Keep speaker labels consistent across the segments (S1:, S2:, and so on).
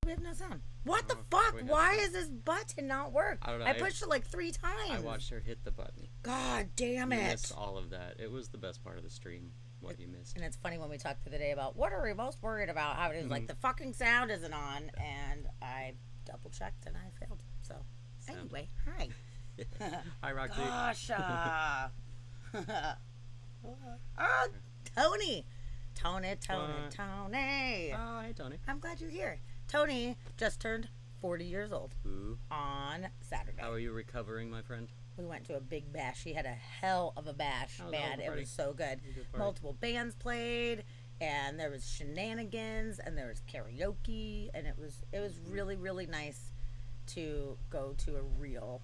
S1: We have no sound. What the fuck? Why is this button not work?
S2: I don't know.
S1: I pushed it like 3 times.
S2: I watched her hit the button.
S1: God damn it.
S2: You missed all of that. It was the best part of the stream, what you missed.
S1: And it's funny when we talked the other day about what are we most worried about, how it is like the fucking sound isn't on, and I double checked and I failed. So, anyway, hi.
S2: Hi, Roxy.
S1: Gosh. Oh, Tony. Tony.
S2: Oh, hey, Tony.
S1: I'm glad you're here. Tony just turned 40 years old.
S2: Ooh.
S1: On Saturday.
S2: How are you recovering, my friend?
S1: We went to a big bash. He had a hell of a bash, man. It was so good. Multiple bands played, and there was shenanigans, and there was karaoke, and it was really, really nice to go to a real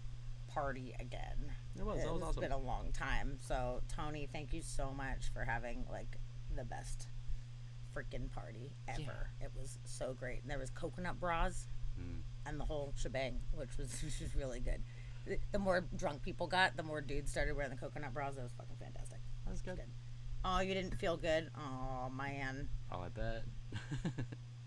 S1: party again.
S2: It was awesome.
S1: It's been a long time. So, Tony, thank you so much for having, like, the best freaking party ever. Yeah. It was so great. And there was coconut bras and the whole shebang, which was really good. The more drunk people got, the more dudes started wearing the coconut bras. It was fucking fantastic.
S2: That was good.
S1: Oh, you didn't feel good? Oh, man.
S2: Oh, I bet.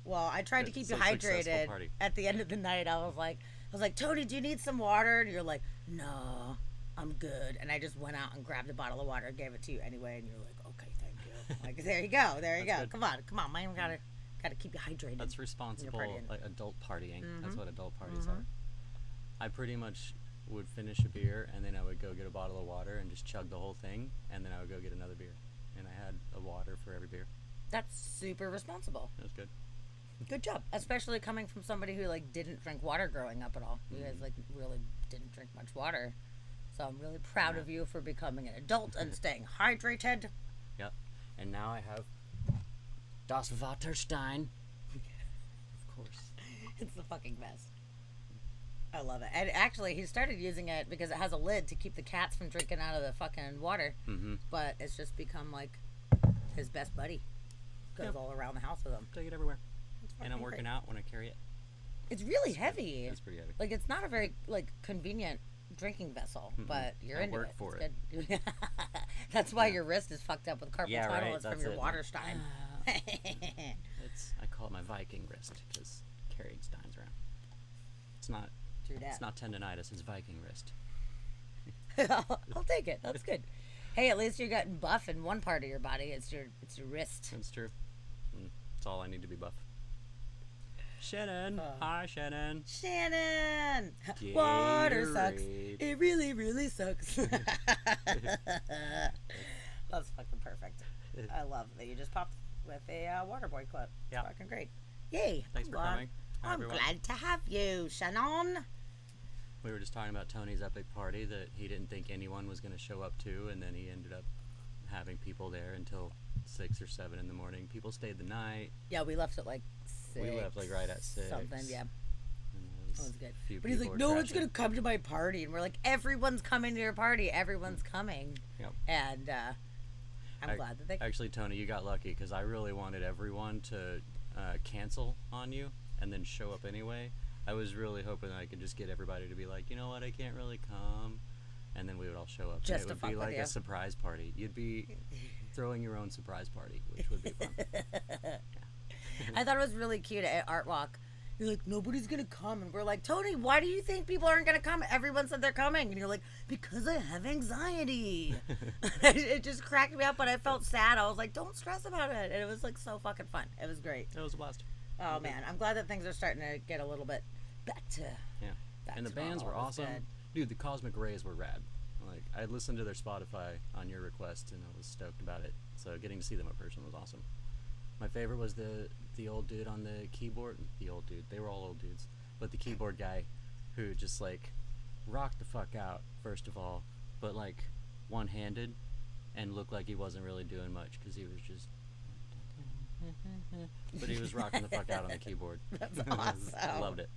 S1: Well, I tried to keep you hydrated. At the end of the night, I was like, Tony, do you need some water? And you're like, no, I'm good. And I just went out and grabbed a bottle of water and gave it to you anyway. And you're like, okay, thank you. Like, there you go. There you go. Good. Come on, man. Gotta keep you hydrated.
S2: That's responsible, like adult partying. That's what adult parties are. I pretty much would finish a beer, and then I would go get a bottle of water and just chug the whole thing, and then I would go get another beer. And I had a water for every beer.
S1: That's super responsible.
S2: That was good.
S1: Good job, especially coming from somebody who like didn't drink water growing up at all. You guys like really didn't drink much water, so I'm really proud of you for becoming an adult and staying hydrated.
S2: Yep, and now I have Das Wasserstein. Of course,
S1: it's the fucking best. I love it, and actually he started using it because it has a lid to keep the cats from drinking out of the fucking water. But it's just become like his best buddy. Goes all around the house with him.
S2: Take it everywhere. And I'm working out when I carry it.
S1: It's really heavy.
S2: It's pretty heavy.
S1: Like, it's not a very, like, convenient drinking vessel, but you're into it. I work
S2: for it.
S1: Good. That's why your wrist is fucked up with carpal tunnel. It's from your water stein.
S2: I call it my Viking wrist, because carrying steins around. It's not.
S1: True that.
S2: It's not tendonitis. It's Viking wrist.
S1: I'll take it. That's good. Hey, at least you're getting buff in one part of your body. It's your wrist.
S2: That's true. That's all I need to be buff. Shannon. Hi, Shannon.
S1: Shannon. Water sucks. It really, really sucks. That's fucking perfect. I love that you just popped with a water boy clip. Yeah. Fucking great. Yay.
S2: Thanks for coming.
S1: I'm glad to have you, Shannon.
S2: We were just talking about Tony's epic party that he didn't think anyone was going to show up to, and then he ended up having people there until 6 or 7 in the morning. People stayed the night.
S1: Yeah, we left at like 6.
S2: We left like right at 6.
S1: Something, yeah. That was good. But he's like, no one's going to come to my party. And we're like, everyone's coming to your party. Everyone's coming.
S2: Yep.
S1: And I'm glad that they...
S2: Actually, Tony, you got lucky because I really wanted everyone to cancel on you and then show up anyway. I was really hoping I could just get everybody to be like, you know what, I can't really come. And then we would all show up.
S1: Just
S2: and it would be like a surprise party. You'd be throwing your own surprise party, which would be fun. Yeah.
S1: I thought it was really cute at Art Walk. You're like, nobody's going to come. And we're like, Tony, why do you think people aren't going to come? Everyone said they're coming. And you're like, because I have anxiety. It just cracked me up, but I felt sad. I was like, don't stress about it. And it was like so fucking fun. It was great.
S2: It was a blast.
S1: Oh, man. I'm glad that things are starting to get a little bit back to...
S2: Yeah. And the bands were awesome. Dude, the Cosmic Rays were rad. Like, I listened to their Spotify on your request, and I was stoked about it. So getting to see them in person was awesome. My favorite was the old dude on the keyboard. The old dude. They were all old dudes. But the keyboard guy who just, like, rocked the fuck out, first of all. But, like, one-handed and looked like he wasn't really doing much because he was just... But he was rocking the fuck out on the keyboard.
S1: That's awesome.
S2: I loved it.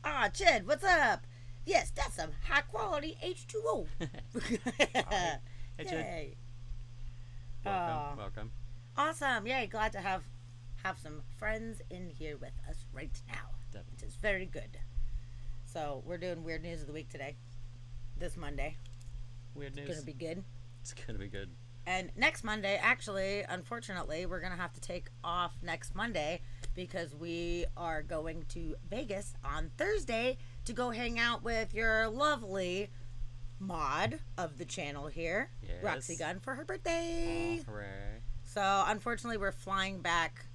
S1: Ah, Chad, what's up? Yes, that's some high-quality H2O.
S2: Hey, Chad. Welcome.
S1: Awesome. Yay, glad to have some friends in here with us right now.
S2: Definitely.
S1: Which is very good. So, we're doing Weird News of the Week today. This Monday.
S2: Weird news.
S1: It's going to be good.
S2: It's going to be good.
S1: And next Monday, actually, unfortunately, we're going to have to take off next Monday because we are going to Vegas on Thursday to go hang out with your lovely mod of the channel here,
S2: Yes.
S1: Roxy Gunn, for her birthday.
S2: Oh, hooray.
S1: So unfortunately, we're flying back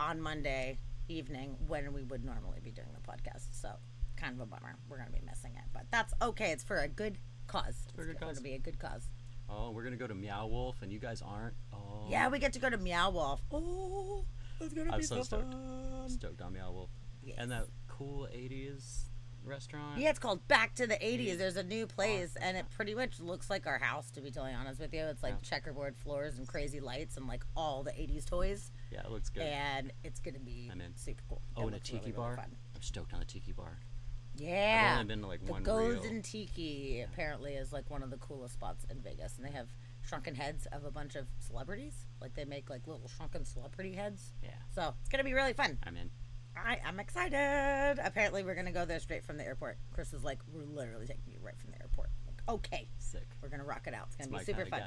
S1: on Monday evening when we would normally be doing the podcast. So kind of a bummer. We're going to be missing it, but that's okay. It's for a good cause. It's going to be a good cause.
S2: Oh, we're going to go to Meow Wolf and you guys aren't. Oh.
S1: Yeah, we get to go to Meow Wolf. Oh, it's going to be so
S2: stoked.
S1: fun.
S2: Stoked on Meow Wolf. Yes. And that cool 80s restaurant.
S1: Yeah, it's called Back to the 80s. There's a new place, and it pretty much looks like our house, to be totally honest with you. It's like checkerboard floors and crazy lights and like all the 80s toys.
S2: Yeah, it looks good.
S1: And it's going to be super cool.
S2: Oh, and a tiki bar.
S1: Really
S2: I'm stoked on the tiki bar.
S1: Yeah.
S2: I've only been to like one
S1: The Golden Tiki apparently is like one of the coolest spots in Vegas, and they have shrunken heads of a bunch of celebrities. Like they make like little shrunken celebrity heads.
S2: Yeah.
S1: So it's going to be really fun.
S2: I'm in.
S1: I'm excited. Apparently, we're going to go there straight from the airport. Chris is like, we're literally taking you right from the airport. I'm like, okay.
S2: Sick.
S1: We're going to rock it out. It's going to be super fun.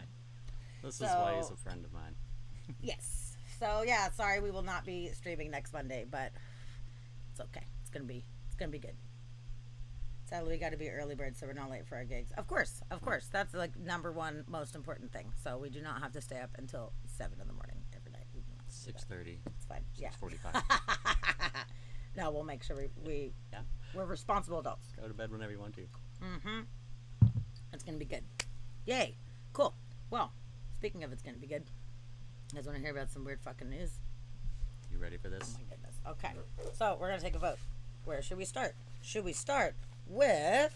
S2: This is why he's a friend of mine.
S1: Yes. So, yeah, sorry we will not be streaming next Monday, but it's okay. It's going to be good. Sadly, we got to be early birds, so we're not late for our gigs. Of course. That's like number one most important thing. So we do not have to stay up until 7 in the morning every night.
S2: 6:30.
S1: It's fine.
S2: 6:45.
S1: No, we'll make sure we're responsible adults.
S2: Go to bed whenever you want to.
S1: Mm-hmm. It's gonna be good. Yay. Cool. Well, speaking of it's gonna be good, you guys want to hear about some weird fucking news?
S2: You ready for this?
S1: Oh my goodness. Okay. So we're gonna take a vote. Where should we start? Should we start with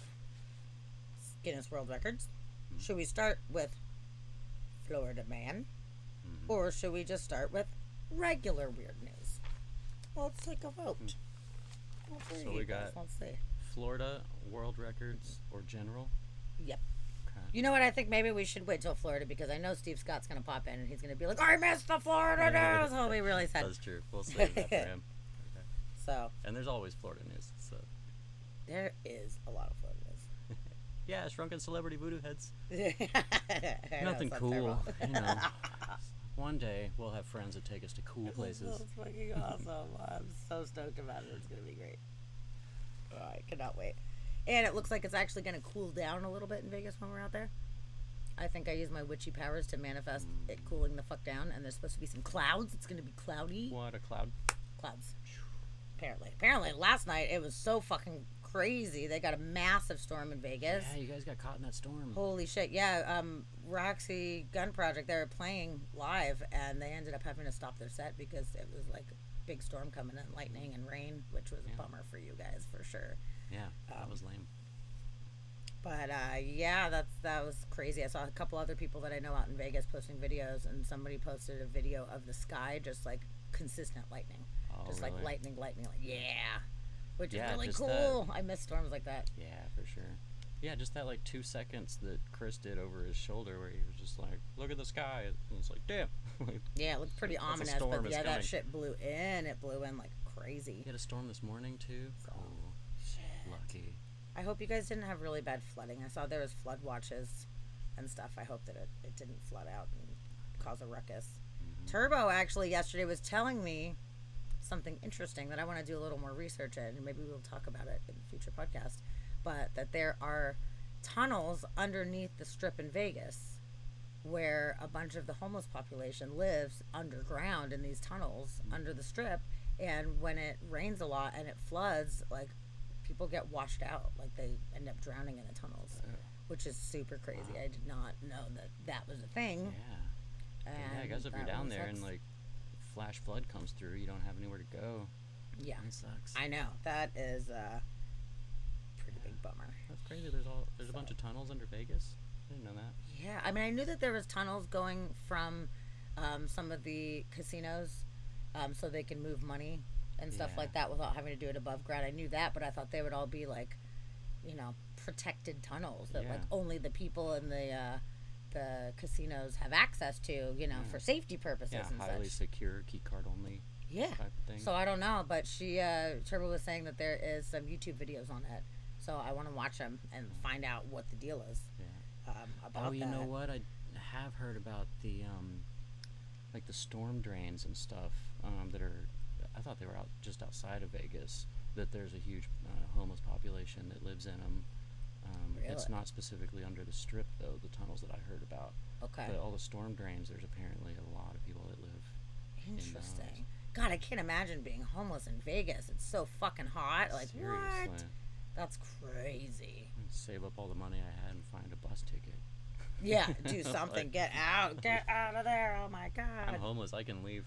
S1: Guinness World Records? Mm-hmm. Should we start with Florida Man? Mm-hmm. Or should we just start with regular weird news? Well, let's take a vote.
S2: So we got Florida World Records or General?
S1: Yep. Okay. You know what? I think maybe we should wait till Florida because I know Steve Scott's going to pop in and he's going to be like, I missed the Florida news. He'll be really sad.
S2: That's true. We'll save that for him. Okay.
S1: So.
S2: And there's always Florida news. So.
S1: There is a lot of Florida news.
S2: Yeah, shrunken celebrity voodoo heads.
S1: Nothing
S2: cool. You know. One day we'll have friends that take us to cool places.
S1: That's fucking awesome. I'm so stoked about it. It's going to be great. Oh, I cannot wait. And it looks like it's actually going to cool down a little bit in Vegas when we're out there. I think I used my witchy powers to manifest it cooling the fuck down. And there's supposed to be some clouds. It's going to be cloudy.
S2: What, a cloud?
S1: Clouds. Apparently, last night it was so fucking crazy. They got a massive storm in Vegas.
S2: Yeah, you guys got caught in that storm.
S1: Holy shit. Yeah, Roxy Gun Project, they were playing live and they ended up having to stop their set because it was like a big storm coming in, lightning and rain, which was a bummer for you guys for sure.
S2: Yeah, that was lame.
S1: But yeah, that was crazy. I saw a couple other people that I know out in Vegas posting videos, and somebody posted a video of the sky just like consistent lightning. Just really? Like lightning, like, yeah. Which is really cool. I miss storms like that.
S2: Yeah, for sure. Yeah, just that like 2 seconds that Chris did over his shoulder where he was just like, look at the sky. And it's like, damn.
S1: Yeah, it looked pretty ominous, but yeah, that shit blew in. It blew in like crazy.
S2: You had a storm this morning too?
S1: So,
S2: cool.
S1: Shit.
S2: Lucky.
S1: I hope you guys didn't have really bad flooding. I saw there was flood watches and stuff. I hope that it didn't flood out and cause a ruckus. Mm-hmm. Turbo actually yesterday was telling me something interesting that I want to do a little more research in, and maybe we'll talk about it in a future podcast, but that there are tunnels underneath the Strip in Vegas where a bunch of the homeless population lives underground in these tunnels under the Strip, and when it rains a lot and it floods, like people get washed out, like they end up drowning in the tunnels, which is super crazy. Wow. I did not know that was a thing.
S2: Yeah, I guess if you're down there and like flash flood comes through, you don't have anywhere to go.
S1: Yeah,
S2: that sucks.
S1: I know, that is a pretty big bummer.
S2: That's crazy. There's a bunch of tunnels under Vegas. I didn't know that.
S1: Yeah, I mean, I knew that there was tunnels going from some of the casinos so they can move money and stuff like that without having to do it above ground. I knew that, but I thought they would all be like, protected tunnels that like only the people in the casinos have access to, for safety purposes and such.
S2: Highly secure, key card only.
S1: Yeah.
S2: Type of thing.
S1: So I don't know, but Turbo was saying that there is some YouTube videos on it. So I want to watch them and find out what the deal is.
S2: Yeah.
S1: About
S2: you know what? I have heard about the like the storm drains and stuff that are I thought they were just outside of Vegas. That there's a huge homeless population that lives in them.
S1: Really?
S2: It's not specifically under the Strip, though, the tunnels that I heard about.
S1: Okay.
S2: But all the storm drains, there's apparently a lot of people that live
S1: Interesting. God, I can't imagine being homeless in Vegas. It's so fucking hot. Like,
S2: seriously.
S1: what? That's crazy.
S2: I'd save up all the money I had and find a bus ticket.
S1: Yeah, do something.
S2: Like,
S1: get out of there. Oh my God.
S2: I'm homeless. I can leave.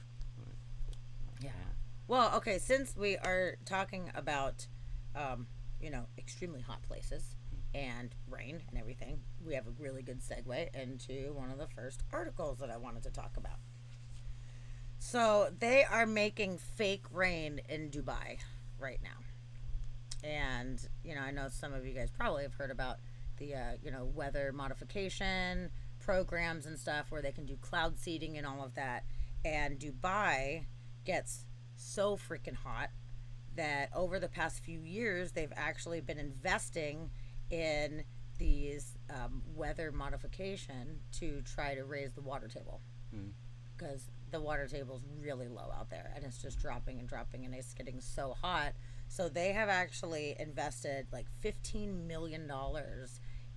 S1: Yeah. Well, okay, since we are talking about, extremely hot places and rain and everything, we have a really good segue into one of the first articles that I wanted to talk about. So they are making fake rain in Dubai right now. And, I know some of you guys probably have heard about the, weather modification programs and stuff where they can do cloud seeding and all of that. And Dubai gets so freaking hot that over the past few years, they've actually been investing in these weather modification to try to raise the water table. Because the water table is really low out there and it's just dropping and it's getting so hot. So they have actually invested like $15 million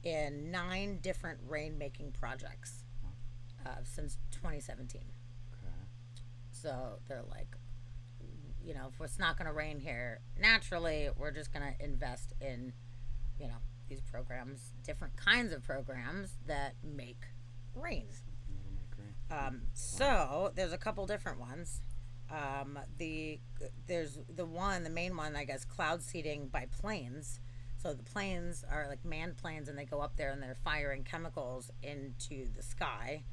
S1: in 9 different rain making projects since 2017.
S2: Okay.
S1: So they're like, if it's not going to rain here naturally, we're just going to invest in, these programs, different kinds of programs that make rain. So there's a couple different ones. There's the main one, I guess, cloud seeding by planes. So the planes are like manned planes, and they go up there and they're firing chemicals into the sky,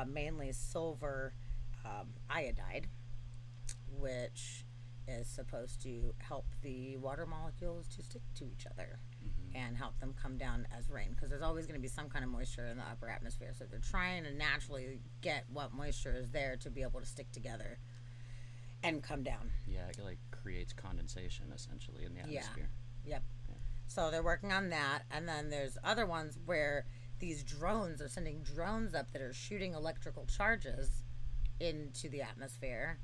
S1: mainly silver iodide, which is supposed to help the water molecules to stick to each other and help them come down as rain, because there's always going to be some kind of moisture in the upper atmosphere. So they're trying to naturally get what moisture is there to be able to stick together and come down.
S2: Yeah, it like creates condensation essentially in the atmosphere.
S1: Yep. Yeah. So they're working on that, and then there's other ones where these drones are sending drones up that are shooting electrical charges into the atmosphere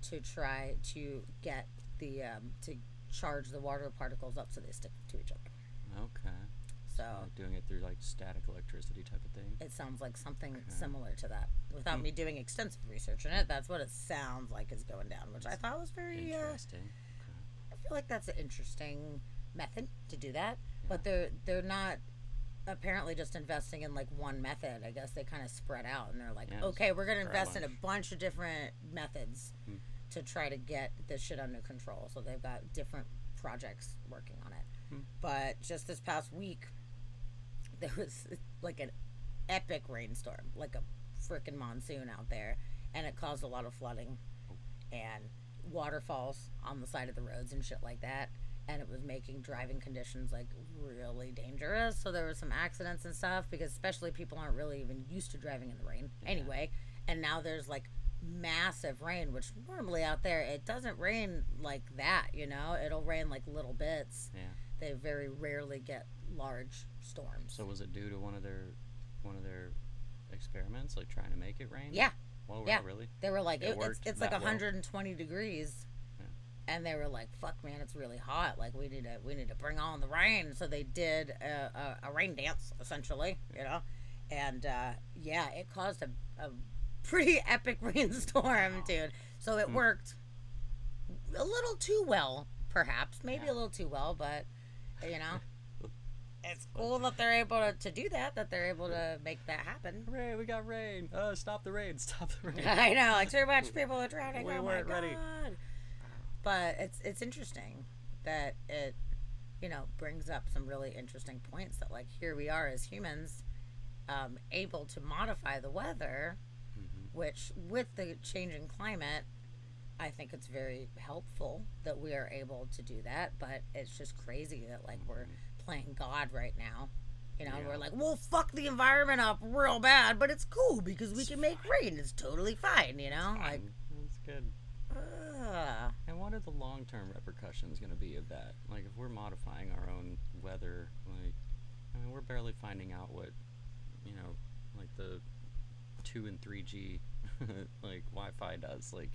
S1: to try to get the to charge the water particles up so they stick to each other.
S2: Okay.
S1: So
S2: like doing it through like static electricity type of thing.
S1: It sounds like something similar to that. Without me doing extensive research in it, that's what it sounds like is going down, which I thought was very
S2: interesting.
S1: I feel like that's an interesting method to do that, but they're not apparently just investing in like one method. I guess they kind of spread out, and they're like, okay, we're going to invest in a bunch of different methods to try to get this shit under control. So they've got different projects working on it. But just this past week, there was like an epic rainstorm, like a freaking monsoon out there, and it caused a lot of flooding and waterfalls on the side of the roads and shit like that. And it was making driving conditions like really dangerous. So there were some accidents and stuff, because especially people aren't really even used to driving in the rain anyway. And now there's like massive rain, which normally out there it doesn't rain like that, it'll rain like little bits. They very rarely get large storms.
S2: So was it due to one of their experiments, like trying to make it rain?
S1: Yeah.
S2: Well, really?
S1: They were like, it's like 120 degrees. And they were like, fuck, man, it's really hot. Like, we need to bring on the rain. So they did a rain dance, essentially, And, it caused a pretty epic rainstorm, dude. So it worked a little too well, perhaps. Maybe a little too well, but, it's cool that they're able to do that they're able to make that happen.
S2: Hooray, we got rain. Stop the rain.
S1: I know, like, too much people are drowning.
S2: We
S1: oh
S2: weren't
S1: my God.
S2: ready.
S1: But it's interesting that it, brings up some really interesting points that, like, here we are as humans able to modify the weather, which with the changing climate, I think it's very helpful that we are able to do that. But it's just crazy that, like, we're playing God right now. We're like, we'll fuck the environment up real bad, but it's cool because we can make rain. It's totally fine, Like,
S2: that's good. And what are the long-term repercussions going to be of that? Like, if we're modifying our own weather, like, we're barely finding out what, like the 2 and 3G, like, Wi-Fi does. Like,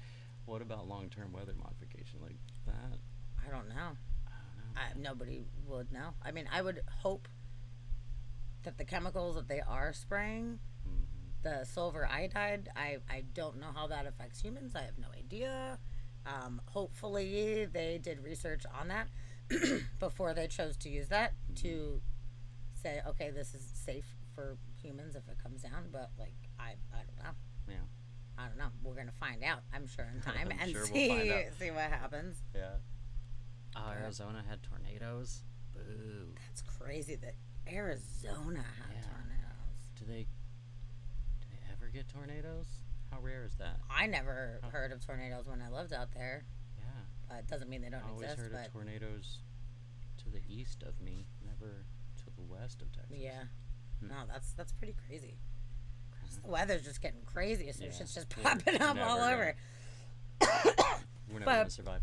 S2: What about long-term weather modification like that?
S1: I don't know.
S2: I don't know.
S1: Nobody would know. I mean, I would hope that the chemicals that they are spraying, the silver iodide, I don't know how that affects humans. I have no idea. Hopefully, they did research on that before they chose to use that to say, okay, this is safe for humans if it comes down. But, like, I don't know.
S2: Yeah.
S1: I don't know. We're going to find out, I'm sure, in time and
S2: sure
S1: see,
S2: we'll find out.
S1: see what happens.
S2: Yeah. Oh, Arizona had tornadoes? Boo.
S1: That's crazy that Arizona had tornadoes.
S2: Do they ever get tornadoes? How rare is that?
S1: I never heard of tornadoes when I lived out there.
S2: Yeah.
S1: It doesn't mean they don't
S2: I always
S1: exist.
S2: heard of tornadoes to the east of me, never to the west of Texas.
S1: Yeah. No, that's pretty crazy. The weather's just getting crazy, so shit's just popping up all over.
S2: We're never going to survive.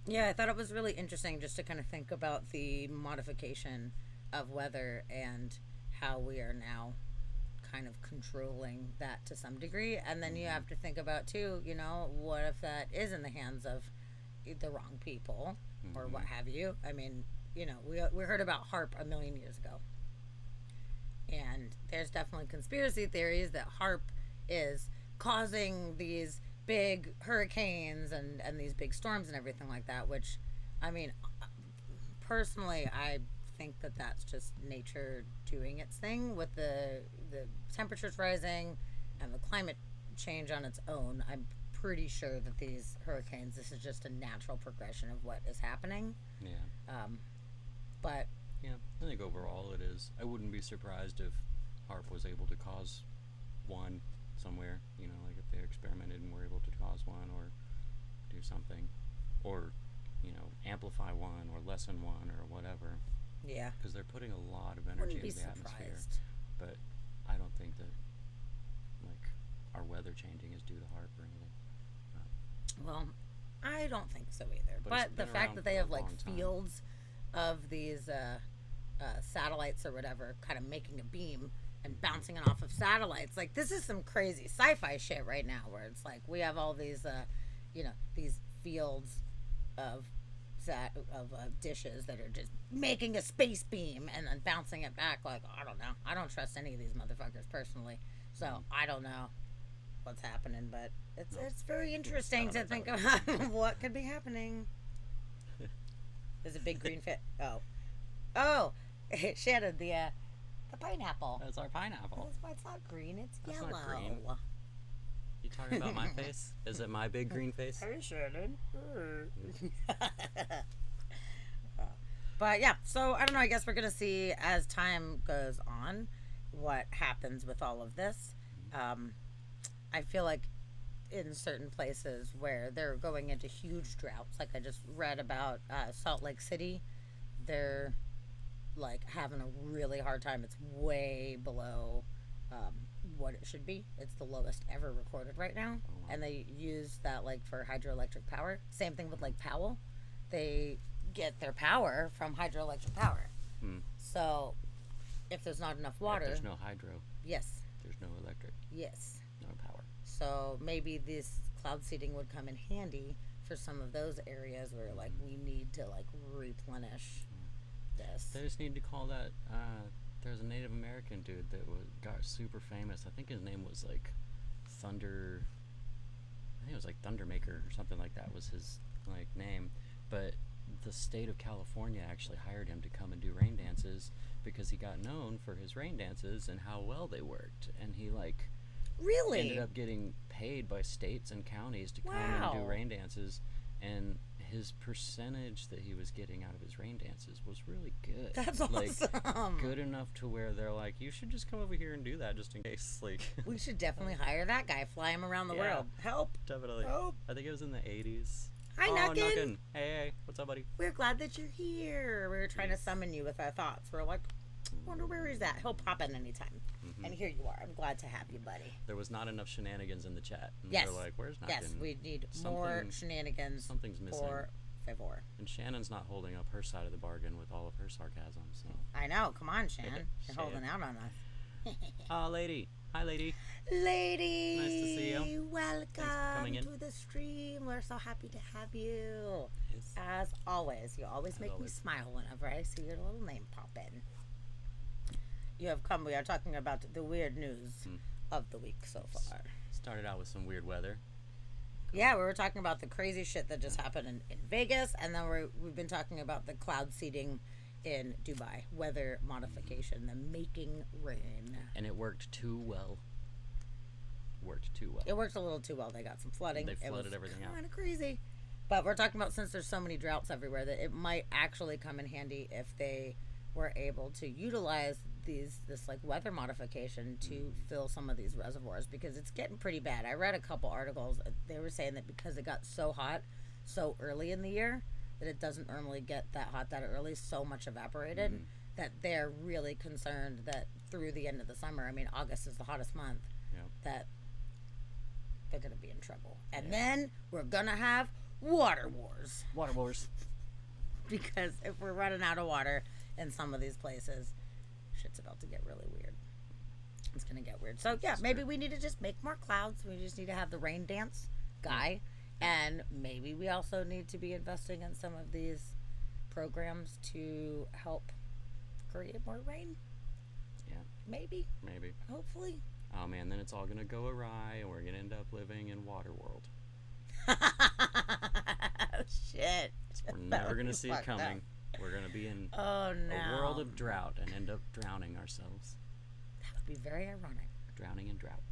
S1: Yeah, I thought it was really interesting just to kind of think about the modification of weather and how we are now kind of controlling that to some degree. And then you have to think about, too, you know, what if that is in the hands of the wrong people or what have you? I mean, you know, we heard about HARP a million years ago. And there's definitely conspiracy theories that HARP is causing these big hurricanes and these big storms and everything like that, which, I mean, personally, I think that that's just nature doing its thing with the temperatures rising and the climate change on its own. I'm pretty sure that these hurricanes, this is just a natural progression of what is happening.
S2: Yeah.
S1: But
S2: yeah, I think overall it is. I wouldn't be surprised if HARP was able to cause one somewhere, you know, like if they experimented and were able to cause one or do something, or, you know, amplify one or lessen one or whatever.
S1: Yeah.
S2: Because they're putting a lot of energy into the atmosphere. But I don't think that, like, our weather changing is due to HARP or anything.
S1: Well, I don't think so either. But the fact that they have, like, fields of these satellites or whatever kind of making a beam and bouncing it off of satellites, like, this is some crazy sci-fi shit right now where it's like we have all these you know, these fields of dishes that are just making a space beam and then bouncing it back. Like, I don't know, I don't trust any of these motherfuckers personally, so I don't know what's happening, but it's very interesting to think about what could be happening. There's a big green fit. Oh, Shannon, the pineapple.
S2: That's our pineapple.
S1: That's why it's not green. It's
S2: That's
S1: yellow.
S2: not green. You talking about my face? Is it my big green face?
S1: Hey, Shannon. But yeah, so I don't know. I guess we're gonna see as time goes on what happens with all of this. I feel like in certain places where they're going into huge droughts, like I just read about Salt Lake City, they're like having a really hard time. It's way below what it should be. It's the lowest ever recorded right now. Oh, wow. And they use that like for hydroelectric power. Same thing with like Powell. They get their power from hydroelectric power. So if there's not enough water,
S2: there's no hydro.
S1: Yes.
S2: There's no electric.
S1: Yes.
S2: No power.
S1: So maybe this cloud seeding would come in handy for some of those areas where like we need to like replenish this.
S2: They just need to call that. There's a Native American dude that got super famous. I think his name was like Thunder. I think it was like Thundermaker or something like that was his like name. But the state of California actually hired him to come and do rain dances because he got known for his rain dances and how well they worked. And he like
S1: really
S2: ended up getting paid by states and counties to come and do rain dances. And his percentage that he was getting out of his rain dances was really good.
S1: That's
S2: like,
S1: awesome.
S2: Good enough to where they're like, you should just come over here and do that just in case. Like,
S1: we should definitely hire that guy, fly him around the world. Help.
S2: Definitely.
S1: Help.
S2: I think it was in the 80s.
S1: Hi, Nuckin.
S2: Hey, what's up, buddy?
S1: We're glad that you're here. We were trying to summon you with our thoughts. We're like, wonder where he's at. He'll pop in anytime. And here you are. I'm glad to have you, buddy.
S2: There was not enough shenanigans in the chat. And
S1: yes.
S2: We're like, where's Nuckin?
S1: Yes, we need more shenanigans.
S2: Something's missing.
S1: For favor.
S2: And Shannon's not holding up her side of the bargain with all of her sarcasm. So
S1: I know. Come on, Shan. You're holding out on us.
S2: Oh, lady. Hi, lady.
S1: Lady.
S2: Nice to see you.
S1: Welcome to the stream. We're so happy to have you.
S2: Yes.
S1: As always, you always make me smile whenever I see your little name pop in. You have come. We are talking about the weird news of the week so far.
S2: Started out with some weird weather.
S1: Yeah, we were talking about the crazy shit that just happened in Vegas, and then we've been talking about the cloud seeding in Dubai, weather modification, the making rain.
S2: And it worked too well.
S1: It worked a little too well. They got some flooding.
S2: They flooded everything out.
S1: Kind of crazy. But we're talking about, since there's so many droughts everywhere, that it might actually come in handy if they were able to utilize this like weather modification to fill some of these reservoirs, because it's getting pretty bad. I read a couple articles. They were saying that because it got so hot so early in the year, that it doesn't normally get that hot that early, so much evaporated, that they're really concerned that through the end of the summer, I mean, August is the hottest month, that they're going to be in trouble. And then we're going to have water wars.
S2: Water wars.
S1: Because if we're running out of water in some of these places, shit's about to get really weird. It's going to get weird. So, yeah, maybe we need to just make more clouds. We just need to have the rain dance guy. And maybe we also need to be investing in some of these programs to help create more rain. Yeah. Maybe. Hopefully.
S2: Oh, man, then it's all going to go awry, and we're going to end up living in Waterworld.
S1: Shit.
S2: We're never going to see it coming. We're going to be in a world of drought and end up drowning ourselves.
S1: That would be very ironic.
S2: Drowning in drought.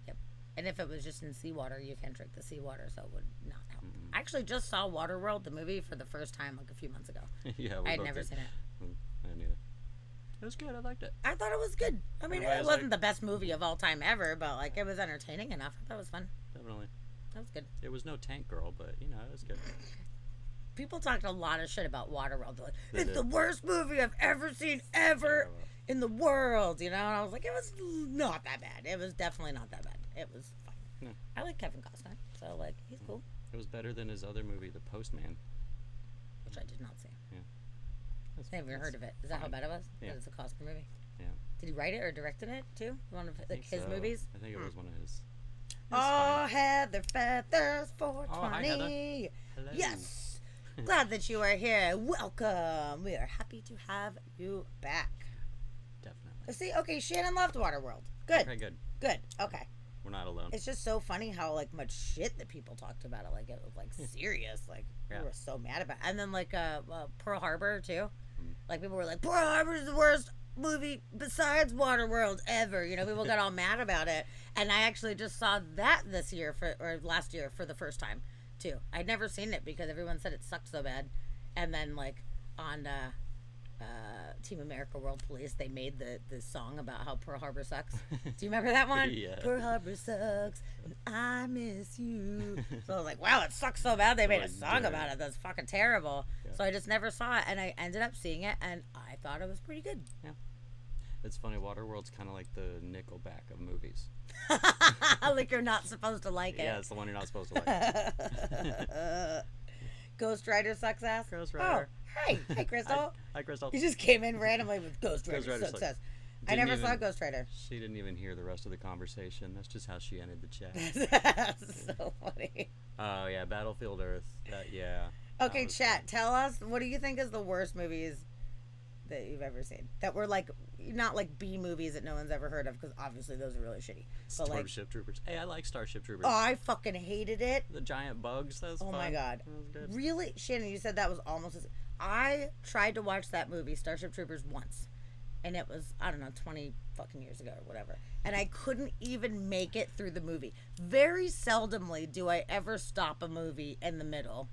S1: Yep. And if it was just in seawater, you can't drink the seawater, so it would not help. I actually just saw Waterworld, the movie, for the first time like a few months ago.
S2: Yeah,
S1: I had never seen it.
S2: I didn't either. It was good. I liked it.
S1: I thought it was good. I mean, it wasn't the best movie of all time ever, but like it was entertaining enough. I thought it was fun.
S2: Definitely.
S1: That was good.
S2: It was no Tank Girl, but you know, it was good.
S1: People talked a lot of shit about Waterworld. They're like, it's the worst movie I've ever seen in the world, you know? And I was like, it was not that bad. It was definitely not that bad. It was fine. No. I like Kevin Costner, so like he's cool.
S2: It was better than his other movie, The Postman,
S1: which I did not see.
S2: Yeah.
S1: I never heard of it. Is that how bad it was?
S2: Yeah.
S1: It's a Costner movie.
S2: Yeah.
S1: Did he write it or directed it too? One of his movies?
S2: I think it was one of his.
S1: Oh, Heather Feathers 420.
S2: Hello.
S1: Yes. Glad that you are here. Welcome. We are happy to have you back.
S2: Definitely.
S1: Let's see. Okay, Shannon loved Waterworld. Good.
S2: Okay, good.
S1: Good. Okay.
S2: We're not alone.
S1: It's just so funny how like much shit that people talked about it. Like it was like serious. Like we were so mad about it. And then like Pearl Harbor too. Like people were like, Pearl Harbor is the worst movie besides Waterworld ever. You know, people got all mad about it. And I actually just saw that last year for the first time too. I'd never seen it because everyone said it sucked so bad. And then like on Team America World Police, they made the song about how Pearl Harbor sucks. Do you remember that one?
S2: Yeah.
S1: Pearl Harbor sucks and I miss you. So I was like, wow, it sucks so bad they made a song about it. That's fucking terrible. Yeah. So I just never saw it, and I ended up seeing it, and I thought it was pretty good.
S2: Yeah. It's funny, Waterworld's kind of like the Nickelback of movies.
S1: Like you're not supposed to like it.
S2: Yeah, it's the one you're not supposed to like.
S1: Ghost Rider sucks ass.
S2: Ghost Rider.
S1: Oh, hi Crystal.
S2: Hi, Crystal.
S1: You just came in randomly with Ghost Rider sucks ass. I never saw Ghost Rider.
S2: She didn't even hear the rest of the conversation. That's just how she ended the chat.
S1: That's so funny.
S2: Oh yeah, Battlefield Earth. Yeah.
S1: Okay, chat. Tell us, what do you think is the worst movies that you've ever seen? That were like not like B movies that no one's ever heard of, because obviously those are really shitty. But
S2: Starship Troopers. Hey, I like Starship Troopers.
S1: Oh, I fucking hated it.
S2: The giant bugs. That was fun.
S1: My god.
S2: That was good.
S1: Really, Shannon? You said that was almost. I tried to watch that movie Starship Troopers once, and it was, I don't know, 20 fucking years ago or whatever, and I couldn't even make it through the movie. Very seldomly do I ever stop a movie in the middle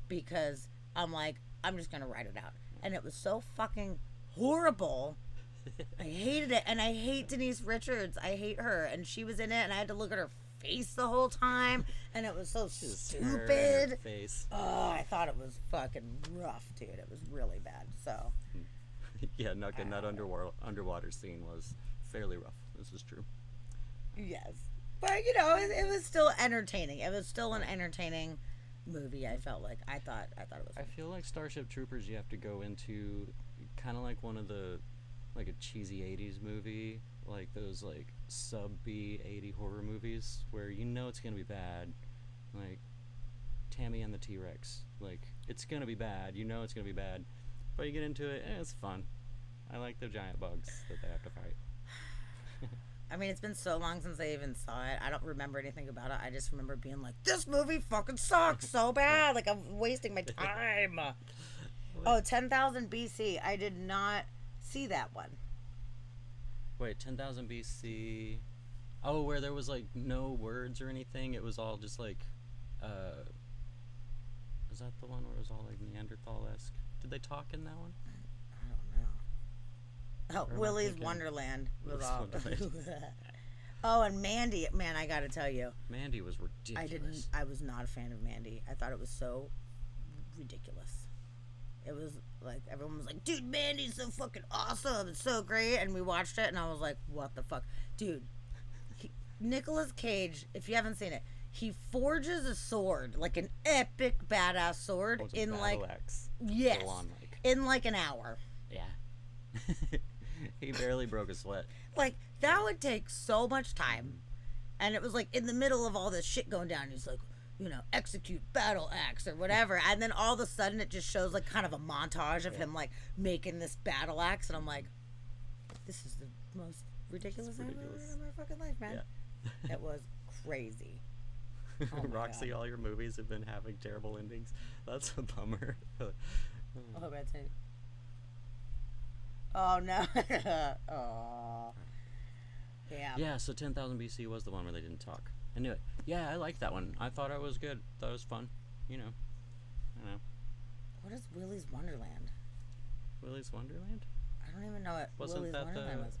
S1: because I'm like, I'm just gonna write it out, and it was so fucking horrible. I hated it, and I hate Denise Richards. I hate her, and she was in it, and I had to look at her face the whole time, and it was so stupid.
S2: Face.
S1: Oh, I thought it was fucking rough, dude. It was really bad. So
S2: yeah, that underwater scene was fairly rough. This is true.
S1: Yes, but you know, it was still entertaining. It was still an entertaining movie. I felt like I thought it was fun.
S2: I feel like Starship Troopers, you have to go into kind of like one of the like a cheesy 80s movie, like those like sub B 80 horror movies where you know it's gonna be bad, like Tammy and the T-Rex. Like, it's gonna be bad, you know it's gonna be bad, but you get into it and it's fun. I like the giant bugs that they have to fight.
S1: I mean, it's been so long since I even saw it. I don't remember anything about it. I just remember being like, this movie fucking sucks so bad. Like, I'm wasting my time. Oh, 10,000 BC. I did not see that one.
S2: Wait, 10,000 BC. Oh, where there was like no words or anything. It was all just like, is that the one where it was all like Neanderthal-esque? Did they talk in that one?
S1: I don't know. Oh, Willy's Wonderland was all. Oh, and Mandy. Man, I gotta tell you.
S2: Mandy was ridiculous.
S1: I was not a fan of Mandy. I thought it was so ridiculous. It was like, everyone was like, dude, Mandy's so fucking awesome. It's so great. And we watched it and I was like, what the fuck? Dude, Nicolas Cage, if you haven't seen it, he forges a sword, like an epic badass sword, in like,
S2: axe.
S1: Yes, in like an hour.
S2: Yeah. He barely broke a sweat.
S1: Like, that would take so much time. And it was like in the middle of all this shit going down. He's like, you know, execute battle axe or whatever. And then all of a sudden it just shows like kind of a montage of him like making this battle axe. And I'm like, this is the most ridiculous thing I've ever heard in my fucking life, man. Yeah. It was crazy. Oh
S2: Roxy, God. All your movies have been having terrible endings. That's a bummer.
S1: Oh, that's it. Oh, no. Oh. Yeah.
S2: Yeah, so 10,000 BC was the one where they didn't talk. I knew it. Yeah, I liked that one. I thought it was good. Thought it was fun. You know. I don't know.
S1: What is Willy's Wonderland?
S2: Willy's Wonderland?
S1: I don't even know what
S2: Wasn't
S1: Willy's
S2: that
S1: Wonderland was.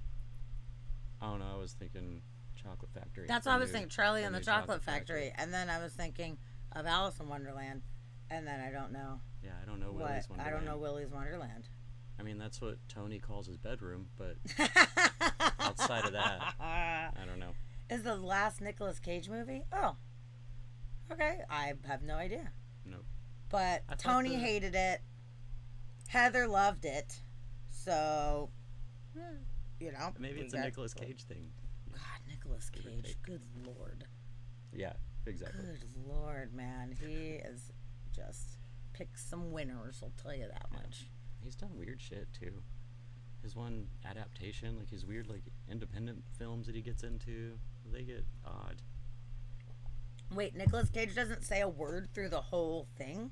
S2: Oh, no, I was thinking Chocolate Factory.
S1: That's what I was thinking. Charlie and the Chocolate Factory. And then I was thinking of Alice in Wonderland. And then I don't know.
S2: Yeah, I don't know Willy's Wonderland.
S1: I don't know Willy's Wonderland.
S2: I mean, that's what Tony calls his bedroom, but outside of that, I don't know.
S1: Is the last Nicolas Cage movie? Oh. Okay. I have no idea.
S2: Nope.
S1: But Tony hated it. Heather loved it. So, you know.
S2: Maybe it's a Nicolas Cage thing.
S1: God, Nicolas Cage. Good Lord.
S2: Yeah, exactly.
S1: Good Lord, man. He is just picked some winners, I'll tell you that much.
S2: He's done weird shit too. His one adaptation, like his weird like independent films that he gets into, they get odd.
S1: Wait, Nicolas Cage doesn't say a word through the whole thing?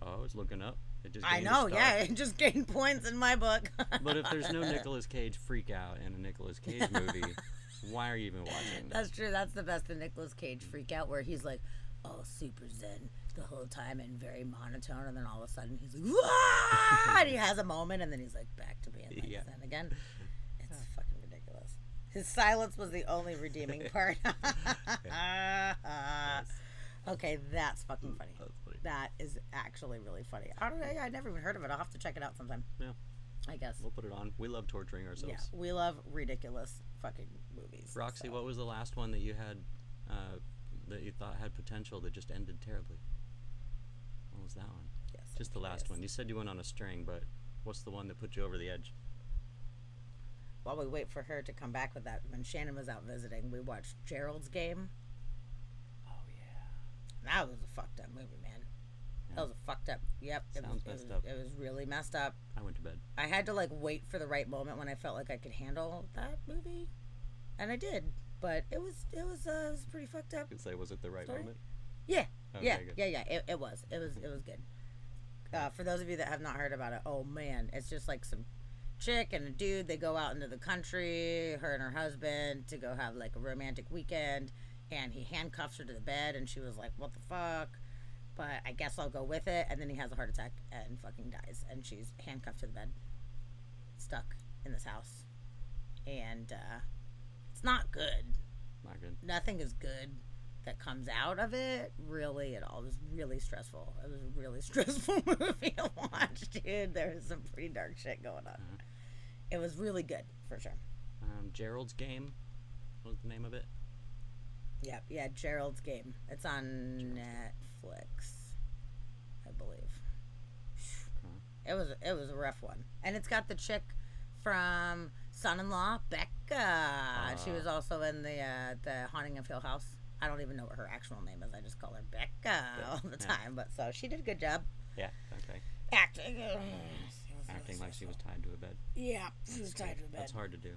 S2: Oh, it's looking up. It just
S1: I know, yeah, it just gained points in my book.
S2: But if there's no Nicolas Cage freak out in a Nicolas Cage movie, why are you even watching?
S1: That's true. That's the best, the Nicolas Cage freak out where he's like, oh, super zen the whole time and very monotone, and then all of a sudden he's like, wah! And he has a moment, and then he's like back to being like zen again. It's fucking ridiculous. His silence was the only redeeming part. Okay, that's fucking funny.
S2: That's funny.
S1: That is actually really funny. I never even heard of it. I'll have to check it out sometime.
S2: Yeah.
S1: I guess.
S2: We'll put it on. We love torturing ourselves.
S1: Yeah, we love ridiculous fucking movies.
S2: Roxy, what was the last one that you had that you thought had potential that just ended terribly? What was that one?
S1: Yes.
S2: Just the last one. You said you went on a string, but what's the one that put you over the edge?
S1: While we wait for her to come back with that, when Shannon was out visiting, we watched Gerald's Game.
S2: Oh, yeah.
S1: That was a fucked up movie, man. Yeah. That was a fucked up. Yep.
S2: Sounds messed up.
S1: It was really messed up.
S2: I went to bed.
S1: I had to like wait for the right moment when I felt like I could handle that movie, and I did. But it was pretty fucked up.
S2: You could say, was it the right moment?
S1: Yeah.
S2: Okay,
S1: yeah. It was good. For those of you that have not heard about it, oh man, it's just like some chick and a dude. They go out into the country, her and her husband, to go have like a romantic weekend, and he handcuffs her to the bed, and she was like, "What the fuck?" But I guess I'll go with it. And then he has a heart attack and fucking dies, and she's handcuffed to the bed, stuck in this house, and it's not good.
S2: Not good.
S1: Nothing is good that comes out of it, really, at all. It was really stressful. It was a really stressful movie to watch, dude. There was some pretty dark shit going on. It was really good, for sure.
S2: Gerald's Game was the name of it.
S1: Yep, yeah, Gerald's Game. It's on Netflix, I believe. It was a rough one. And it's got the chick from son-in-law, Becca. She was also in the Haunting of Hill House. I don't even know what her actual name is. I just call her Becca all the time. But so she did a good job.
S2: Yeah. Okay.
S1: Acting.
S2: Acting like she was tied to a bed.
S1: Yeah, she was tied to a bed.
S2: That's hard to do.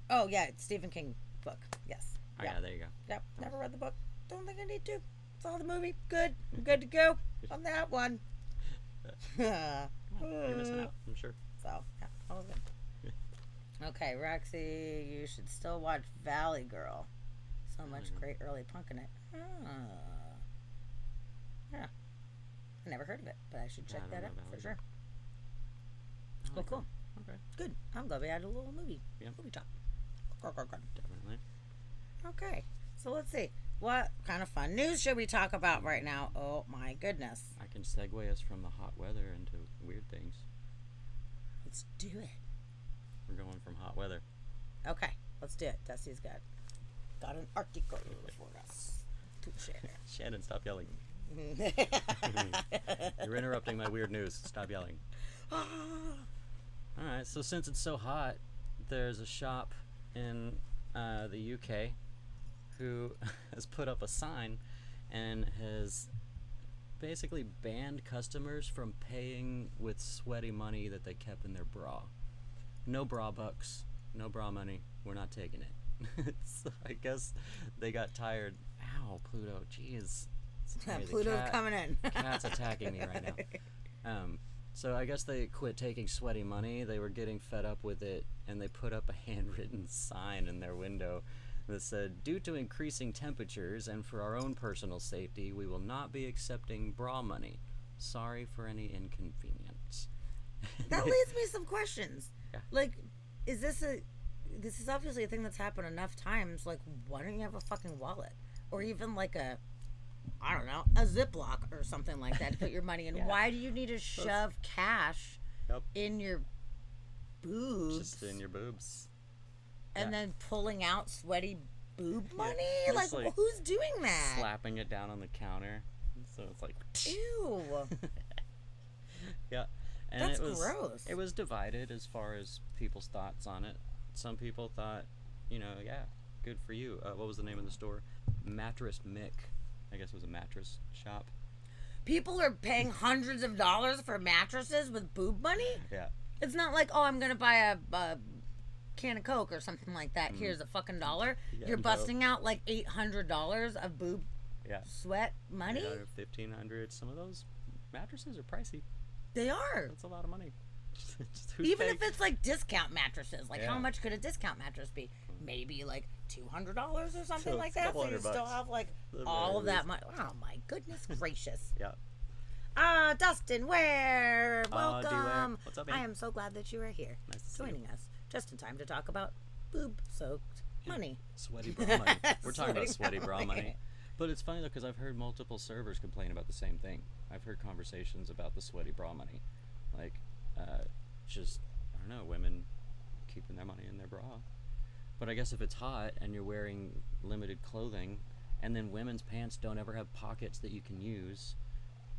S1: Oh yeah, it's Stephen King book. Yes.
S2: Oh yeah, there you go.
S1: Yep. Never read the book. Don't think I need to. Saw the movie. Good. I'm good to go on that one.
S2: You're missing out, I'm sure.
S1: So yeah, that was good. Okay, Roxy, you should still watch Valley Girl. So much great early punk in it. Yeah. I never heard of it, but I should check that out for sure. Oh, cool.
S2: Okay.
S1: Good. I'm glad we had a little movie.
S2: Yep.
S1: Movie talk.
S2: Definitely.
S1: Okay. So let's see. What kind of fun news should we talk about right now? Oh my goodness.
S2: I can segue us from the hot weather into weird things.
S1: Let's do it.
S2: We're going from hot weather.
S1: Okay. Let's do it. Dusty's got an article for us to share.
S2: Shannon, stop yelling. You're interrupting my weird news. Stop yelling. Alright, so since it's so hot, there's a shop in the UK who has put up a sign and has basically banned customers from paying with sweaty money that they kept in their bra. No bra bucks, no bra money, we're not taking it. So I guess they got tired. Ow, Pluto, jeez.
S1: Pluto's coming in.
S2: Cat's attacking me right now. So I guess they quit taking sweaty money. They were getting fed up with it, and they put up a handwritten sign in their window that said, "Due to increasing temperatures and for our own personal safety, we will not be accepting bra money. Sorry for any inconvenience."
S1: That leaves me some questions.
S2: Yeah.
S1: Like, this is obviously a thing that's happened enough times. Like, why don't you have a fucking wallet? Or even like a Ziploc or something like that to put your money in. Yeah. Why do you need to shove cash in your boobs?
S2: Just in your boobs.
S1: And then pulling out sweaty boob money? Yeah. Like, who's doing that?
S2: Slapping it down on the counter. So it's like...
S1: Ew.
S2: Yeah. And
S1: that's gross.
S2: It was divided as far as people's thoughts on it. Some people thought, good for you. What was the name of the store? Mattress Mick. I guess it was a mattress shop.
S1: People are paying hundreds of dollars for mattresses with boob money?
S2: Yeah.
S1: It's not like, oh, I'm going to buy a can of Coke or something like that. Here's a fucking $1. Yeah, you're busting out like $800 of boob sweat money?
S2: $1,500. Some of those mattresses are pricey.
S1: They are.
S2: That's a lot of money.
S1: Even if it's like discount mattresses. Like, how much could a discount mattress be? Maybe like $200 or something like that. So you still have like all of that money. Oh my goodness gracious.
S2: Yeah.
S1: Dustin Ware, welcome.
S2: What's up, man?
S1: I am so glad that you are here, joining us just in time to talk about boob-soaked money.
S2: Sweaty bra money. We're talking about sweaty bra money. But it's funny though, because I've heard multiple servers complain about the same thing. I've heard conversations about the sweaty bra money, like just I don't know, women keeping their money in their bra. But I guess if it's hot and you're wearing limited clothing, and then women's pants don't ever have pockets that you can use,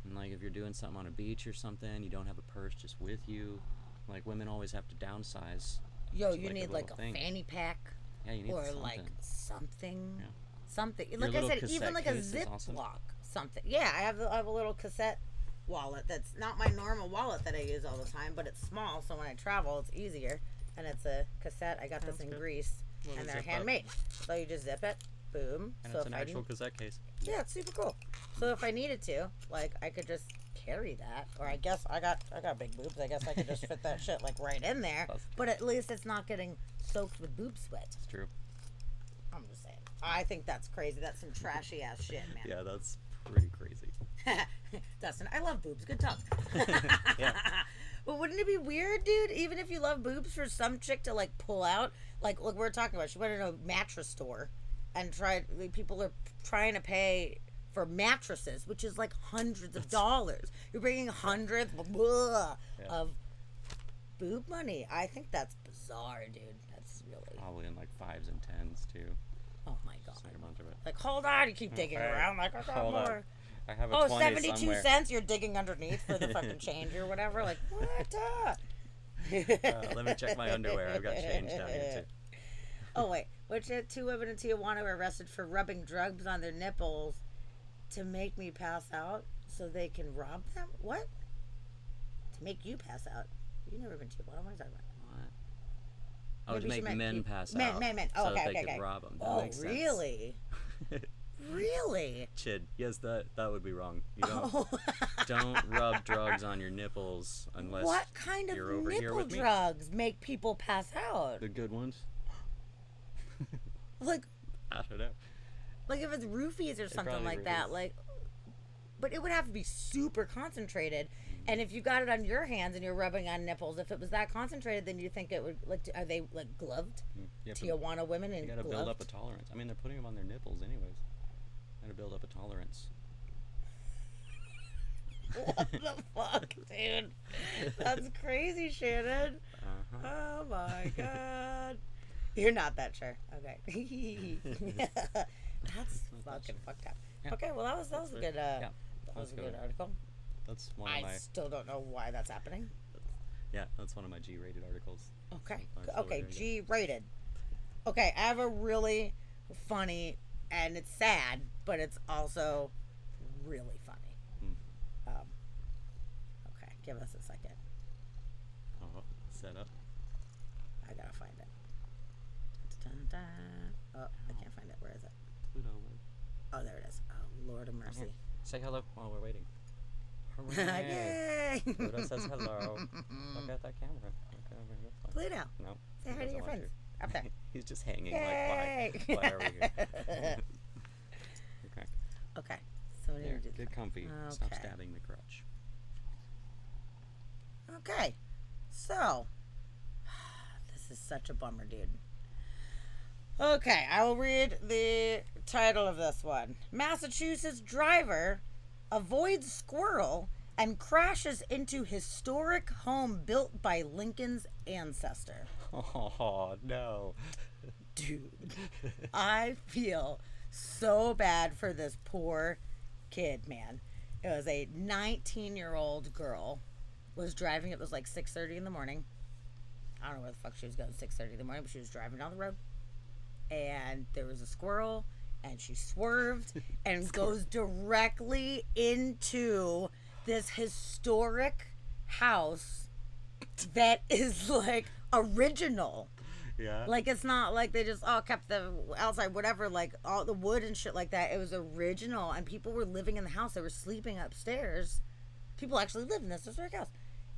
S2: and like if you're doing something on a beach or something, you don't have a purse just with you. Like women always have to downsize.
S1: Yo, you need like a fanny pack.
S2: Yeah, you need
S1: or
S2: something.
S1: Like something.
S2: Yeah.
S1: Something. Like I said, even like a Ziploc.
S2: Awesome.
S1: Something. Yeah, I have a little cassette wallet that's not my normal wallet that I use all the time, but it's small, so when I travel, it's easier. And it's a cassette. I got this in Greece, and they're handmade. So you just zip it, boom.
S2: And
S1: so
S2: it's an actual cassette case.
S1: Yeah, it's super cool. So if I needed to, like, I could just carry that, or I guess I got big boobs. I guess I could just fit that shit like right in there. But at least it's not getting soaked with boob sweat.
S2: It's true.
S1: I'm just saying. I think that's crazy. That's some trashy ass shit, man.
S2: Yeah, that's pretty crazy.
S1: Dustin, I love boobs. Good talk.
S2: Yeah.
S1: But wouldn't it be weird, dude, even if you love boobs, for some chick to like pull out, like look, we're talking about, she went in a mattress store and people are trying to pay for mattresses, which is like hundreds of dollars. You're bringing hundreds of boob money. I think that's bizarre, dude. That's really
S2: probably in like 5s and 10s too.
S1: Oh my god.
S2: Just like a bunch of it.
S1: Like, hold on, you keep digging around. Like, I got more.
S2: On. I have a 20
S1: 72
S2: somewhere.
S1: cents you're digging underneath for the fucking change or whatever. Like, what?
S2: Let me check my underwear. I've got change down here too.
S1: Oh wait, which 2 women in Tijuana were arrested for rubbing drugs on their nipples to make me pass out so they can rob them? What? To make you pass out? You've never been to Tijuana. What are you talking about?
S2: Oh, to make men pass
S1: out. Men. Oh,
S2: so
S1: okay,
S2: that they
S1: okay.
S2: could rob them.
S1: That makes sense. Really? Really?
S2: Chid, yes, that would be wrong. You don't rub drugs on your nipples unless
S1: what kind of
S2: you're over
S1: nipple
S2: here with
S1: drugs make people pass out?
S2: The good ones.
S1: Like,
S2: I don't know.
S1: Like if it's roofies or something like that, like, but it would have to be super concentrated. And if you got it on your hands and you're rubbing on nipples, if it was that concentrated, then you think it would, like, are they like gloved? Tijuana women and
S2: you gotta build up a tolerance. I mean, they're putting them on their nipples anyways. Gotta build up a tolerance.
S1: What the fuck, dude? That's crazy, Shannon. Oh my god. You're not that sure. Okay. That's fucking fucked up. Yeah. Okay, well that was a good that was a good article.
S2: That's one of my.
S1: I still don't know why that's happening.
S2: That's one of my G-rated articles.
S1: Okay. Okay, G-rated. Okay, I have a really funny, and it's sad, but it's also really funny. Okay, give us a second.
S2: Set up.
S1: I gotta find it. Dun-dun. Oh, I can't find it. Where is it?
S2: Pluto.
S1: Oh, there it is. Oh, Lord of mercy.
S2: Say hello while we're waiting.
S1: Yay!
S2: Pluto says hello. Look at that camera. Okay,
S1: Pluto.
S2: No.
S1: Say hi to your friends. Up there.
S2: He's just hanging.
S1: Yay!
S2: Like, why are we here? Okay.
S1: Okay. So we need to do
S2: get comfy.
S1: Okay.
S2: Stop stabbing the crotch.
S1: Okay. So, this is such a bummer, dude. Okay, I will read the title of this one. Massachusetts driver avoids squirrel and crashes into historic home built by Lincoln's ancestor.
S2: Oh, no.
S1: Dude, I feel so bad for this poor kid, man. It was a 19-year-old girl was driving. It was like 6:30 in the morning. I don't know where the fuck she was going 6:30 in the morning, but she was driving down the road. And there was a squirrel, and she swerved and goes directly into this historic house that is like original.
S2: Yeah.
S1: Like it's not like they just kept the outside, whatever, like all the wood and shit like that. It was original, and people were living in the house. They were sleeping upstairs. People actually lived in this historic house,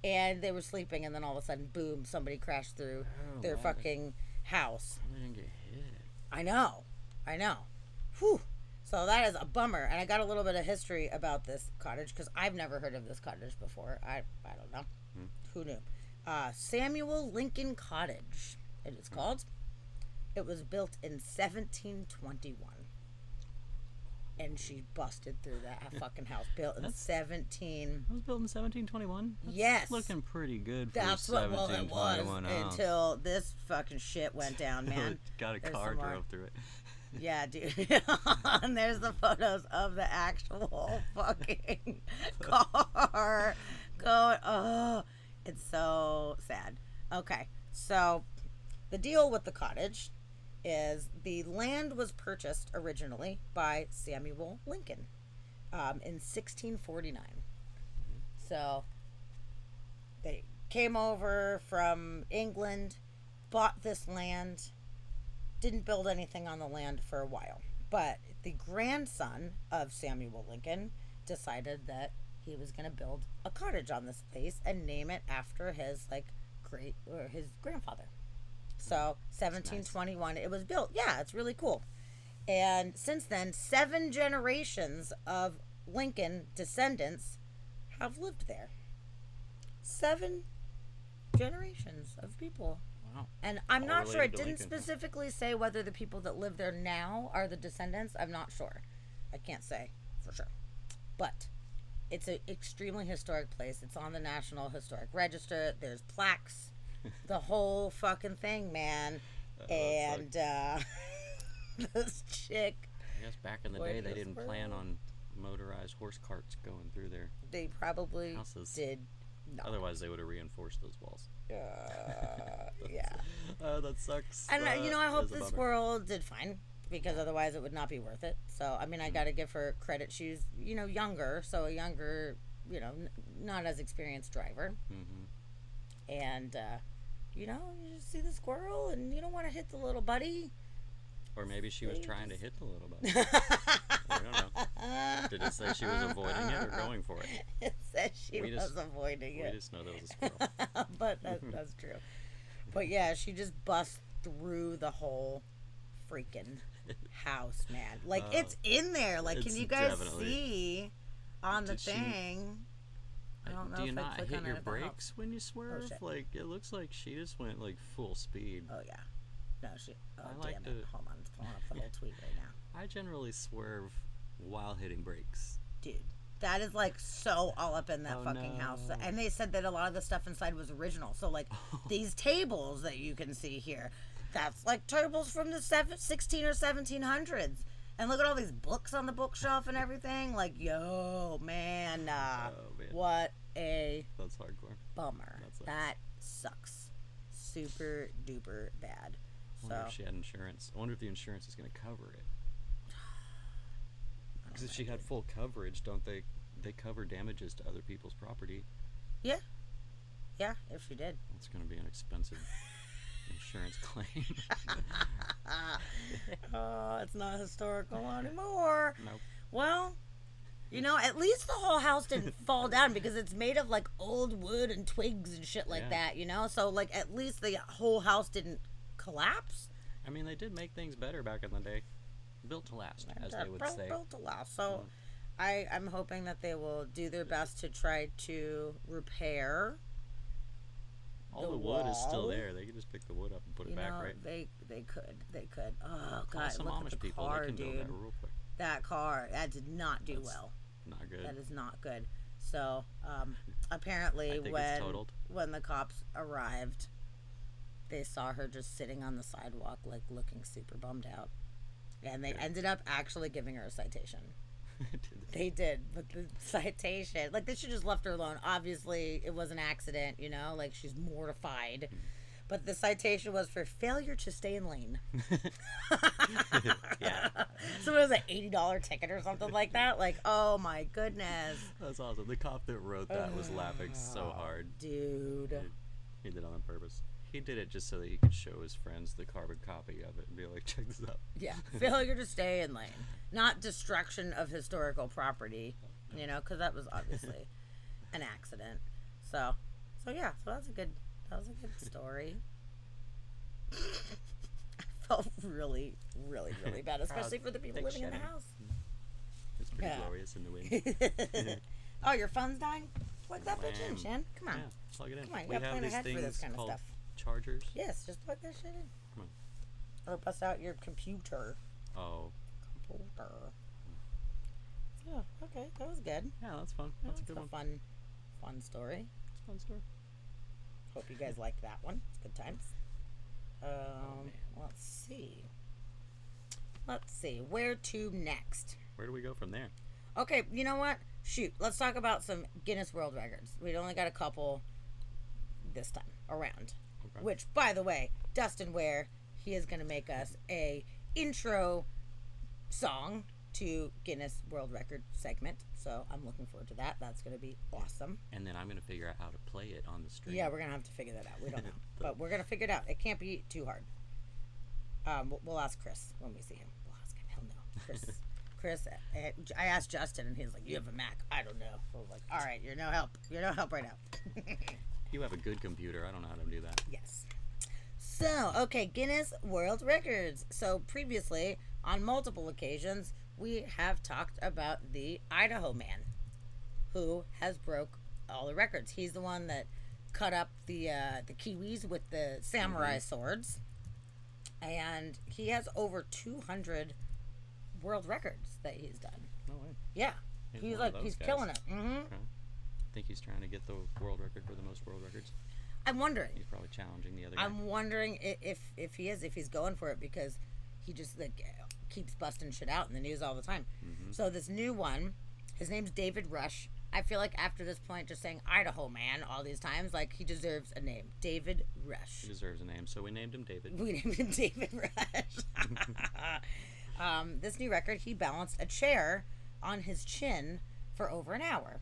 S1: and they were sleeping, and then all of a sudden, boom! Somebody crashed through their fucking house.
S2: They didn't get hit.
S1: I know. Whew. So that is a bummer, and I got a little bit of history about this cottage because I've never heard of this cottage before. I don't know. Who knew? Samuel Lincoln Cottage. It is called. It was built in 1721. And she busted through that fucking house. Built in 17...
S2: It was built in 1721?
S1: Yes.
S2: Looking pretty good for
S1: That's what it was
S2: house.
S1: until this fucking shit went down, man.
S2: Got a car drove through it.
S1: Yeah, dude. And there's the photos of the actual fucking car going. Oh, it's so sad. Okay, so the deal with the cottage is the land was purchased originally by Samuel Lincoln in 1649. So they came over from England, bought this land, didn't build anything on the land for a while. But the grandson of Samuel Lincoln decided that he was going to build a cottage on this place and name it after his his grandfather. So 1721 it was built. Yeah, it's really cool. And since then, 7 generations of Lincoln descendants have lived there. 7 generations of people.
S2: Wow.
S1: And I'm not sure. It didn't
S2: Lincoln,
S1: specifically say whether the people that live there now are the descendants. I'm not sure. I can't say for sure. But it's an extremely historic place. It's on the National Historic Register. There's plaques. The whole fucking thing, man. And this chick.
S2: I guess back in the day they didn't plan on motorized horse carts going through there.
S1: They probably
S2: houses.
S1: did No.
S2: Otherwise, they would have reinforced those walls.
S1: Yeah.
S2: That sucks.
S1: And I hope the squirrel did fine, because otherwise it would not be worth it. So I mean, I got to give her credit. She's younger, so a younger, not as experienced driver. And you just see the squirrel and you don't want to hit the little buddy.
S2: Or maybe she was trying to hit the little buddy. I don't know. Did it say she was avoiding it or going for it?
S1: It said she was avoiding it.
S2: We just know that was a squirrel.
S1: But that's true. But yeah, she just busts through the whole freaking house, man. Like, it's in there. Like, can you guys see on the thing? I don't know.
S2: Do you not hit your brakes when you swerve? Like, it looks like she just went like full speed.
S1: Oh yeah. No, she. Oh,
S2: I like
S1: damn it. Hold on, it's pulling up the whole tweet right now.
S2: I generally swerve while hitting brakes.
S1: Dude, that is like so all up in that fucking house. And they said that a lot of the stuff inside was original. So like these tables that you can see here, that's like tables from the 16 or 1700s. And look at all these books on the bookshelf and everything. Like, yo, man, what a
S2: that's hardcore
S1: bummer. That sucks. Super duper bad.
S2: I wonder if she had insurance. I wonder if the insurance is going to cover it. Because if she had full coverage, don't they cover damages to other people's property?
S1: Yeah. Yeah, if she did.
S2: It's going to be an expensive insurance claim.
S1: Oh, it's not historical anymore.
S2: Nope.
S1: Well, at least the whole house didn't fall down, because it's made of like old wood and twigs and shit like that, So like at least the whole house didn't collapse.
S2: I mean, they did make things better back in the day. Built to last, as they would say.
S1: Built to last. So I'm hoping that they will do their best to try to repair.
S2: All the wood is still there. They could just pick the wood up and put it back, right?
S1: They could. Oh god,
S2: some
S1: look
S2: Amish
S1: at the
S2: people.
S1: car,
S2: They can build
S1: dude.
S2: that real quick.
S1: That car, that did not do well.
S2: Not good.
S1: That is not good. So apparently when the cops arrived, they saw her just sitting on the sidewalk, like looking super bummed out, and they ended up actually giving her a citation. They did, but the citation, like, they should just left her alone. Obviously, it was an accident, like, she's mortified. But the citation was for failure to stay in lane.
S2: Yeah.
S1: So it was an $80 ticket or something like that. Like, oh my goodness.
S2: That's awesome. The cop that wrote that was laughing so hard.
S1: Dude.
S2: He did it on purpose. He did it just so that he could show his friends the carbon copy of it and be like, check this out.
S1: Yeah. Failure to stay in lane. Not destruction of historical property, because that was obviously an accident. So yeah, so that was a good story. I felt really, really, really bad, especially for the people living in the house.
S2: It's pretty glorious in the wind.
S1: Oh, your phone's dying? Plug that bitch in, Shan. Come on.
S2: Yeah, plug it in.
S1: Come on, you
S2: we
S1: gotta
S2: have
S1: plan
S2: these
S1: ahead for this
S2: things
S1: kind of
S2: called
S1: stuff.
S2: Chargers.
S1: Yes, just plug that shit in.
S2: Come on.
S1: Or bust out your computer.
S2: Oh.
S1: Yeah, okay, that was good.
S2: Yeah, that's fun. That's a good one.
S1: Fun story.
S2: It's a fun story.
S1: Hope you guys liked that one. It's good times. Let's see. Where to next?
S2: Where do we go from there?
S1: Okay, you know what? Shoot, let's talk about some Guinness World Records. We only got a couple this time around. Okay. Which, by the way, Dustin Ware, he is going to make us a intro song to Guinness World Record segment. So I'm looking forward to that. That's going to be awesome.
S2: And then I'm going to figure out how to play it on the stream.
S1: Yeah, we're going to have to figure that out. We don't know. But we're going to figure it out. It can't be too hard. We'll ask Chris when we see him. We'll ask him. He'll know. Chris, I asked Justin, and he's like, you have a Mac. I don't know. I was like, all right, you're no help. You're no help right now.
S2: You have a good computer. I don't know how to do that.
S1: Yes. So, okay, Guinness World Records. So, previously, on multiple occasions, we have talked about the Idaho man who has broke all the records. He's the one that cut up the Kiwis with the samurai swords. And he has over 200 world records that he's done.
S2: No way.
S1: Yeah. He's killing it. Mm-hmm.
S2: Okay. I think he's trying to get the world record for the most world records.
S1: I'm wondering.
S2: He's probably challenging the other guy.
S1: I'm wondering if he's going for it, because he just keeps busting shit out in the news all the time. Mm-hmm. So this new one, his name's David Rush. I feel like after this point, just saying Idaho Man all these times, like, he deserves a name. David Rush.
S2: He deserves a name, so we named him David.
S1: We named him David Rush. This new record, he balanced a chair on his chin for over an hour.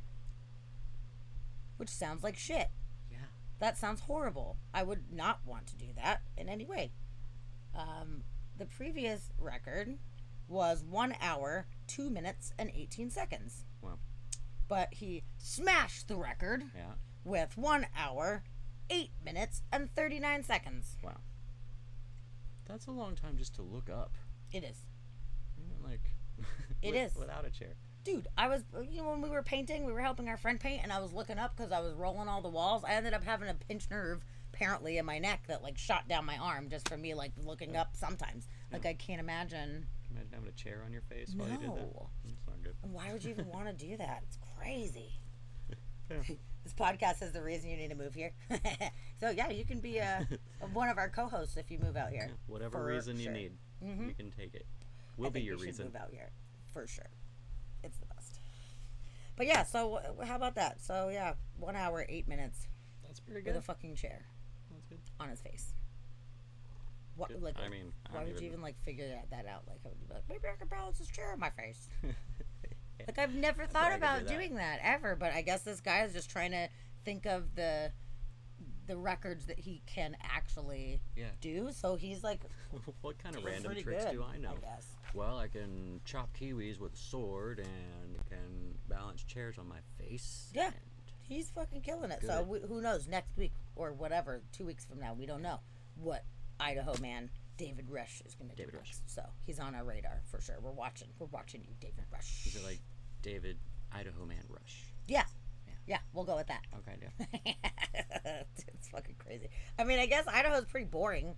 S1: Which sounds like shit.
S2: Yeah.
S1: That sounds horrible. I would not want to do that in any way. The previous record was 1 hour, 2 minutes, and 18 seconds.
S2: Wow.
S1: But he smashed the record with 1 hour, 8 minutes, and 39 seconds.
S2: Wow. That's a long time just to look up.
S1: It is.
S2: Like,
S1: it is.
S2: Without a chair.
S1: Dude, I was, when we were painting, we were helping our friend paint, and I was looking up because I was rolling all the walls. I ended up having a pinched nerve, apparently, in my neck that, like, shot down my arm just from me, like, looking up sometimes. Like, I can't imagine.
S2: Imagine having a chair on your face while you did that. That's not good.
S1: Why would you even want to do that? It's crazy. This podcast is the reason you need to move here. So, yeah, you can be one of our co-hosts if you move out here.
S2: Whatever reason you need, you can take it. We'll be your reason.
S1: Move out here, for sure. It's the best. But yeah, so how about that? So yeah, 1 hour, 8 minutes.
S2: That's pretty good.
S1: With a fucking chair.
S2: That's good.
S1: On his face. What?
S2: Good.
S1: Like,
S2: I mean,
S1: why would you even like figure that out? Like, I would be like, maybe I could balance this chair on my face. Like, I've never thought about doing that ever. But I guess this guy is just trying to think of the records that he can actually do. So he's like,
S2: what kind of random tricks do I know?
S1: I guess.
S2: Well, I can chop kiwis with a sword and can balance chairs on my face.
S1: Yeah, he's fucking killing it. Good. So who knows? Next week or whatever, 2 weeks from now, we don't know what Idaho Man David Rush is going to do next. So he's on our radar for sure. We're watching you, David Rush.
S2: Is it like David Idaho Man Rush?
S1: Yeah. Yeah, we'll go with that.
S2: Okay, yeah.
S1: It's fucking crazy. I mean, I guess Idaho's pretty boring.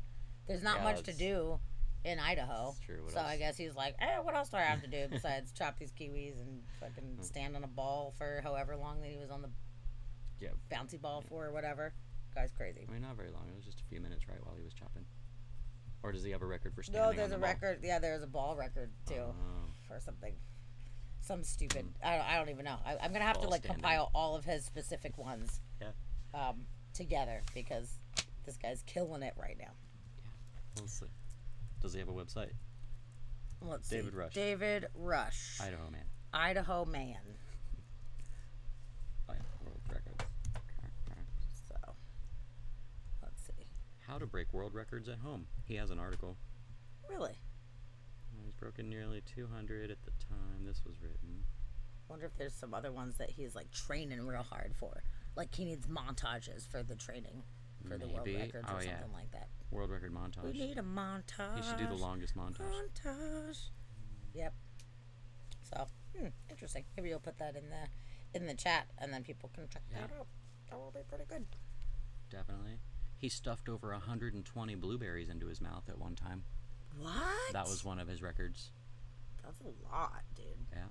S1: There's not much to do in Idaho.
S2: That's true.
S1: So I guess he's like, what else do I have to do besides chop these kiwis and fucking stand on a ball for however long that he was on the bouncy ball for or whatever. Guy's crazy.
S2: I mean, not very long. It was just a few minutes, right, while he was chopping. Or does he have a record for standing on the ball?
S1: No, there's a record. Yeah, there's a ball record, too, for something. Some stupid. I don't even know. I'm going to have to, like, compile all of his specific ones together because this guy's killing it right now.
S2: Yeah. Let's see. Does he have a website?
S1: Let's see.
S2: David Rush.
S1: David Rush.
S2: Idaho Man.
S1: Idaho Man.
S2: Oh, yeah. World records.
S1: So, let's see.
S2: How to break world records at home. He has an article.
S1: Really?
S2: He's broken nearly 200 at the time this was written.
S1: Wonder if there's some other ones that he's like training real hard for. Like he needs montages for the training for the world records or something like that.
S2: World record montage.
S1: We need a montage.
S2: He should do the longest montage.
S1: Yep. So, interesting. Maybe you'll put that in the chat and then people can check that out. That will be pretty good.
S2: Definitely. He stuffed over 120 blueberries into his mouth at one time.
S1: What?
S2: That was one of his records.
S1: That's a lot, dude.
S2: Yeah.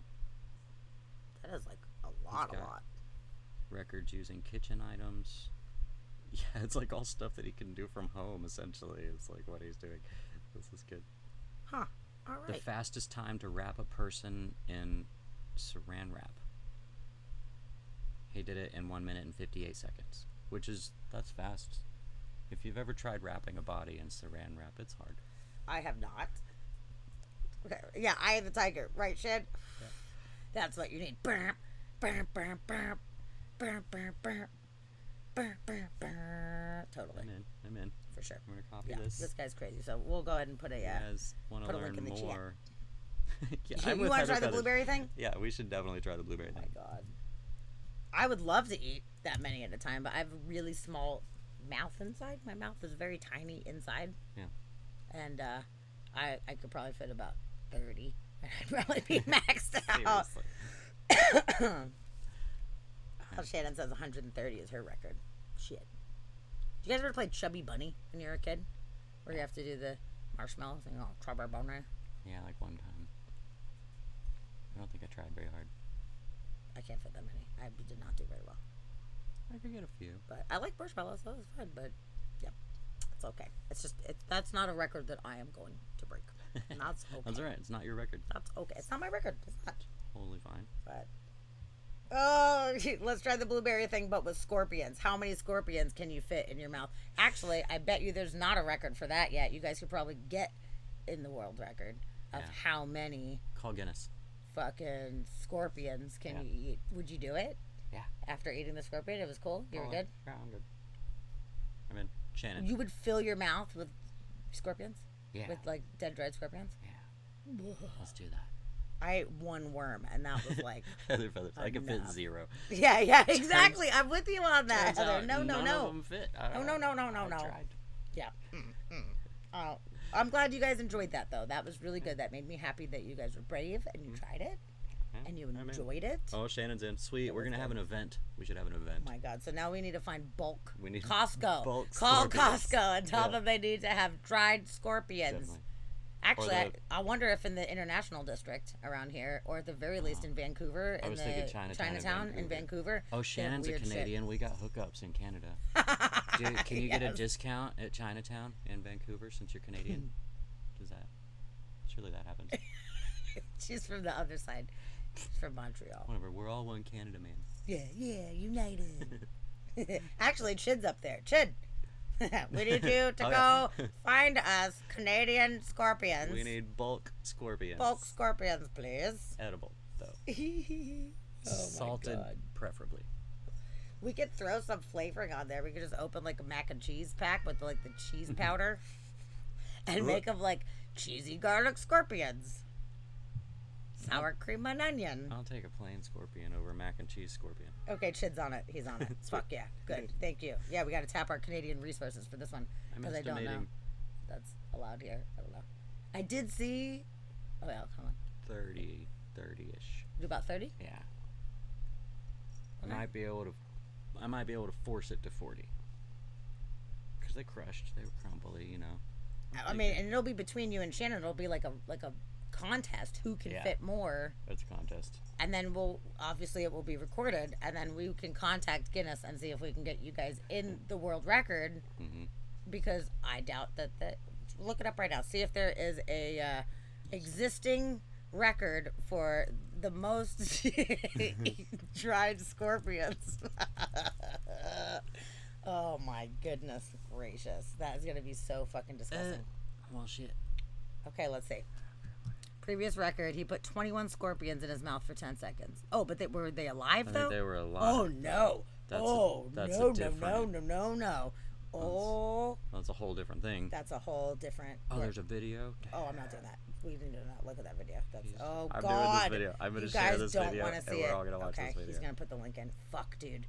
S1: That is like a lot.
S2: Records using kitchen items. Yeah, it's like all stuff that he can do from home, essentially. It's like what he's doing. This is good.
S1: Huh. All right.
S2: The fastest time to wrap a person in saran wrap. He did it in 1 minute and 58 seconds. That's fast. If you've ever tried wrapping a body in saran wrap, it's hard.
S1: I have not. Okay. Yeah, Eye of the Tiger, right, Shed? Yeah. That's what you need. Totally.
S2: I'm in.
S1: For sure.
S2: I'm gonna copy this.
S1: This guy's crazy. So we'll go ahead and put a
S2: want to learn more.
S1: You want to try the blueberry thing?
S2: Yeah, we should definitely try the blueberry thing.
S1: Oh my god. I would love to eat that many at a time, but I have a really small mouth inside. My mouth is very tiny inside. Yeah. And I could probably fit about 30. I'd probably be maxed out. Shannon says 130 is her record. Shit. Did you guys ever play Chubby Bunny when you were a kid? Where you have to do the marshmallows and Chubby Bunny?
S2: Yeah, like one time. I don't think I tried very hard.
S1: I can't fit that many. I did not do very well.
S2: I could get a few.
S1: But I like marshmallows, so it was fun. But, yeah, it's okay. That's not a record that I am going to break. And that's okay.
S2: That's all right. It's not your record.
S1: That's okay. It's not my record. It's not.
S2: Totally fine.
S1: But Oh, let's try the blueberry thing, but with scorpions. How many scorpions can you fit in your mouth? Actually, I bet you there's not a record for that yet. You guys could probably get in the world record of how many.
S2: Call Guinness.
S1: Fucking scorpions can you eat? Would you do it?
S2: Yeah.
S1: After eating the scorpion, it was cool. You were good.
S2: Yeah, I'm good. I'm in. Shannon.
S1: You would fill your mouth with scorpions.
S2: Yeah.
S1: With like dead dried scorpions.
S2: Yeah. Let's do that.
S1: I ate one worm, and that was like
S2: Heather feathers. I could fit 0.
S1: Yeah, exactly. I'm with you on that, Heather. No.
S2: None of them fit.
S1: No.
S2: I tried.
S1: Yeah. Oh, I'm glad you guys enjoyed that, though. That was really good. That made me happy that you guys were brave and you tried it and you enjoyed it.
S2: Oh, Shannon's in. Sweet. We're gonna have an event. We should have an event.
S1: Oh my God. So now we need to find bulk.
S2: We need
S1: Costco.
S2: Bulk
S1: Call
S2: scorpions.
S1: Costco and tell them they need to have dried scorpions.
S2: Definitely.
S1: Actually, I wonder if in the international district around here, or at the very least in Vancouver,
S2: I was thinking Chinatown
S1: in Vancouver.
S2: Oh, Shannon's a Canadian.
S1: Shit.
S2: We got hookups in Canada. Dude, can you get a discount at Chinatown in Vancouver since you're Canadian? Surely that happens.
S1: She's from the other side. She's from Montreal.
S2: Whatever. We're all one Canada, man.
S1: Yeah, united. Actually, Chid's up there. Chid. We need you to go find us Canadian scorpions.
S2: We need bulk scorpions.
S1: Bulk scorpions, please.
S2: Edible, though.
S1: Oh
S2: Salted,
S1: my God.
S2: preferably.
S1: We could throw some flavoring on there. We could just open like a mac and cheese pack with like the cheese powder and make them like cheesy garlic scorpions. Sour cream and onion.
S2: I'll take a plain scorpion over a mac and cheese scorpion.
S1: Okay, Chid's on it. He's on it. Fuck yeah. Good. Thank you. Yeah, we got to tap our Canadian resources for this one. Because I don't know. That's allowed here. I don't know. I did see. Oh, yeah, come on.
S2: 30-ish.
S1: Do about 30?
S2: Yeah.
S1: Okay.
S2: I might be able to force it to 40. Because they crushed. They were crumbly, you know.
S1: I mean, and it'll be between you and Shannon. It'll be like a contest. Who can fit more?
S2: That's a contest.
S1: And then it will be recorded, and then we can contact Guinness and see if we can get you guys in the world record.
S2: Mm-hmm.
S1: Because I doubt that look it up right now. See if there is a existing record for the most dried scorpions. Oh my goodness gracious. That is going to be so fucking disgusting.
S2: Well, shit.
S1: Okay, let's see. Previous record, he put 21 scorpions in his mouth for 10 seconds. Oh, but were they alive, though?
S2: I think they were alive.
S1: Oh, no.
S2: That's
S1: no.
S2: No.
S1: Oh.
S2: That's a whole different thing.
S1: That's a whole different...
S2: Oh, there's a video?
S1: Oh, I'm not doing that. We need to not look at that video. That's... Oh,
S2: I'm
S1: God.
S2: doing this video. I'm going to share this video.
S1: You guys don't want to see it.
S2: We're all going to watch this video.
S1: He's going to put the link in. Fuck, dude.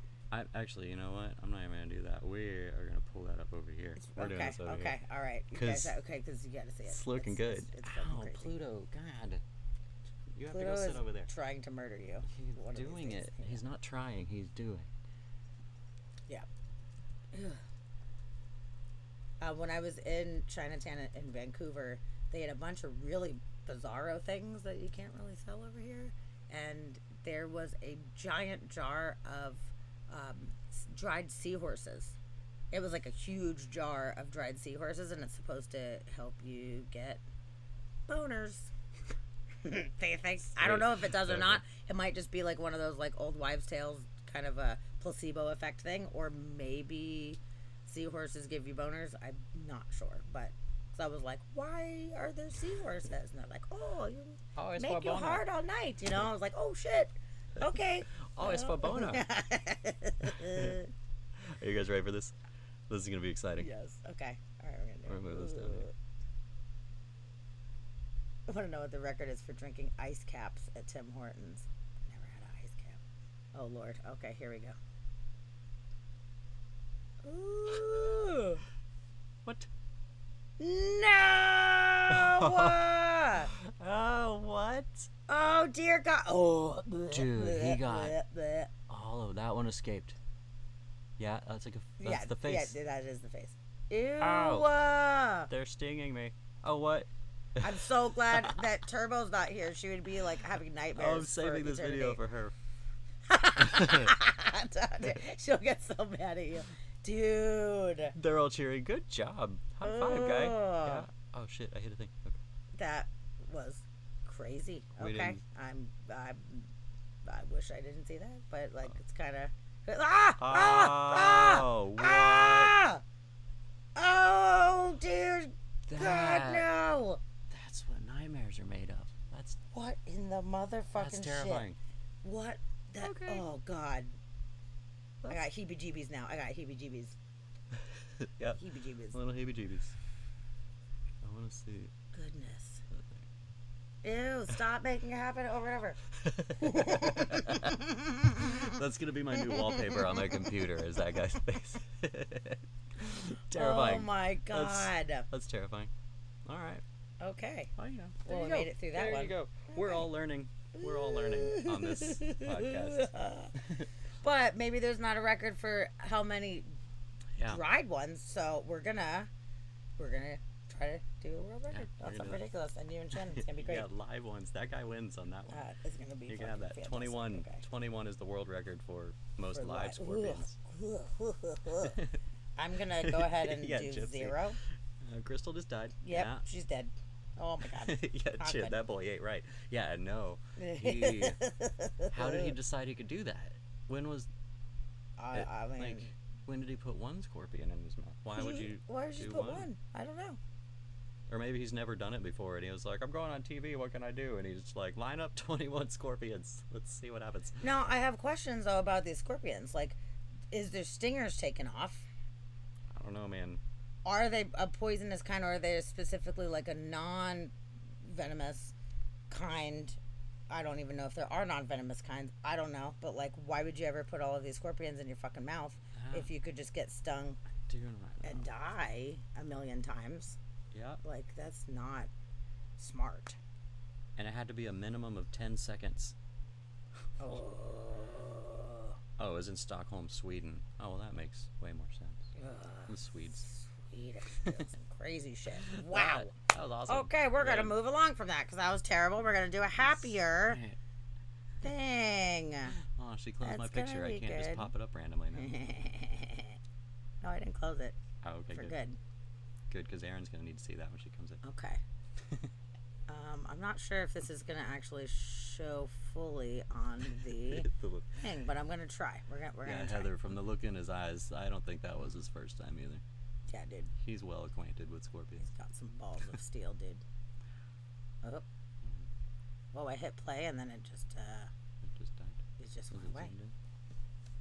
S2: Actually, you know what? I'm not even going to do that. We are going to pull that up over here. We're doing this over here.
S1: Okay, all right. Because you got to see it.
S2: It's looking good.
S1: It's fucking crazy.
S2: Pluto. God. You have
S1: Pluto
S2: to go sit over there.
S1: Trying to murder you.
S2: He's doing it. Yeah. He's not trying. He's doing.
S1: Yeah. When I was in Chinatown in Vancouver, they had a bunch of really bizarro things that you can't really sell over here. And there was a giant jar of dried seahorses. It was like a huge jar of dried seahorses, and it's supposed to help you get boners. They think. I don't know if it does or not. It might just be like one of those like old wives' tales kind of a placebo effect thing, or maybe seahorses give you boners. I'm not sure, but so I was like, why are there seahorses? And they're like, you make you hard all night. You know, I was like, oh shit, okay.
S2: It's for boner. Are you guys ready for this? This is gonna be exciting.
S1: Yes. Okay. All right, we're gonna
S2: move this down here.
S1: I want to know what the record is for drinking ice caps at Tim Hortons. Never had an ice cap. Oh, Lord. Okay, here we go. Ooh.
S2: What?
S1: No!
S2: Oh, what?
S1: Oh, dear God. Oh.
S2: Dude, he got... all of that one escaped. Yeah, that's like that's the face.
S1: Yeah, that is the face. Ew.
S2: Ow. They're stinging me. Oh, what?
S1: I'm so glad that Turbo's not here. She would be like having nightmares.
S2: Oh, I'm saving this video for her.
S1: She'll get so mad at you. Dude.
S2: They're all cheering. Good job. High five, guy. Yeah. Oh, shit. I hit a thing. Okay.
S1: That was crazy. Okay. I'm I wish I didn't see that, but like it's kind of
S2: what?
S1: oh dear God, no!
S2: That's what nightmares are made of. That's
S1: what in the motherfucking
S2: that's terrifying.
S1: shit? What? That?
S2: Okay.
S1: Oh God! I got heebie-jeebies now. I got heebie-jeebies.
S2: Yep.
S1: Heebie-jeebies.
S2: Little heebie-jeebies. I want to see.
S1: Goodness. Ew! Stop making it happen over and over.
S2: That's gonna be my new wallpaper on my computer. Is that guy's face? Terrifying.
S1: Oh my God.
S2: That's terrifying. All right.
S1: Okay.
S2: Well, you know.
S1: Well, we made it through that one.
S2: There you go. We're all learning. We're all learning on this podcast.
S1: But maybe there's not a record for how many dried ones, so we're gonna try to do a world record. That's something ridiculous. And you and Chen, it's gonna be great.
S2: Yeah, live ones. That guy wins on that one.
S1: It's gonna be.
S2: You can have that.
S1: Fantastic.
S2: 21.
S1: Okay.
S2: 21 is the world record for most live scorpions.
S1: I'm gonna go ahead and do
S2: Gypsy.
S1: 0.
S2: Crystal just died.
S1: Yep,
S2: Yeah.
S1: she's dead. Oh my God.
S2: Yeah, shit, that boy ate right. Yeah, no. How did he decide he could do that? When was?
S1: I mean,
S2: like, when did he put one scorpion in his mouth? Why would you?
S1: Why would you put one? I don't know.
S2: Or maybe he's never done it before, and he was like, "I'm going on TV. What can I do?" And he's just like, "Line up 21 scorpions. Let's see what happens."
S1: Now I have questions though about these scorpions. Like, is their stingers taken off?
S2: I don't know, man.
S1: Are they a poisonous kind, or are they specifically like a non-venomous kind? I don't even know if there are non-venomous kinds. I don't know. But, like, why would you ever put all of these scorpions in your fucking mouth if you could just get stung and die a million times?
S2: Yeah.
S1: Like, that's not smart.
S2: And it had to be a minimum of 10 seconds.
S1: Oh,
S2: it was in Stockholm, Sweden. Oh, well, that makes way more sense. The Swedes.
S1: Some crazy shit. Wow.
S2: That was awesome.
S1: Okay, we're going to move along from that because that was terrible. We're going to do a happier thing.
S2: Oh, she closed my picture. I can't just pop it up randomly now.
S1: No, I didn't close it.
S2: Oh, okay,
S1: good.
S2: Good, because Erin's going to need to see that when she comes in.
S1: Okay. I'm not sure if this is going to actually show fully on the thing, but I'm going to try. We're going to try.
S2: Heather, from the look in his eyes, I don't think that was his first time either.
S1: Yeah, dude.
S2: He's well acquainted with scorpions.
S1: He's got some balls of steel, dude. Oh. Well, I hit play and then it just
S2: died.
S1: It just went away.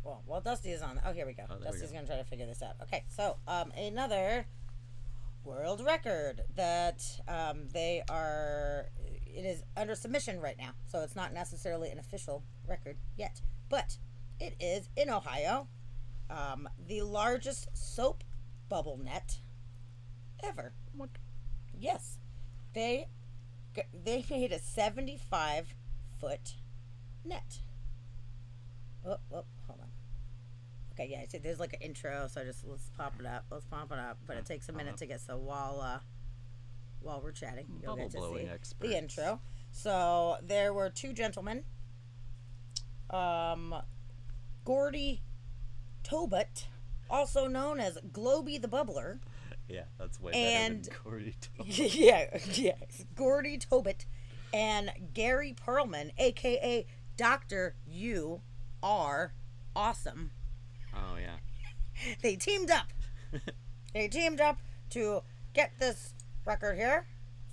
S1: Well, Dusty is on. Oh, here we go. Dusty's going to try to figure this out. Okay, so another world record that it is under submission right now. So it's not necessarily an official record yet. But it is in Ohio. The largest soap bubble net ever.
S2: What?
S1: Yes. They made a 75-foot net. Oh, hold on. Okay, yeah, see, there's like an intro, so let's pop it up. But it takes a minute to get, so while we're chatting, you'll get to see the intro. So there were two gentlemen, Gordy Tobit, also known as Globy the Bubbler.
S2: Yeah, that's way better than Gordy Tobit.
S1: yeah, Gordy Tobit and Gary Perlman, a.k.a. Dr. You Are Awesome.
S2: Oh, yeah.
S1: They teamed up. To get this record here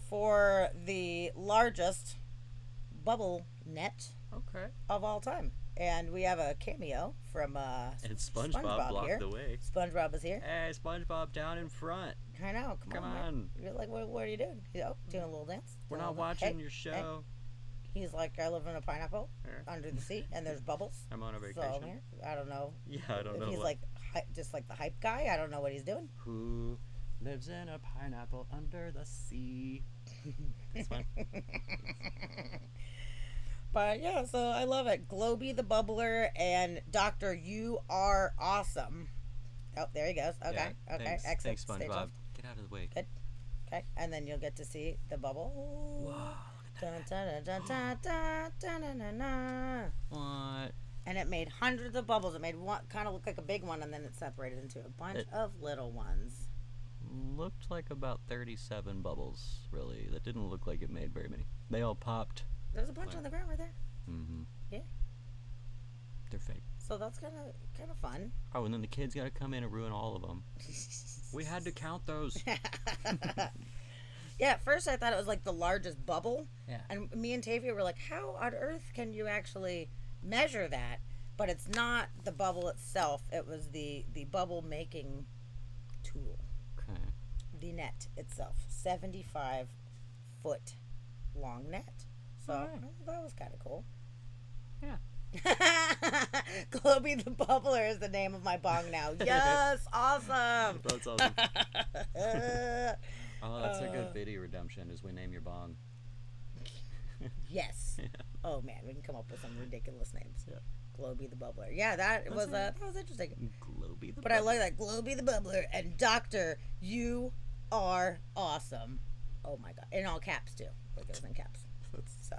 S1: for the largest bubble net of all time. And we have a cameo from
S2: and SpongeBob blocked
S1: here.
S2: the way.
S1: SpongeBob is here.
S2: Hey, SpongeBob down in front.
S1: I know. Come on. Man. You're like, what are you doing? He's doing a little dance.
S2: We're not watching your show.
S1: Hey. He's like, I live in a pineapple under the sea, and there's bubbles.
S2: I'm on a vacation.
S1: So I'm here. I don't know.
S2: Yeah, I don't know.
S1: He's like just like the hype guy. I don't know what he's doing.
S2: Who lives in a pineapple under the sea? That's fine.
S1: But yeah, so I love it. Globy the Bubbler and Dr. You Are Awesome. Oh, there he goes. Okay.
S2: Yeah,
S1: okay. Excellent.
S2: Thanks, SpongeBob. Get out of the way.
S1: Good. Okay. And then you'll get to see the bubble.
S2: Wow.
S1: Dun, dun, dun, dun, dun, dun, dun, dun, dun.
S2: What?
S1: And it made hundreds of bubbles. It made one kind of look like a big one, and then it separated into a bunch of little ones.
S2: Looked like about 37 bubbles, really. That didn't look like it made very many. They all popped.
S1: There's a bunch on the ground right there.
S2: Mm-hmm.
S1: Yeah.
S2: They're fake.
S1: So that's kind of fun.
S2: Oh, and then the kids got to come in and ruin all of them. We had to count those.
S1: Yeah, at first I thought it was like the largest bubble.
S2: Yeah.
S1: And me and Tavia were like, how on earth can you actually measure that? But it's not the bubble itself. It was the bubble making tool.
S2: Okay.
S1: The net itself. 75-foot long net. So that was kind of cool.
S2: Yeah.
S1: Globy the Bubbler is the name of my bong now. Yes, awesome.
S2: That's awesome. Oh, that's a good video redemption, is we name your bong.
S1: Yes.
S2: Yeah.
S1: Oh man, we can come up with some ridiculous names.
S2: Yeah.
S1: Globy the Bubbler. Yeah, that was interesting.
S2: Globy the
S1: But
S2: Bubbler.
S1: I like that. Globy the Bubbler and Doctor, you are awesome. Oh my god. In all caps too. Like it was in caps. So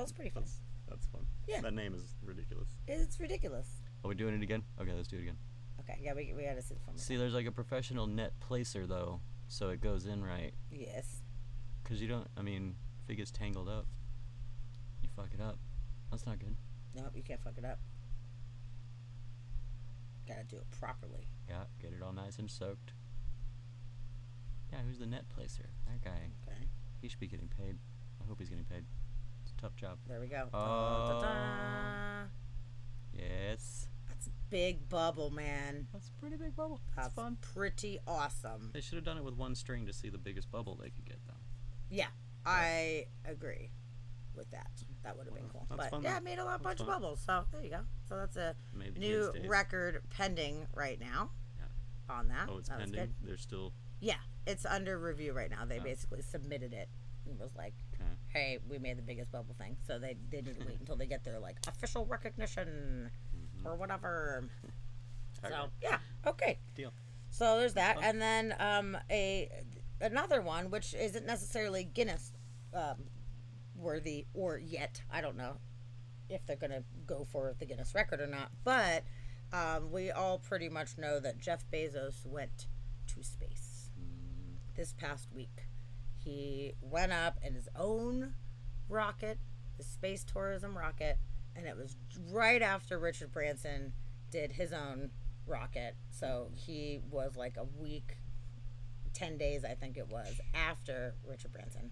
S1: it's pretty fun.
S2: That's fun.
S1: Yeah.
S2: That name is ridiculous.
S1: It's ridiculous.
S2: Are we doing it again? Okay, let's do it again.
S1: Okay, yeah, we gotta see the film.
S2: See, there's like a professional net placer though, so it goes in right.
S1: Yes.
S2: Because you don't, I mean, if it gets tangled up, you fuck it up. That's not good.
S1: Nope, you can't fuck it up. Gotta do it properly.
S2: Yeah, get it all nice and soaked. Yeah, who's the net placer? That guy.
S1: Okay.
S2: He should be getting paid. I hope he's getting paid. It's a tough job.
S1: There we go.
S2: Oh.
S1: Da-da-da.
S2: Yes.
S1: That's a big bubble, man.
S2: That's a pretty big bubble. That's fun.
S1: Pretty awesome.
S2: They should have done it with one string to see the biggest bubble they could get, though.
S1: Yeah, I agree with that. That would have been cool.
S2: That's
S1: But
S2: fun,
S1: yeah,
S2: though.
S1: I made a bunch of
S2: fun.
S1: bubbles. So there you go. So that's a
S2: Made the
S1: new
S2: kids' days.
S1: record pending right now.
S2: Yeah.
S1: On that.
S2: Oh, it's
S1: That was
S2: pending?
S1: good.
S2: They're still...
S1: Yeah, it's under review right now. They
S2: Oh.
S1: basically submitted it and was like,
S2: Okay.
S1: hey, we made the biggest bubble thing. So they need to wait until they get their like official recognition or whatever.
S2: Okay.
S1: So yeah, okay.
S2: Deal.
S1: So there's that, and then another one which isn't necessarily Guinness worthy or yet. I don't know if they're gonna go for the Guinness record or not, but we all pretty much know that Jeff Bezos went to space this past week. He went up in his own rocket, the space tourism rocket, and it was right after Richard Branson did his own rocket. So he was like a week, 10 days, I think it was, after Richard Branson.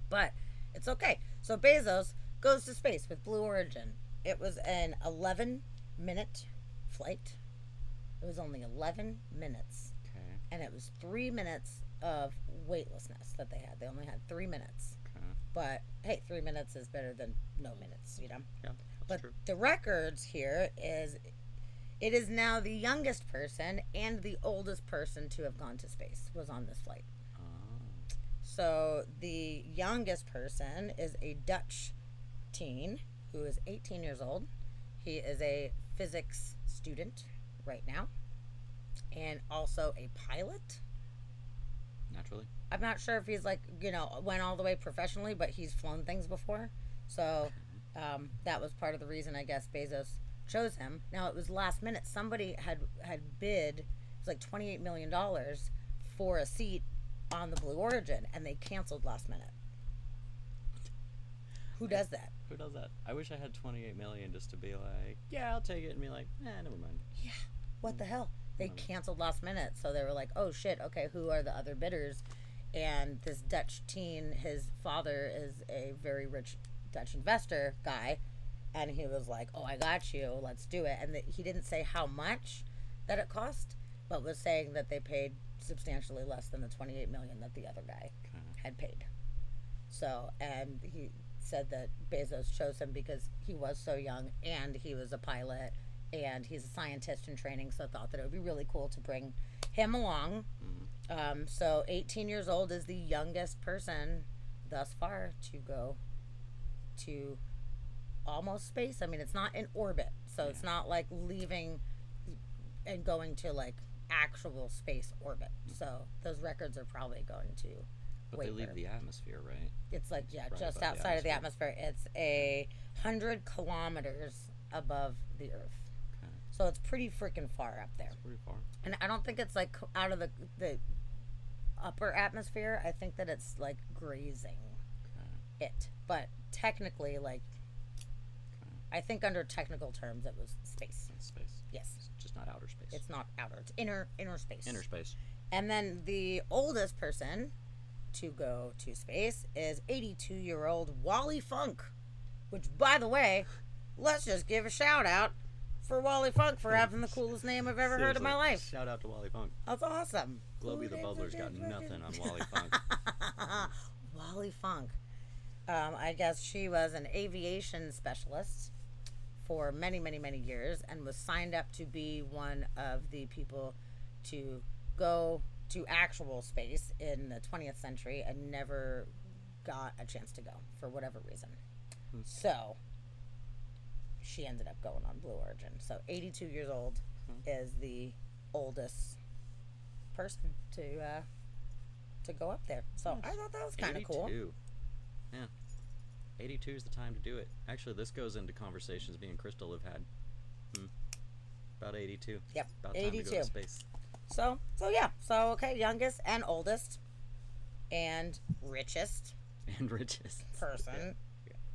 S1: But it's okay. So Bezos goes to space with Blue Origin. It was an 11-minute flight. It was only 11 minutes.
S2: Okay.
S1: And it was 3 minutes of weightlessness that they had. They only had 3 minutes.
S2: Okay.
S1: But hey, 3 minutes is better than no minutes, you know?
S2: Yeah, that's
S1: But
S2: true.
S1: the records here is it is now the youngest person and the oldest person to have gone to space was on this flight.
S2: Oh.
S1: So the youngest person is a Dutch teen who is 18 years old. He is a physics student right now and also a pilot.
S2: Naturally.
S1: I'm not sure if he's like, went all the way professionally, but he's flown things before. So that was part of the reason, I guess, Bezos chose him. Now, it was last minute. Somebody had bid, it was like $28 million for a seat on the Blue Origin, and they canceled last minute. Who does that?
S2: Who does that? I wish I had 28 million just to be like, yeah, I'll take it, and be like, never mind.
S1: Yeah. What the hell? They canceled last minute, so they were like, oh shit, okay, who are the other bidders? And this Dutch teen, his father is a very rich Dutch investor guy, and he was like, oh, I got you, let's do it. And he didn't say how much that it cost, but was saying that they paid substantially less than the 28 million that the other guy had paid. So, and he said that Bezos chose him because he was so young and he was a pilot and he's a scientist in training, so thought that it would be really cool to bring him along. So 18 years old is the youngest person thus far to go to almost space. I mean, it's not in orbit, so it's not like leaving and going to like actual space orbit. So those records are probably going to
S2: But they leave the atmosphere, right?
S1: It's like, yeah,
S2: Right
S1: just
S2: above the
S1: outside of the atmosphere. It's 100 kilometers above the Earth.
S2: Okay.
S1: So it's pretty freaking far up there.
S2: It's pretty far.
S1: And I don't think it's like out of the upper atmosphere. I think that it's like grazing it. But technically, like, I think under technical terms it was space.
S2: It's space.
S1: Yes.
S2: It's just not outer space.
S1: It's not outer. It's inner space.
S2: Inner space.
S1: And then the oldest person to go to space is 82-year-old Wally Funk, which, by the way, let's just give a shout out for Wally Funk for having the coolest name I've ever heard in my life.
S2: Shout out to Wally Funk.
S1: That's awesome.
S2: Globey the Bubbler's got nothing on Wally Funk.
S1: Wally Funk. I guess she was an aviation specialist for many, many, many years and was signed up to be one of the people to go to actual space in the 20th century and never got a chance to go for whatever reason. So she ended up going on Blue Origin. So 82 years old is the oldest person to go up there. So I thought that was kind of cool.
S2: Yeah. 82 is the time to do it. Actually, this goes into conversations me and Crystal have had. About 82.
S1: Yep.
S2: About
S1: 82.
S2: time to go to space.
S1: So yeah. So okay, youngest and oldest and richest
S2: And richest
S1: person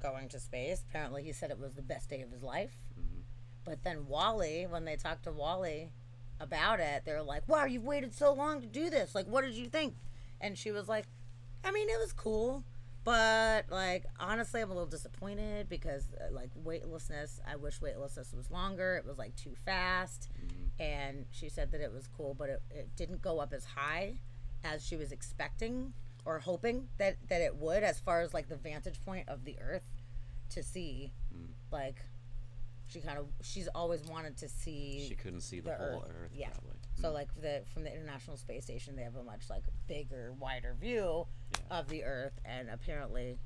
S1: going to space. Apparently, he said it was the best day of his life.
S2: Mm-hmm.
S1: But then Wally, when they talked to Wally about it, they were like, "Wow, you've waited so long to do this. Like, what did you think?" And she was like, "I mean, it was cool, but like honestly, I'm a little disappointed because like weightlessness. I wish weightlessness was longer. It was like too fast."
S2: Mm-hmm.
S1: And she said that it was cool, but it didn't go up as high as she was expecting or hoping that it would, as far as like the vantage point of the Earth to see. Like she's always wanted to see.
S2: She couldn't see the whole Earth.
S1: Yeah.
S2: Probably.
S1: So like from the International Space Station, they have a much like bigger, wider view of the Earth, and apparently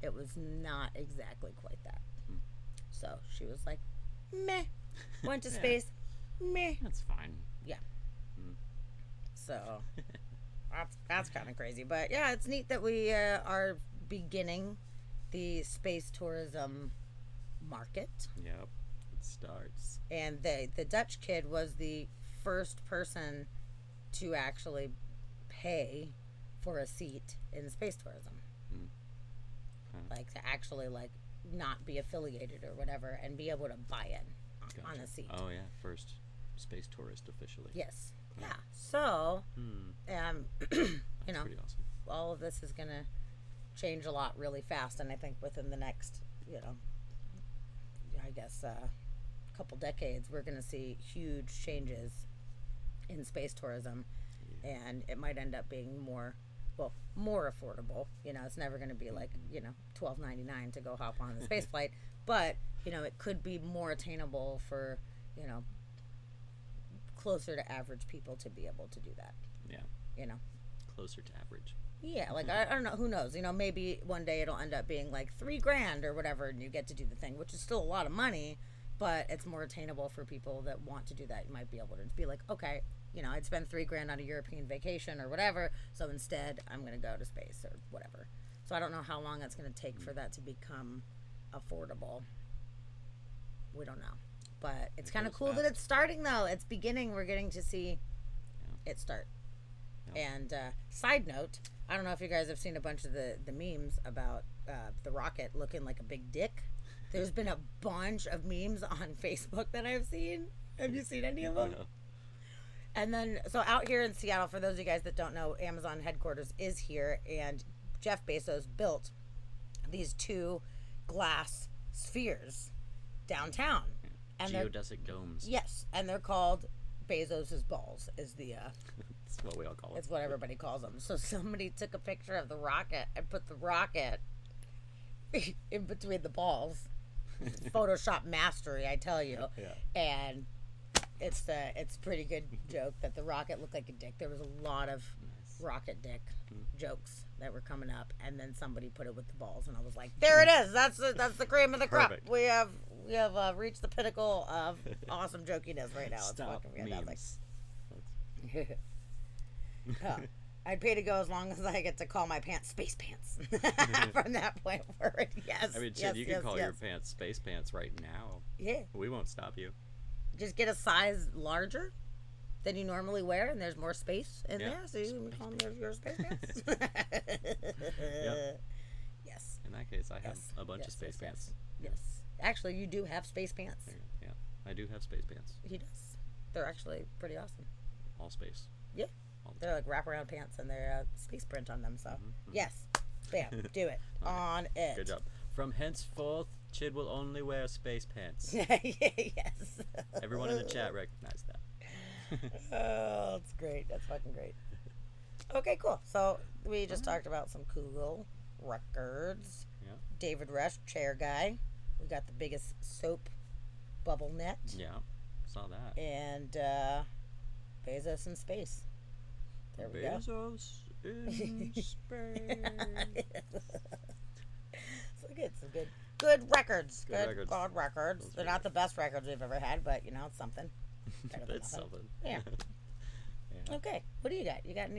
S1: it was not exactly quite that. So she was like, meh. Went to space, meh.
S2: That's fine.
S1: Yeah. So that's kind of crazy, but yeah, it's neat that we are beginning the space tourism market.
S2: Yep. It starts.
S1: And the Dutch kid was the first person to actually pay for a seat in space tourism. Like to actually like not be affiliated or whatever and be able to buy in on a seat.
S2: Oh yeah, first space tourist officially.
S1: Yes. Yeah. So, you know,
S2: pretty awesome.
S1: all of this is gonna change a lot really fast, and I think within the next, I guess couple decades, we're gonna see huge changes in space tourism, and it might end up being more affordable. It's never going to be like $12.99 to go hop on the space flight, but it could be more attainable for closer to average people to be able to do that.
S2: Closer to average.
S1: Yeah, like I don't know, who knows? Maybe one day it'll end up being like $3,000 or whatever, and you get to do the thing, which is still a lot of money, but it's more attainable for people that want to do that. You might be able to be like, okay, I'd spend $3,000 on a European vacation or whatever, so instead I'm going to go to space or whatever. So I don't know how long it's going to take for that to become affordable. We don't know. But it's kind of cool that it's starting, though. It's beginning. We're getting to see it start. Yeah. And side note, I don't know if you guys have seen a bunch of the memes about the rocket looking like a big dick. There's been a bunch of memes on Facebook that I've seen. Have you seen any of them?
S2: No.
S1: And then, so out here in Seattle, for those of you guys that don't know, Amazon headquarters is here, and Jeff Bezos built these 2 glass spheres downtown. And
S2: geodesic domes.
S1: Yes, and they're called Bezos's balls. Is the
S2: That's what we all call it.
S1: It's what everybody calls them. So somebody took a picture of the rocket and put the rocket in between the balls. Photoshop mastery, I tell you.
S2: Yeah.
S1: And it's pretty good joke that the rocket looked like a dick. There was a lot of rocket dick jokes that were coming up, and then somebody put it with the balls, and I was like, there it is. That's the cream of the crop.
S2: Perfect.
S1: We have reached the pinnacle of awesome jokiness right now. It's
S2: Stop
S1: fucking fantastic.
S2: Memes.
S1: I'd pay to go as long as I get to call my pants space pants from that point forward. Yes.
S2: I mean,
S1: yes,
S2: you can call your pants space pants right now.
S1: Yeah.
S2: We won't stop you.
S1: Just get a size larger than you normally wear, and there's more space in there, so you can call them your space pants.
S2: Yep.
S1: Yes.
S2: In that case, I have a bunch of space pants.
S1: Yes. Actually, you do have space pants.
S2: Yeah, I do have space pants.
S1: He does. They're actually pretty awesome.
S2: All space.
S1: Yeah. They're like wraparound pants and they're space print on them. So, yes. Bam. Do it. On it.
S2: Good job. From henceforth, Chid will only wear space pants.
S1: Yes.
S2: Everyone in the chat recognized that.
S1: Oh, it's great. That's fucking great. Okay, cool. So, we just talked about some cool records.
S2: Yeah.
S1: David Rush, chair guy. We got the biggest soap bubble net.
S2: Yeah. Saw that.
S1: And Bezos in space. There we go.
S2: Bezos in space.
S1: So good. Some good records.
S2: Good records.
S1: God records. They're not the best records we've ever had, but you know, it's something.
S2: It's something.
S1: Yeah.
S2: Yeah.
S1: Okay. What do you got? You got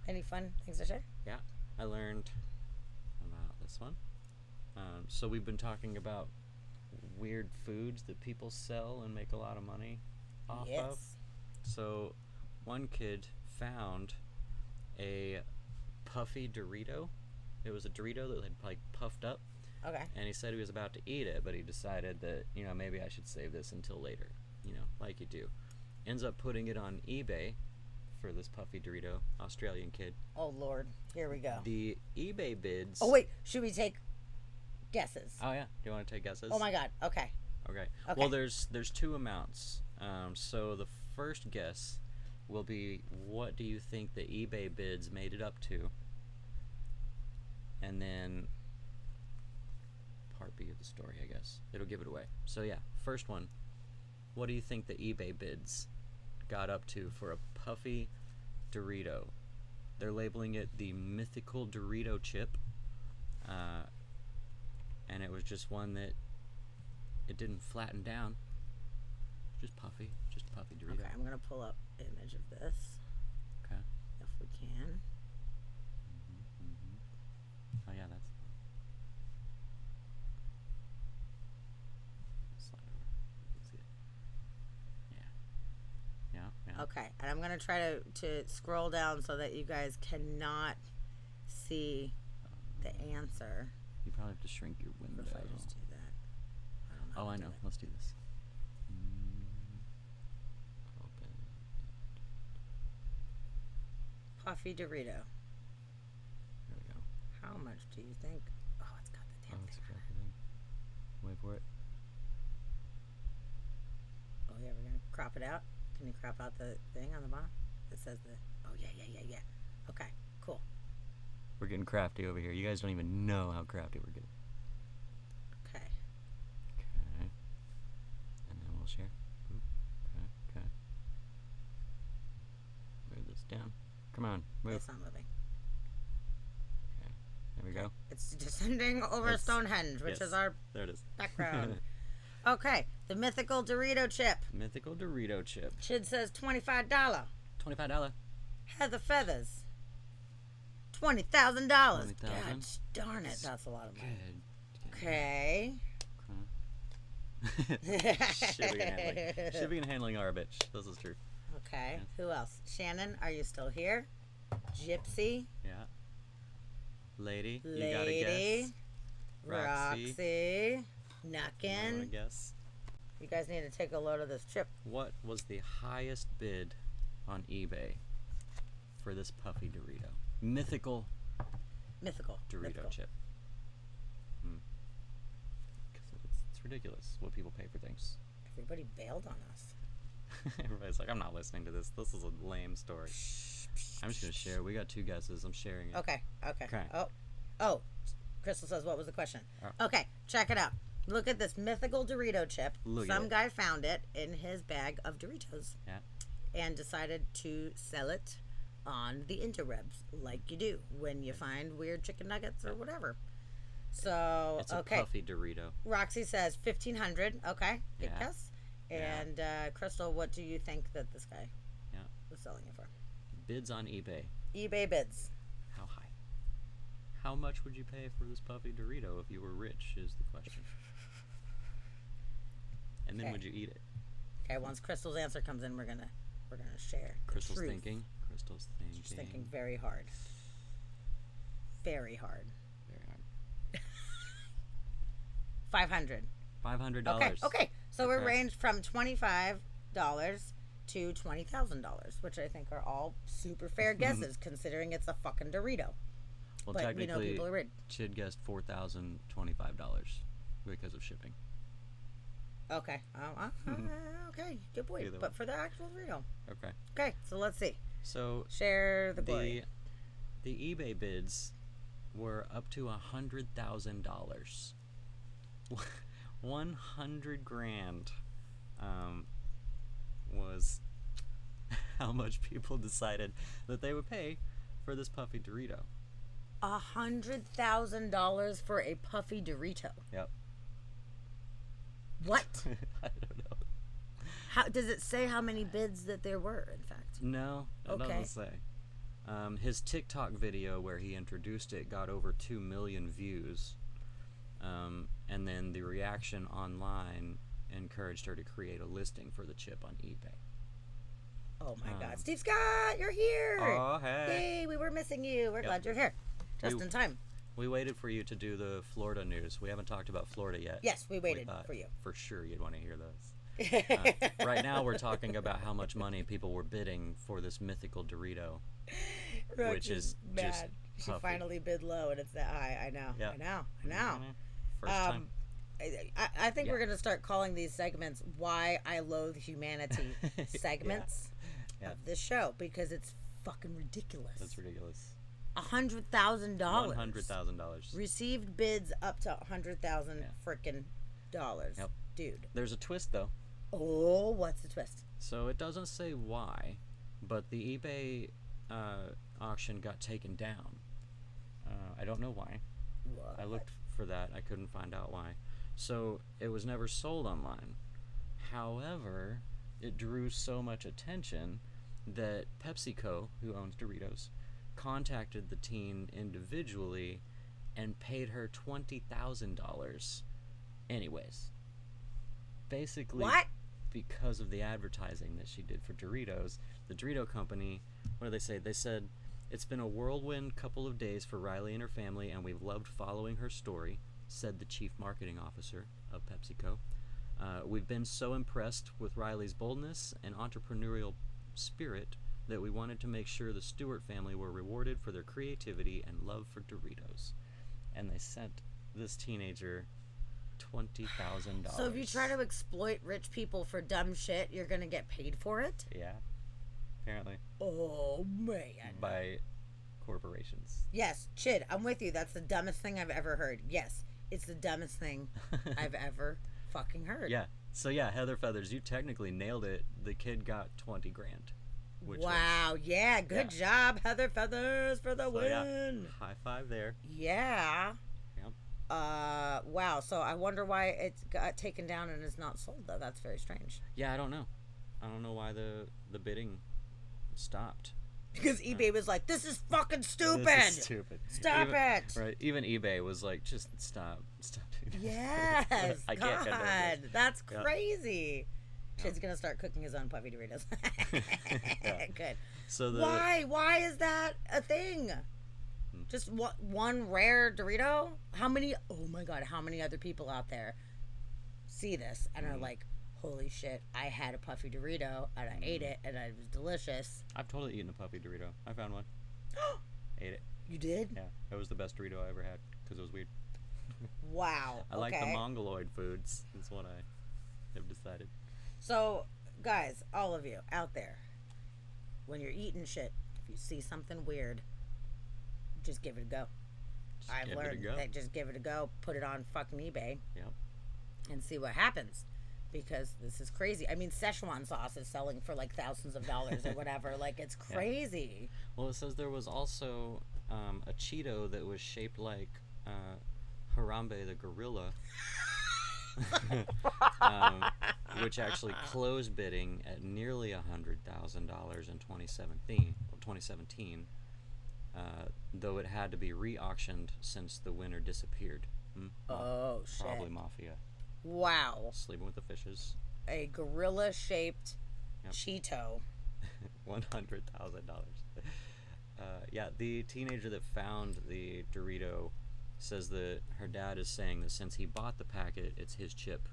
S1: any fun things to share?
S2: Yeah. I learned about this one. So we've been talking about weird foods that people sell and make a lot of money off of. So one kid found a puffy Dorito. It was a Dorito that had like puffed up.
S1: Okay.
S2: And he said he was about to eat it, but he decided that, maybe I should save this until later, like you do. Ends up putting it on eBay for this puffy Dorito, Australian kid.
S1: Oh, Lord. Here we go.
S2: The eBay bids...
S1: Oh, wait. Should we take guesses?
S2: Oh, yeah. Do you want to take guesses?
S1: Oh, my God. Okay.
S2: Okay. Well, there's two amounts. So the first guess will be, what do you think the eBay bids made it up to? And then part B of the story, I guess. It'll give it away. So yeah, first one. What do you think the eBay bids got up to for a puffy Dorito? They're labeling it the Mythical Dorito chip. And it was just one that it didn't flatten down. Just puffy. Just a puffy Dorito.
S1: Okay, I'm going to pull up an image of this.
S2: Okay.
S1: If we can.
S2: Oh yeah, that's... Slide over. You can see it. Yeah.
S1: Okay, and I'm going to try to scroll down so that you guys cannot see the answer.
S2: You probably have to shrink your window.
S1: What if I just do that?
S2: I know. Let's do this. Open.
S1: Puffy Dorito.
S2: There we go.
S1: How much do you think? Oh, it's got the damn
S2: It's
S1: thing.
S2: got the thing. Wait for it.
S1: Oh, yeah, we're going to crop it out. Can you crop out the thing on the bottom? It says the... Oh, yeah. Okay, cool.
S2: We're getting crafty over here. You guys don't even know how crafty we're getting.
S1: Okay.
S2: Okay. And then we'll share. Oop. Okay. Move this down. Come on, move.
S1: It's not moving.
S2: Okay. There we go.
S1: It's descending over Stonehenge, which is our
S2: there it is.
S1: background. Okay, the Mythical Dorito chip.
S2: Mythical Dorito chip.
S1: Chid says $25.
S2: $25.
S1: Heather Feathers. $20,000. God darn it, that's a lot of money.
S2: Good.
S1: Okay.
S2: Shipping and handling are a bitch. This is true.
S1: Okay. Who else? Shannon, are you still here? Gypsy.
S2: Yeah. Lady. You got a guess.
S1: Roxy. Nuckin.
S2: I guess.
S1: You guys need to take a load of this chip.
S2: What was the highest bid on eBay for this puffy Dorito? Mythical Dorito chip. It's ridiculous what people pay for things.
S1: Everybody bailed on us.
S2: Everybody's like, I'm not listening to this. This is a lame story. I'm just going to share. We got two guesses. I'm sharing it.
S1: Okay.
S2: Okay.
S1: Oh. Crystal says, what was the question?
S2: Oh.
S1: Okay, check it out. Look at this Mythical Dorito chip. Some guy found it in his bag of Doritos.
S2: Yeah.
S1: And decided to sell it on the interwebs, like you do when you find weird chicken nuggets or whatever. So,
S2: it's a puffy Dorito.
S1: Roxy says $1,500. Okay, good
S2: Yeah.
S1: guess. And Crystal, what do you think that this guy was selling it for?
S2: Bids on eBay.
S1: eBay bids.
S2: How high? How much would you pay for this puffy Dorito if you were rich is the question. And then would you eat it?
S1: Okay, once Crystal's answer comes in, we're gonna share.
S2: Crystal's
S1: truth.
S2: thinking.
S1: She's thinking very hard. Very hard.
S2: Very hard.
S1: $500.
S2: $500.
S1: Okay. So it ranged from $25 to $20,000, which I think are all super fair guesses considering it's a fucking Dorito.
S2: Well,
S1: but
S2: technically,
S1: we know people are rich.
S2: Chid guessed $4,025 because of shipping.
S1: Okay. Okay. Good point. But for the actual Dorito.
S2: Okay.
S1: Okay. So let's see.
S2: So
S1: share the glory.
S2: The eBay bids were up to $100,000. 100 grand was how much people decided that they would pay for this puffy Dorito.
S1: $100,000 for a puffy Dorito.
S2: Yep.
S1: What?
S2: I don't know.
S1: How does it say how many bids that there were? In fact.
S2: No, it doesn't say. His TikTok video where he introduced it got over 2 million views, and then the reaction online encouraged her to create a listing for the chip on eBay.
S1: Oh my God, Steve Scott, you're here!
S2: Oh hey!
S1: Yay, we were missing you. We're glad you're here, just in time.
S2: We waited for you to do the Florida news. We haven't talked about Florida yet.
S1: Yes, we waited for you.
S2: For sure, you'd want to hear those. Right now, we're talking about how much money people were bidding for this mythical Dorito, which is
S1: mad.
S2: Just
S1: she
S2: puffy.
S1: Finally bid low, and it's that high. I know.
S2: Yep.
S1: I know.
S2: First time.
S1: I think we're gonna start calling these segments "Why I Loathe Humanity" segments of this show because it's fucking ridiculous.
S2: That's ridiculous.
S1: $100,000.
S2: $100,000.
S1: Received bids up to $100,000 frickin' dollars.
S2: Yep.
S1: Dude.
S2: There's a twist though.
S1: Oh, what's the twist?
S2: So it doesn't say why, but the eBay auction got taken down. I don't know why.
S1: What?
S2: I looked for that. I couldn't find out why. So it was never sold online. However, it drew so much attention that PepsiCo, who owns Doritos, contacted the teen individually and paid her $20,000 anyways. Basically,
S1: what?
S2: Because of the advertising that she did for Doritos, the Dorito company, what did they say? They said, "It's been a whirlwind couple of days for Riley and her family, and we've loved following her story," said the chief marketing officer of PepsiCo. "We've been so impressed with Riley's boldness and entrepreneurial spirit that we wanted to make sure the Stewart family were rewarded for their creativity and love for Doritos." And they sent this teenager $20,000.
S1: So if you try to exploit rich people for dumb shit, you're gonna get paid for it?
S2: Yeah, apparently.
S1: Oh man.
S2: By corporations.
S1: Yes, Chid, I'm with you. That's the dumbest thing I've ever heard. Yes, it's the dumbest thing I've ever fucking heard.
S2: Yeah. So yeah, Heather Feathers, you technically nailed it. The kid got 20 grand.
S1: Wow. Yeah. Good job, Heather Feathers, for the win.
S2: Yeah. High five there.
S1: Yeah.
S2: Yep.
S1: Wow. So I wonder why it got taken down and is not sold though. That's very strange.
S2: Yeah, I don't know. I don't know why the bidding stopped.
S1: Because eBay was like, "This is fucking stupid.
S2: This is stupid.
S1: Stop it."
S2: Right. Even eBay was like, "Just stop doing that."
S1: Yes.
S2: I can't get
S1: God,
S2: this.
S1: that's crazy. Chid's gonna start cooking his own puffy Doritos. Good.
S2: So
S1: why is that a thing? Just one rare Dorito? How many? Oh my God! How many other people out there see this and are like, "Holy shit! I had a puffy Dorito and I ate it and it was delicious."
S2: I've totally eaten a puffy Dorito. I found one. Ate it.
S1: You did?
S2: Yeah, it was the best Dorito I ever had because it was weird.
S1: Wow.
S2: I like the mongoloid foods. That's what I have decided.
S1: So, guys, all of you out there, when you're eating shit, if you see something weird, just give it a go. I've learned that just give it a go. Put it on fucking eBay.
S2: Yep.
S1: And see what happens. Because this is crazy. I mean, Szechuan sauce is selling for like thousands of dollars or whatever. Like, it's crazy.
S2: Yeah. Well, it says there was also a Cheeto that was shaped like Harambe the gorilla. Which actually closed bidding at nearly $100,000 in 2017, though it had to be re-auctioned since the winner disappeared.
S1: Oh, shit.
S2: Probably mafia.
S1: Wow.
S2: Sleeping with the fishes.
S1: A gorilla-shaped Cheeto.
S2: $100,000. Yeah, the teenager that found the Dorito says that her dad is saying that since he bought the packet, it's his chip.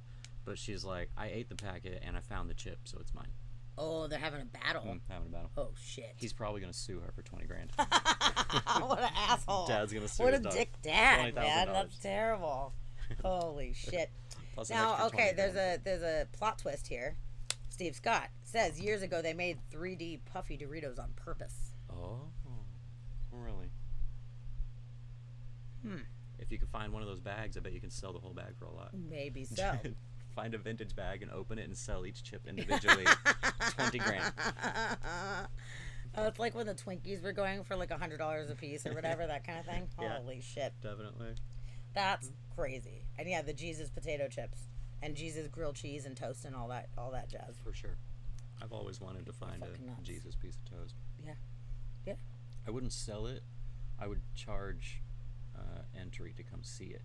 S2: But she's like, I ate the packet and I found the chip, so it's mine.
S1: Oh, they're having a battle.
S2: Having a battle.
S1: Oh, shit.
S2: He's probably going to sue her for $20,000.
S1: What an asshole.
S2: Dad's going to sue
S1: What
S2: his
S1: a
S2: dog.
S1: dick dad,
S2: $20,000.
S1: man. That's terrible. Holy shit.
S2: Plus an
S1: Now,
S2: extra
S1: okay,
S2: $20,000.
S1: there's a plot twist here. Steve Scott says years ago they made 3D puffy Doritos on purpose.
S2: Oh, really? If you can find one of those bags, I bet you can sell the whole bag for a lot.
S1: Maybe so.
S2: Find a vintage bag and open it and sell each chip individually. $20,000.
S1: Oh, it's like when the Twinkies were going for like $100 a piece or whatever, that kind of thing.
S2: Yeah.
S1: Holy shit.
S2: Definitely.
S1: That's crazy. And yeah, the Jesus potato chips and Jesus grilled cheese and toast and all that jazz.
S2: For sure. I've always wanted to find
S1: Fucking
S2: a
S1: nuts.
S2: Jesus piece of toast.
S1: Yeah. Yeah.
S2: I wouldn't sell it. I would charge entry to come see it.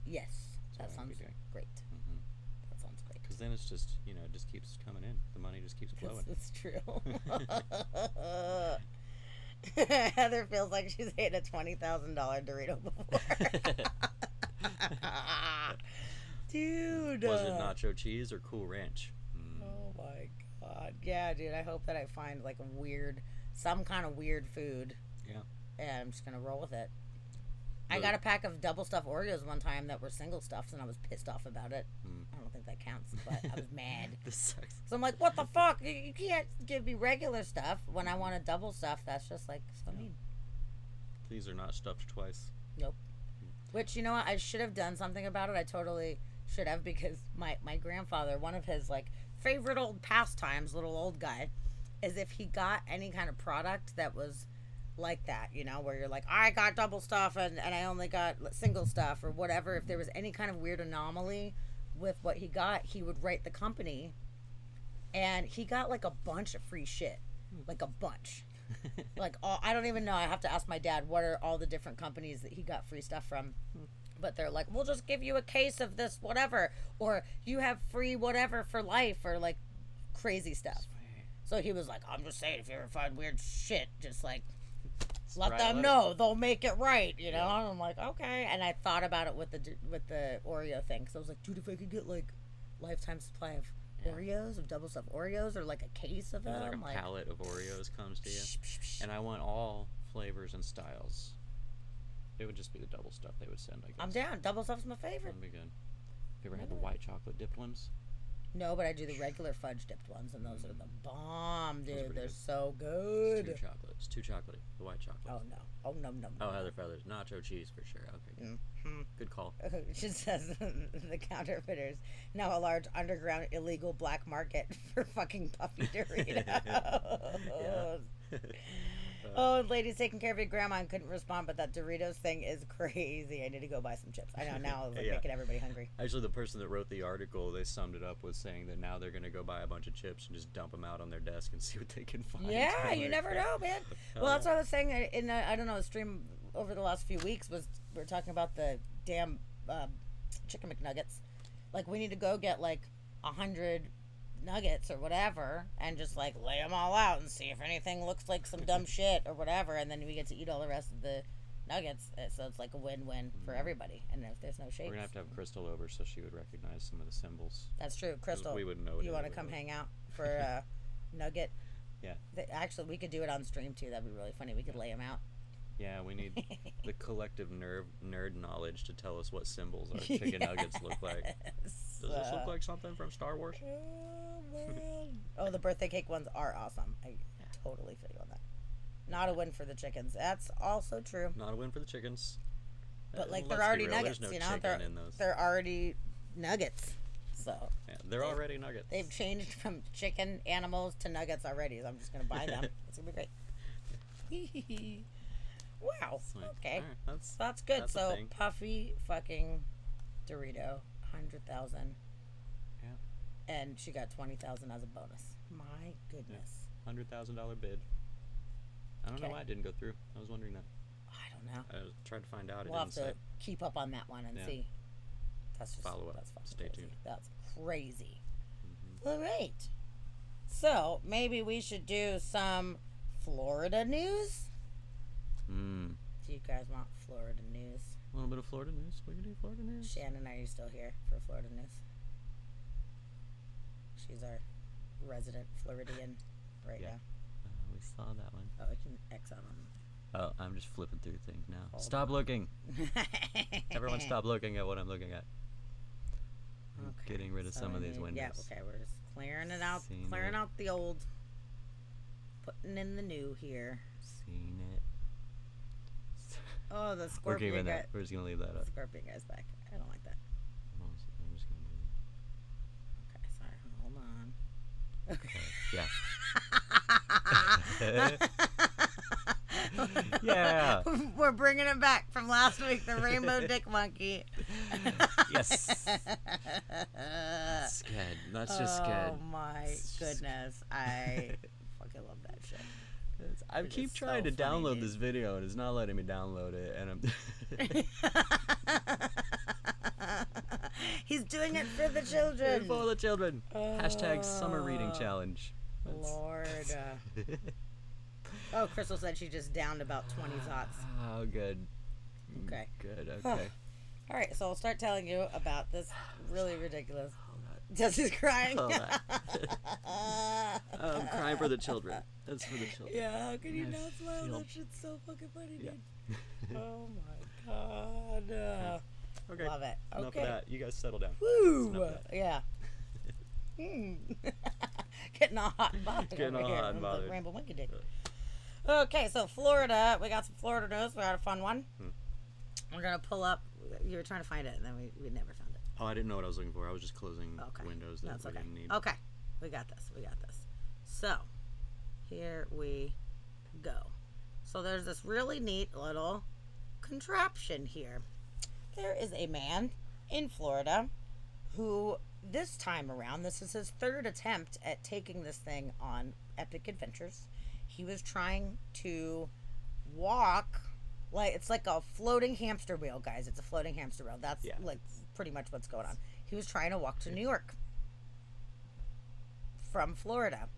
S1: Yes. That
S2: That's what I'd be
S1: sounds
S2: doing.
S1: great.
S2: Mm-hmm.
S1: That sounds great.
S2: Because then it's just, it just keeps coming in. The money just keeps flowing.
S1: It's true. Heather feels like she's ate a $20,000 Dorito before. Dude.
S2: Was it nacho cheese or Cool Ranch?
S1: Oh my god. Yeah, dude. I hope that I find like some kind of weird food.
S2: Yeah.
S1: And I'm just going to roll with it. I got a pack of double stuffed Oreos one time that were single stuffed, and I was pissed off about it. I don't think that counts, but I was mad.
S2: This sucks.
S1: So I'm like, what the fuck? You can't give me regular stuff when I want a double stuff. That's just like so mean.
S2: These are not stuffed twice.
S1: Nope. Which, you know what? I should have done something about it. I totally should have, because my grandfather, one of his like favorite old pastimes, little old guy, is if he got any kind of product that was like that, where you're like, I got double stuff and I only got single stuff or whatever. If there was any kind of weird anomaly with what he got, he would write the company, and he got like a bunch of free shit, like a bunch. Like I don't even know. I have to ask my dad what are all the different companies that he got free stuff from. But they're like, we'll just give you a case of this whatever, or you have free whatever for life, or like crazy stuff. So he was like, I'm just saying, if you ever find weird shit, just like let them know. They'll make it right, And I'm like, okay. And I thought about it with the Oreo thing, because I was like, dude, if I could get like lifetime supply of Oreos, of double stuffed Oreos, or like a case of them,
S2: like a pallet of Oreos comes to you, and I want all flavors and styles. It would just be the double stuff they would send, I guess.
S1: I'm down. Double stuff's my favorite.
S2: That'd be good. Have you ever had the white chocolate dipped ones?
S1: No, but I do the regular fudge dipped ones, and those are the bomb, dude. They're
S2: good.
S1: so good.
S2: It's too chocolatey. The white chocolate.
S1: Oh no. Oh no.
S2: Oh, Heather Feathers. Nacho cheese for sure. Okay. Good. Good call.
S1: She says the counterfeiters now a large underground illegal black market for fucking puffy Doritos.
S2: Yeah.
S1: Oh, ladies taking care of your grandma and couldn't respond, but that Doritos thing is crazy. I need to go buy some chips. I know, now it's like making everybody hungry.
S2: Actually, the person that wrote the article, they summed it up with saying that now they're going to go buy a bunch of chips and just dump them out on their desk and see what they can find.
S1: Yeah, you never know, man. Well, that's what I was saying in I don't know, a stream over the last few weeks we were talking about the damn chicken McNuggets. Like, we need to go get like 100 nuggets or whatever and just like lay them all out and see if anything looks like some dumb shit or whatever, and then we get to eat all the rest of the nuggets, so it's like a win-win for everybody. And if there's no shakes,
S2: we're gonna have to have Crystal over so she would recognize some of the symbols.
S1: That's true. Crystal,
S2: we wouldn't know.
S1: You want to come hang out for nugget?
S2: Yeah.
S1: Actually, we could do it on stream too. That'd be really funny. We could lay them out.
S2: Yeah, we need the collective nerd knowledge to tell us what symbols our chicken nuggets look like. Does this look like something from Star Wars?
S1: Oh, the birthday cake ones are awesome. I totally feel you on that. Not a win for the chickens. That's also true.
S2: Not a win for the chickens.
S1: But like, they're already nuggets,
S2: no
S1: they're already nuggets. So
S2: yeah, they're already nuggets.
S1: They've changed from chicken animals to nuggets already. So I'm just gonna buy them. It's gonna be great. Wow.
S2: Sweet.
S1: Okay.
S2: Right,
S1: that's good.
S2: That's
S1: so puffy fucking Dorito, 100,000.
S2: Yeah.
S1: And she got 20,000 as a bonus. My goodness.
S2: Yeah. $100,000 bid. I don't know why it didn't go through. I was wondering that.
S1: I don't know.
S2: I tried to find out.
S1: We'll have to keep up on that one and see. That's just
S2: follow up.
S1: That's fucking
S2: Stay
S1: crazy.
S2: tuned.
S1: That's crazy. All right. So maybe we should do some Florida news. Do you guys want Florida news?
S3: A little bit of Florida news. We can do Florida news.
S1: Shannon, are you still here for Florida news? She's our resident Floridian right now.
S3: We saw that one.
S1: Oh, I can X out on them.
S3: Oh, I'm just flipping through things now.
S1: Hold
S3: Stop
S1: on.
S3: looking. Everyone stop looking at what I'm looking at. I'm
S1: Okay,
S3: getting rid of
S1: so
S3: some
S1: we
S3: of these
S1: need-
S3: windows.
S1: Yeah, okay, we're just clearing it out,
S3: Seen
S1: clearing
S3: it.
S1: out the old, putting in the new here.
S3: Seen it.
S1: Oh, the
S3: We're
S1: scorpion
S3: keeping
S1: guy.
S3: that. We're just gonna leave that
S1: The
S3: up.
S1: scorpion guy's back. I don't like that.
S3: I'm just gonna
S1: Okay, sorry, hold on.
S3: do it. Yeah.
S1: We're bringing it back from last week, the rainbow dick monkey.
S3: Yes. That's good. That's just good.
S1: Oh my
S3: It's just
S1: goodness. I fucking love that shit.
S3: I
S1: It's
S3: keep
S1: just
S3: trying
S1: so
S3: to
S1: funny,
S3: download
S1: dude.
S3: this video and it's not letting me download it, and I'm
S1: He's doing it for the children.
S3: for the children. Hashtag summer reading challenge.
S1: Lord. Oh, Crystal said she just downed about 20 zots.
S3: Oh, good.
S1: Okay.
S3: Good. Okay.
S1: All right, so I'll start telling you about this really ridiculous.
S3: Hold on.
S1: Jesse's crying.
S3: Hold on. I'm crying for the children. That's for the children.
S1: Yeah, how can you
S3: I
S1: not smile?
S3: feel-
S1: That shit's so fucking funny, dude.
S3: Yeah.
S1: Oh my god.
S3: Okay.
S1: Love it.
S3: Enough
S1: Okay.
S3: of that. You guys settle down.
S1: Woo!
S3: Enough of that.
S1: Yeah. Getting all hot and bothered.
S3: Getting
S1: over
S3: all
S1: here
S3: hot and
S1: with the
S3: bothered.
S1: Rainbow Monkey Dick. Okay, so Florida. We got some Florida news. We got a fun one. We're going to pull up. You were trying to find it, and then we never found it.
S3: Oh, I didn't know what I was looking for. I was just closing
S1: Okay.
S3: windows that
S1: That's
S3: we
S1: okay.
S3: didn't need.
S1: Okay. We got this. We got this. So, here we go. So, there's this really neat little contraption here. There is a man in Florida who, this time around, this is his third attempt at taking this thing on epic adventures. He was trying to walk, like, it's like a floating hamster wheel, guys. It's a floating hamster wheel. That's
S3: Yeah.
S1: like pretty much what's going on. He was trying to walk to New York from Florida.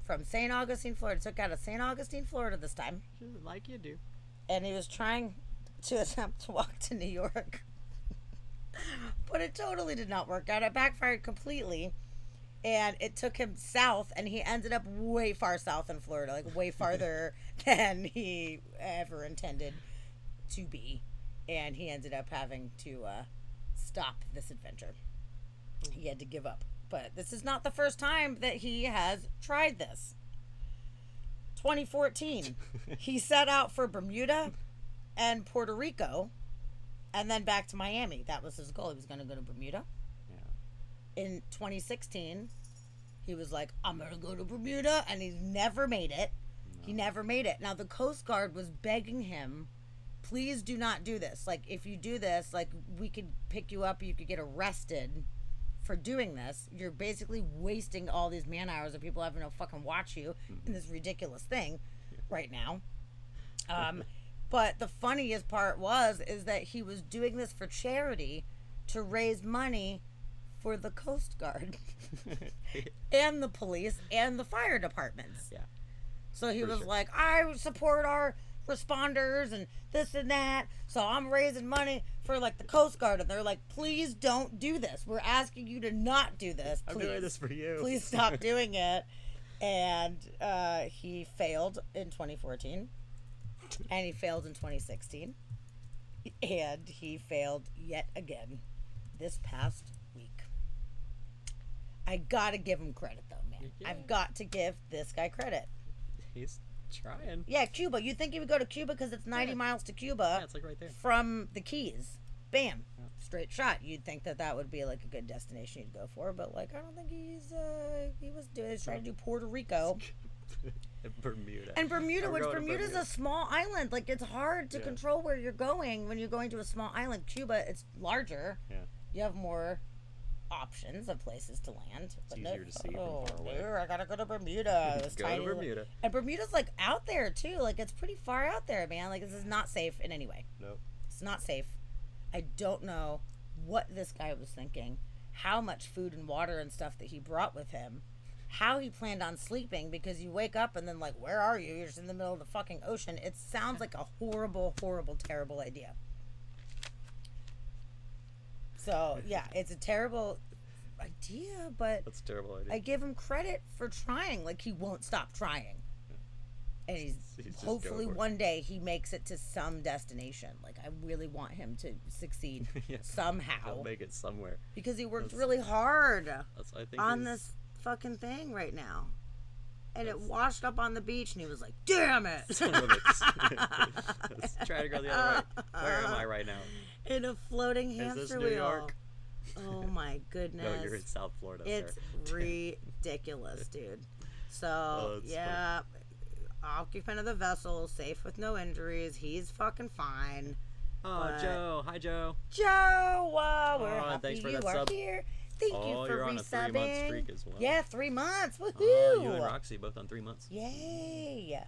S1: From St. Augustine, Florida. Took out of St. Augustine, Florida this time.
S3: Like you do.
S1: And he was trying to attempt to walk to New York. But it totally did not work out. It backfired completely. And it took him south, and he ended up way far south in Florida, like way farther than he ever intended to be. And he ended up having to stop this adventure. He had to give up. But this is not the first time that he has tried this. 2014, he set out for Bermuda and Puerto Rico, and then back to Miami. That was his goal. He was going to go to Bermuda.
S3: Yeah.
S1: In 2016, he was like, I'm going to go to Bermuda, and he's never made it.
S3: No.
S1: He never made it. Now, the Coast Guard was begging him, please do not do this. Like, if you do this, like, we could pick you up, you could get arrested for doing this. You're basically wasting all these man hours of people having to fucking watch you in this ridiculous thing right now. But the funniest part is that he was doing this for charity to raise money for the Coast Guard and the police and the fire departments.
S3: Yeah.
S1: So he
S3: For
S1: was
S3: sure.
S1: like, I support our responders and this and that. So I'm raising money for like the Coast Guard. And they're like, please don't do this. We're asking you to not do this. Please.
S3: I'm doing this for you.
S1: Please stop doing it. And he failed in 2014. And he failed in 2016. And he failed yet again this past week. I gotta give him credit though, man.
S3: Yeah.
S1: I've got to give this guy credit.
S3: He's trying.
S1: Yeah, Cuba. You'd think he would go to Cuba because it's 90
S3: Yeah.
S1: miles to Cuba
S3: Yeah, it's like right there.
S1: from the Keys. Bam.
S3: Yeah.
S1: Straight shot. You'd think that would be like a good destination you'd go for, but like I don't think he was trying to do Puerto Rico.
S3: Bermuda.
S1: And Bermuda,
S3: I'm
S1: which
S3: going to
S1: Bermuda's
S3: Bermuda.
S1: a small island. Like it's hard to
S3: Yeah.
S1: control where you're going when you're going to a small island. Cuba, it's larger.
S3: Yeah.
S1: You have more options of places to land. But
S3: easier to see from
S1: oh,
S3: far away.
S1: dude, I gotta go to Bermuda. This
S3: Go to
S1: tiny
S3: Bermuda.
S1: And Bermuda's like out there too. Like it's pretty far out there, man. Like this is not safe in any way.
S3: Nope.
S1: It's not safe. I don't know what this guy was thinking, how much food and water and stuff that he brought with him, how he planned on sleeping, because you wake up and then like, where are you? You're just in the middle of the fucking ocean. It sounds like a horrible, horrible, terrible idea. So, yeah, it's a terrible idea, but
S3: That's a terrible idea.
S1: I give him credit for trying. Like, he won't stop trying. And he's
S3: just
S1: hopefully
S3: going for it.
S1: one day he makes it to some destination. Like, I really want him to succeed
S3: Yeah.
S1: somehow.
S3: He'll make it somewhere.
S1: Because he worked
S3: That's-
S1: really hard
S3: I think
S1: on
S3: he's-
S1: this fucking thing right now. And it washed up on the beach, and he was like, damn it!
S3: Son of a bitch. Let's try to go the other way. Where am I right now?
S1: In a floating
S3: Is
S1: hamster
S3: this New
S1: wheel.
S3: York?
S1: Oh my goodness.
S3: No, you're in South Florida.
S1: It's
S3: sir.
S1: ridiculous, dude. So,
S3: Oh, that's
S1: yeah, occupant of the vessel, safe with no injuries. He's fucking fine.
S3: Oh,
S1: but-
S3: Joe. Hi, Joe.
S1: Joe, we're
S3: Oh,
S1: happy
S3: thanks for
S1: you
S3: that
S1: are
S3: sub.
S1: here. Thank you
S3: Oh,
S1: for
S3: you're on a 3-month
S1: resubbing.
S3: streak as well.
S1: Yeah, 3 months. Woohoo!
S3: Oh, you and Roxy both on 3 months.
S1: Yay!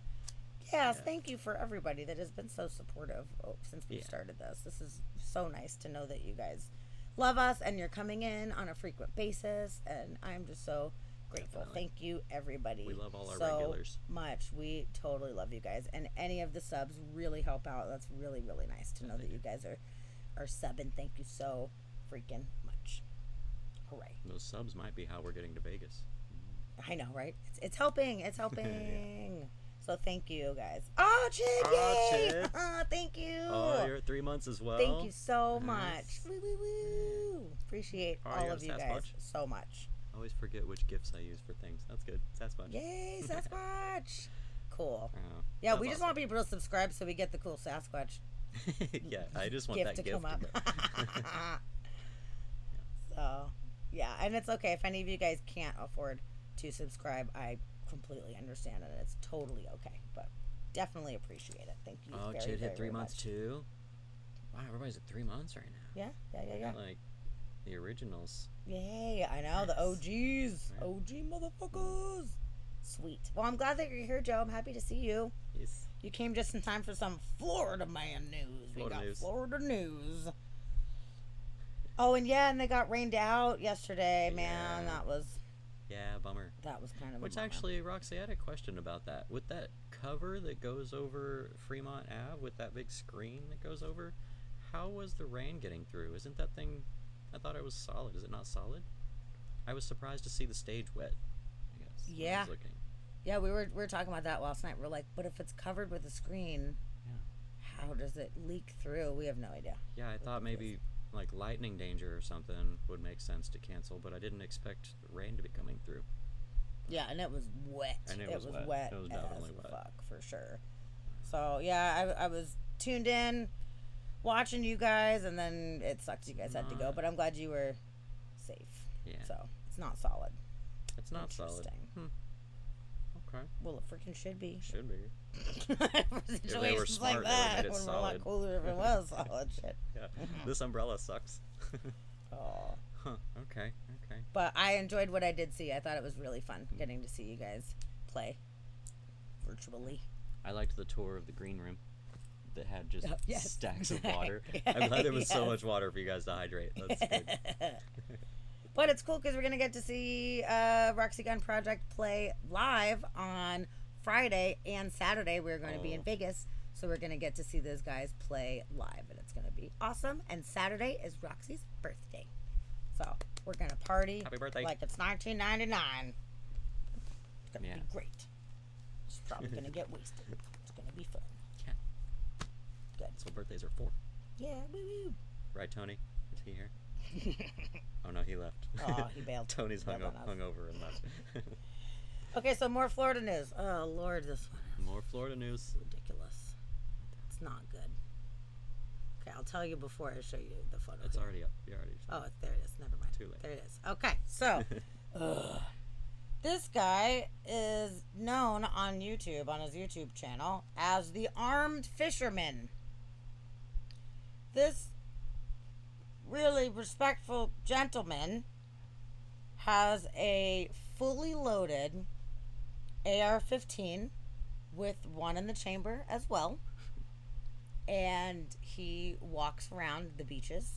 S1: Yes, thank you for everybody that has been so supportive since we
S3: Yeah.
S1: started this. This is so nice to know that you guys love us and you're coming in on a frequent basis, and I'm just so grateful.
S3: Definitely.
S1: Thank you, everybody.
S3: We love all our
S1: so
S3: regulars.
S1: much. We totally love you guys, and any of the subs really help out. That's really, really nice to know that you guys are subbing. Thank you so freaking much. Hooray!
S3: Those subs might be how we're getting to Vegas.
S1: I know, right? It's helping. It's helping. So thank you, guys. Oh, Chid,
S3: Oh,
S1: yay!
S3: Chid.
S1: Thank you.
S3: Oh, you're at 3 months as well.
S1: Thank you so much.
S3: Nice.
S1: Woo, woo, woo. Appreciate
S3: Oh,
S1: all
S3: you're
S1: of
S3: a
S1: you guys
S3: Sasquatch?
S1: so much.
S3: I always forget which gifts I use for things. That's good. Sasquatch.
S1: Yay, Sasquatch. Cool.
S3: Oh,
S1: Yeah,
S3: that's
S1: we just
S3: awesome.
S1: want people to subscribe so we get the cool Sasquatch
S3: Yeah, I just want
S1: gift
S3: that
S1: to
S3: gift
S1: come up. So, yeah, and it's okay. If any of you guys can't afford to subscribe, I completely understand it. It's totally okay. But definitely appreciate it. Thank you.
S3: Oh,
S1: very,
S3: Chid
S1: very,
S3: hit 3
S1: very
S3: months
S1: much.
S3: too. Wow, everybody's at 3 months right now.
S1: Yeah.
S3: Like the originals.
S1: Yay, I know, the OGs.
S3: Right.
S1: OG motherfuckers. Sweet. Well, I'm glad that you're here, Joe. I'm happy to see you.
S3: Yes.
S1: You came just in time for some Florida man news.
S3: Florida
S1: we got
S3: news.
S1: Florida news. Oh, and they got rained out yesterday, man.
S3: Yeah. Yeah, bummer.
S1: That was kind of
S3: Which
S1: a bummer.
S3: actually, Roxy, I had a question about that. With that cover that goes over Fremont Ave, with that big screen that goes over, how was the rain getting through? Isn't that thing, I thought it was solid. Is it not solid? I was surprised to see the stage wet, I guess. when I
S1: Yeah.
S3: was looking.
S1: Yeah, we were talking about that last night. We're like, but if it's covered with a screen, how does it leak through? We have no idea.
S3: Yeah, I thought maybe like lightning danger or something would make sense to cancel, but I didn't expect rain to be coming through.
S1: Yeah, and it was wet.
S3: And it was
S1: wet.
S3: wet. It was definitely
S1: as
S3: wet.
S1: fuck, for sure. So, yeah, I was tuned in, watching you guys, and then it sucked you guys had to go, but I'm glad you were safe.
S3: Yeah.
S1: So, it's not solid.
S3: It's not solid.
S1: Interesting.
S3: Okay.
S1: Well, it freaking should be.
S3: Should be.
S1: For situations
S3: smart,
S1: like
S3: they would've
S1: that,
S3: made
S1: it
S3: it
S1: would be a lot
S3: solid.
S1: cooler if it was solid shit.
S3: Yeah. This umbrella sucks.
S1: Oh.
S3: Huh. Okay.
S1: But I enjoyed what I did see. I thought it was really fun getting to see you guys play virtually.
S3: I liked the tour of the green room that had just
S1: yes.
S3: stacks of water. I'm glad there was so
S1: Yes.
S3: much water for you guys to hydrate. That's good.
S1: But it's cool because we're going to get to see Roxy Gun Project play live on Friday and Saturday. We're going to be in Vegas. So we're going to get to see those guys play live. And it's going to be awesome. And Saturday is Roxy's birthday. So we're going to party
S3: Happy birthday.
S1: like it's 1999. It's going to
S3: Yeah.
S1: be great. It's probably going to get wasted. It's going to be fun.
S3: Yeah.
S1: Good.
S3: That's what birthdays are for.
S1: Yeah, woo-woo.
S3: Right, Tony? Is he here? Oh, no, he left.
S1: Oh, he bailed.
S3: Tony's
S1: Bailed on us.
S3: hung over and left.
S1: Okay, so more Florida news. Oh, Lord, this one is
S3: More Florida news.
S1: ridiculous. It's not good. Okay, I'll tell you before I show you the photo.
S3: It's
S1: here.
S3: already up. You already.
S1: Oh, there it is. Never mind.
S3: Too late.
S1: There it is. Okay, so this guy is known on YouTube, on his YouTube channel, as the Armed Fisherman. This really respectful gentleman has a fully loaded AR-15 with one in the chamber as well. And he walks around the beaches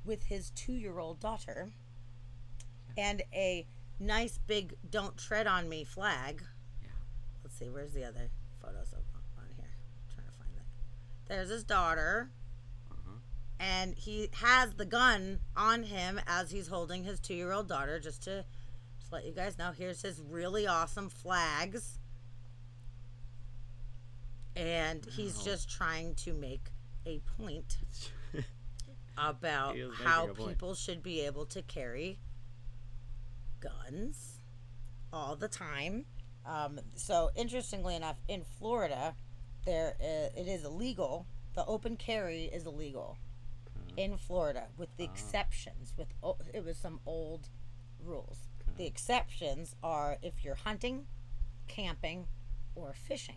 S1: with his 2-year-old daughter and a nice big "Don't Tread on Me" flag.
S3: Yeah.
S1: Let's see, where's the other photos on here? I'm trying to find that. There's his daughter.
S3: Uh-huh.
S1: And he has the gun on him as he's holding his 2-year-old daughter, just to let you guys know. Here's his really awesome flags. And he's just trying to make a point about how people should be able to carry guns all the time. So interestingly enough, in Florida, it is illegal. The open carry is illegal in Florida, with the exceptions. It was some old rules. The exceptions are if you're hunting, camping, or fishing.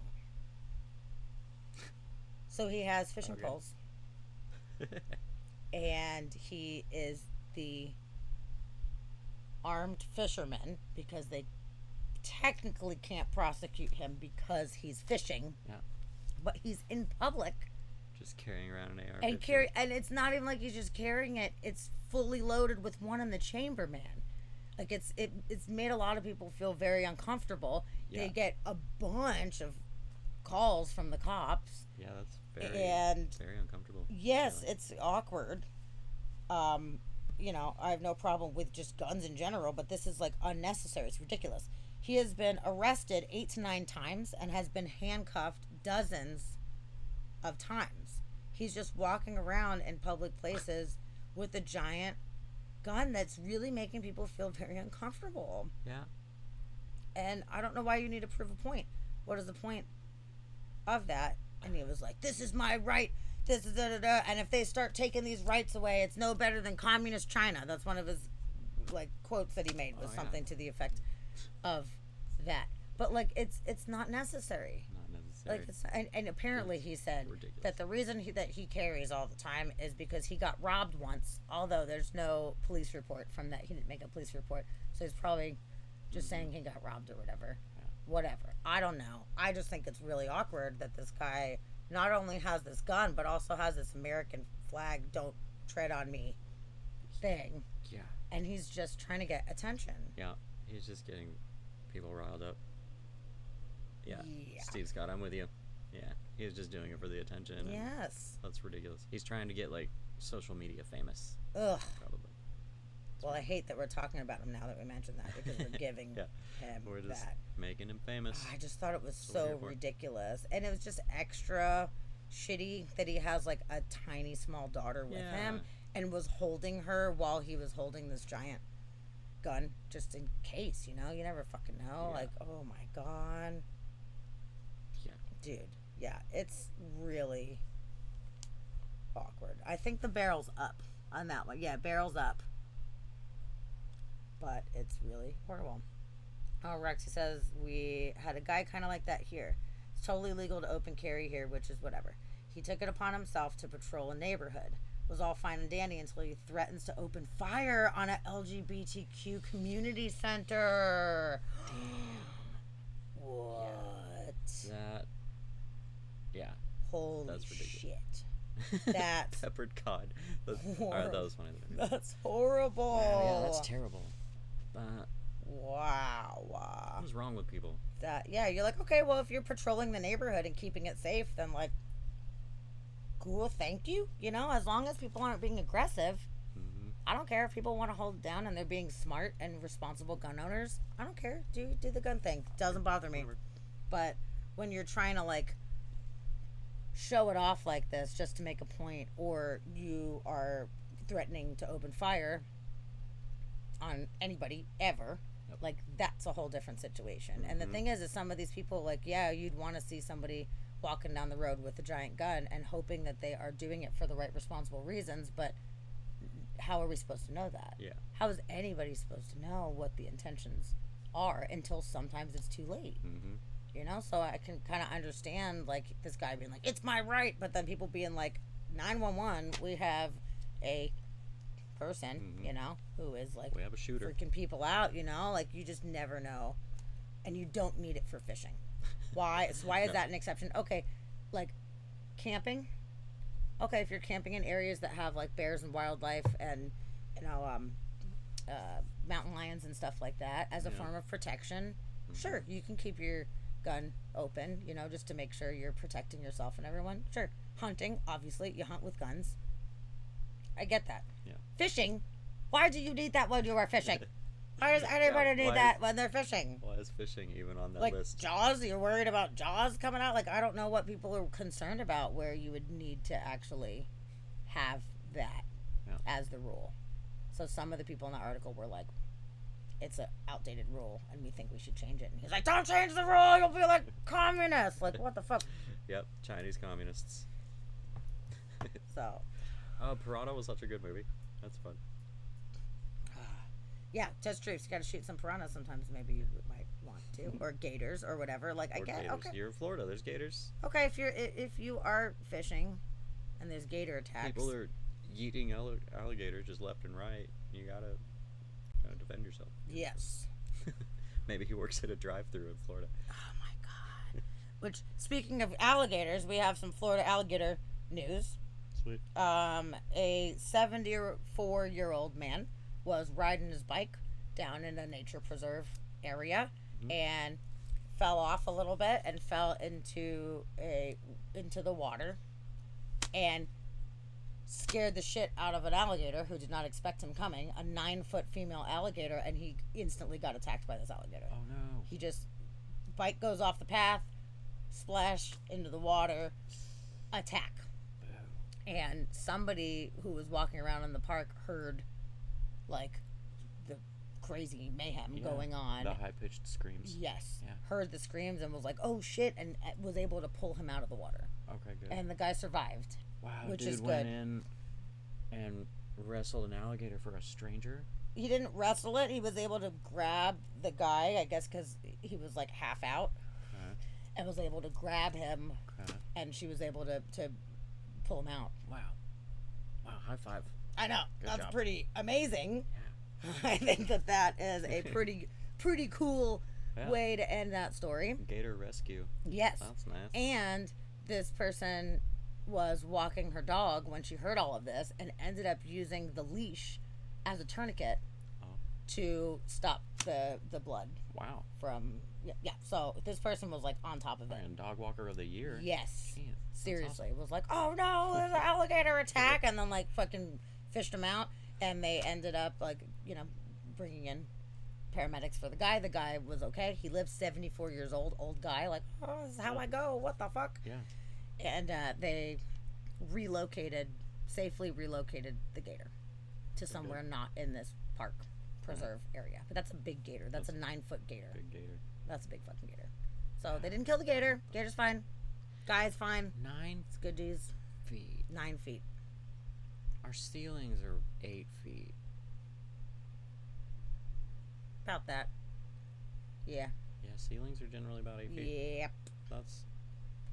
S1: So he has fishing poles. And he is the armed fisherman, because they technically can't prosecute him because he's fishing.
S3: Yeah.
S1: But he's in public.
S3: Just carrying around an AR.
S1: And it's not even like he's just carrying it. It's fully loaded with one in the chamber, man. Like it's made a lot of people feel very uncomfortable. Yeah. They get a bunch of calls from the cops.
S3: Yeah, that's very uncomfortable.
S1: Yes, it's awkward. You know, I have no problem with just guns in general, but this is like unnecessary. It's ridiculous. He has been arrested 8 to 9 times and has been handcuffed dozens of times. He's just walking around in public places with a giant gun that's really making people feel very uncomfortable.
S3: Yeah.
S1: And I don't know why you need to prove a point. What is the point of that? And he was like, this is my right. This is da-da-da. And if they start taking these rights away, it's no better than communist China. That's one of his like quotes that he made, was something to the effect of that. But like it's not necessary. Like and apparently he said that the reason that he carries all the time is because he got robbed once, although there's no police report from that. He didn't make a police report, so he's probably just saying he got robbed or whatever. Whatever. I don't know. I just think it's really awkward that this guy not only has this gun, but also has this American flag, don't tread on me thing.
S3: Yeah.
S1: And he's just trying to get attention.
S3: Yeah. He's just getting people riled up. Yeah. Steve Scott, I'm with you. Yeah. He's just doing it for the attention.
S1: Yes.
S3: That's ridiculous. He's trying to get like social media famous.
S1: Ugh.
S3: Probably.
S1: Well, I hate that we're talking about him now that we mentioned that, because we're giving him
S3: we're just
S1: that.
S3: Making him famous.
S1: I just thought it was so ridiculous. And it was just extra shitty that he has like a tiny small daughter with him and was holding her while he was holding this giant gun, just in case, you know? You never fucking know. Like, oh my God.
S3: Yeah.
S1: Dude, yeah, it's really awkward. I think the barrel's up on that one. Yeah, barrel's up. But it's really horrible. Oh, Rexy says, we had a guy kind of like that here. It's totally legal to open carry here, which is whatever. He took it upon himself to patrol a neighborhood. It was all fine and dandy until he threatens to open fire on a LGBTQ community center.
S3: Damn.
S1: What?
S3: Yeah.
S1: Holy
S3: that's ridiculous.
S1: Shit. That's
S3: peppered cod. That was funny.
S1: That's horrible.
S3: Wow, yeah, that's terrible.
S1: Wow.
S3: What is wrong with people?
S1: You're like, okay, well, if you're patrolling the neighborhood and keeping it safe, then like, cool, thank you. You know, as long as people aren't being aggressive, I don't care if people want to hold it down and they're being smart and responsible gun owners. I don't care. Do the gun thing. Doesn't bother me. But when you're trying to like show it off like this just to make a point, or you are threatening to open fire on anybody ever, like that's a whole different situation. And the thing is some of these people, like, you'd want to see somebody walking down the road with a giant gun and hoping that they are doing it for the right responsible reasons, but how are we supposed to know that? How is anybody supposed to know what the intentions are until sometimes it's too late? You know, so I can kind of understand like this guy being like, it's my right, but then people being like, 911, we have a person, you know, who is like,
S3: we have a shooter,
S1: freaking people out, you know, like you just never know. And you don't need it for fishing. Why? So why is that an exception? Okay, like camping. Okay, if you're camping in areas that have like bears and wildlife and, you know, mountain lions and stuff like that as a form of protection, sure, you can keep your gun open, you know, just to make sure you're protecting yourself and everyone. Sure. Hunting, obviously, you hunt with guns. I get that.
S3: Yeah.
S1: Fishing? Why do you need that when you are fishing? Why does anybody need that when they're fishing?
S3: Why is fishing even on that
S1: Like
S3: list?
S1: Jaws? You're worried about Jaws coming out? Like, I don't know what people are concerned about where you would need to actually have that as the rule. So some of the people in the article were like, it's an outdated rule and we think we should change it. And he's like, don't change the rule, you'll be like communists. Like, what the fuck?
S3: Yep, Chinese communists.
S1: So.
S3: Piranha was such a good movie. That's fun.
S1: Yeah, just true. You gotta shoot some piranhas sometimes. Maybe you might want to, or gators, or whatever. Like, I get
S3: Gators.
S1: okay.
S3: You're in Florida. There's gators.
S1: Okay, if you are fishing, and there's gator attacks,
S3: People are eating alligators just left and right. You gotta defend yourself.
S1: Yes.
S3: Maybe he works at a drive-thru in Florida.
S1: Oh my god. Which, speaking of alligators, we have some Florida alligator news.
S3: Sweet.
S1: A 74-year-old man was riding his bike down in a nature preserve area and fell off a little bit and fell into the water and scared the shit out of an alligator who did not expect him coming, a 9-foot female alligator, and he instantly got attacked by this alligator.
S3: Oh no.
S1: He just, bike goes off the path, splash into the water, attack. And somebody who was walking around in the park heard, like, the crazy mayhem going on.
S3: The high-pitched screams.
S1: Yes.
S3: Yeah.
S1: Heard the screams and was like, oh shit, and was able to pull him out of the water.
S3: Okay, good.
S1: And the guy survived.
S3: Wow,
S1: which
S3: dude
S1: is
S3: went
S1: good.
S3: in and wrestled an alligator for a stranger?
S1: He didn't wrestle it. He was able to grab the guy, I guess because he was like half out, and was able to grab him, and she was able to pull him out.
S3: Wow, high five.
S1: I know.
S3: Good
S1: That's
S3: job.
S1: pretty amazing. I think that is a pretty cool way to end that story.
S3: Gator rescue.
S1: Yes.
S3: That's nice.
S1: And this person was walking her dog when she heard all of this and ended up using the leash as a tourniquet to stop the blood.
S3: Wow.
S1: From so this person was like on top of it.
S3: And dog walker of the year.
S1: Yes.
S3: Jeez,
S1: seriously.
S3: awesome.
S1: It was like, oh no, there's an alligator attack, and then like fucking fished him out, and they ended up like bringing in paramedics for the guy. The guy was okay. He lived 74 years old guy. Like, oh, this is how I go. What the fuck?
S3: Yeah.
S1: And they safely relocated the gator to somewhere not in this park preserve area. But that's a big gator. That's a 9-foot gator.
S3: Big gator.
S1: That's a big fucking gator. So they didn't kill the gator. Gator's fine. Guy's fine.
S3: 9
S1: It's good news.
S3: feet.
S1: 9 feet.
S3: Our ceilings are 8 feet.
S1: About that. Yeah.
S3: Yeah, ceilings are generally about 8 feet.
S1: Yep.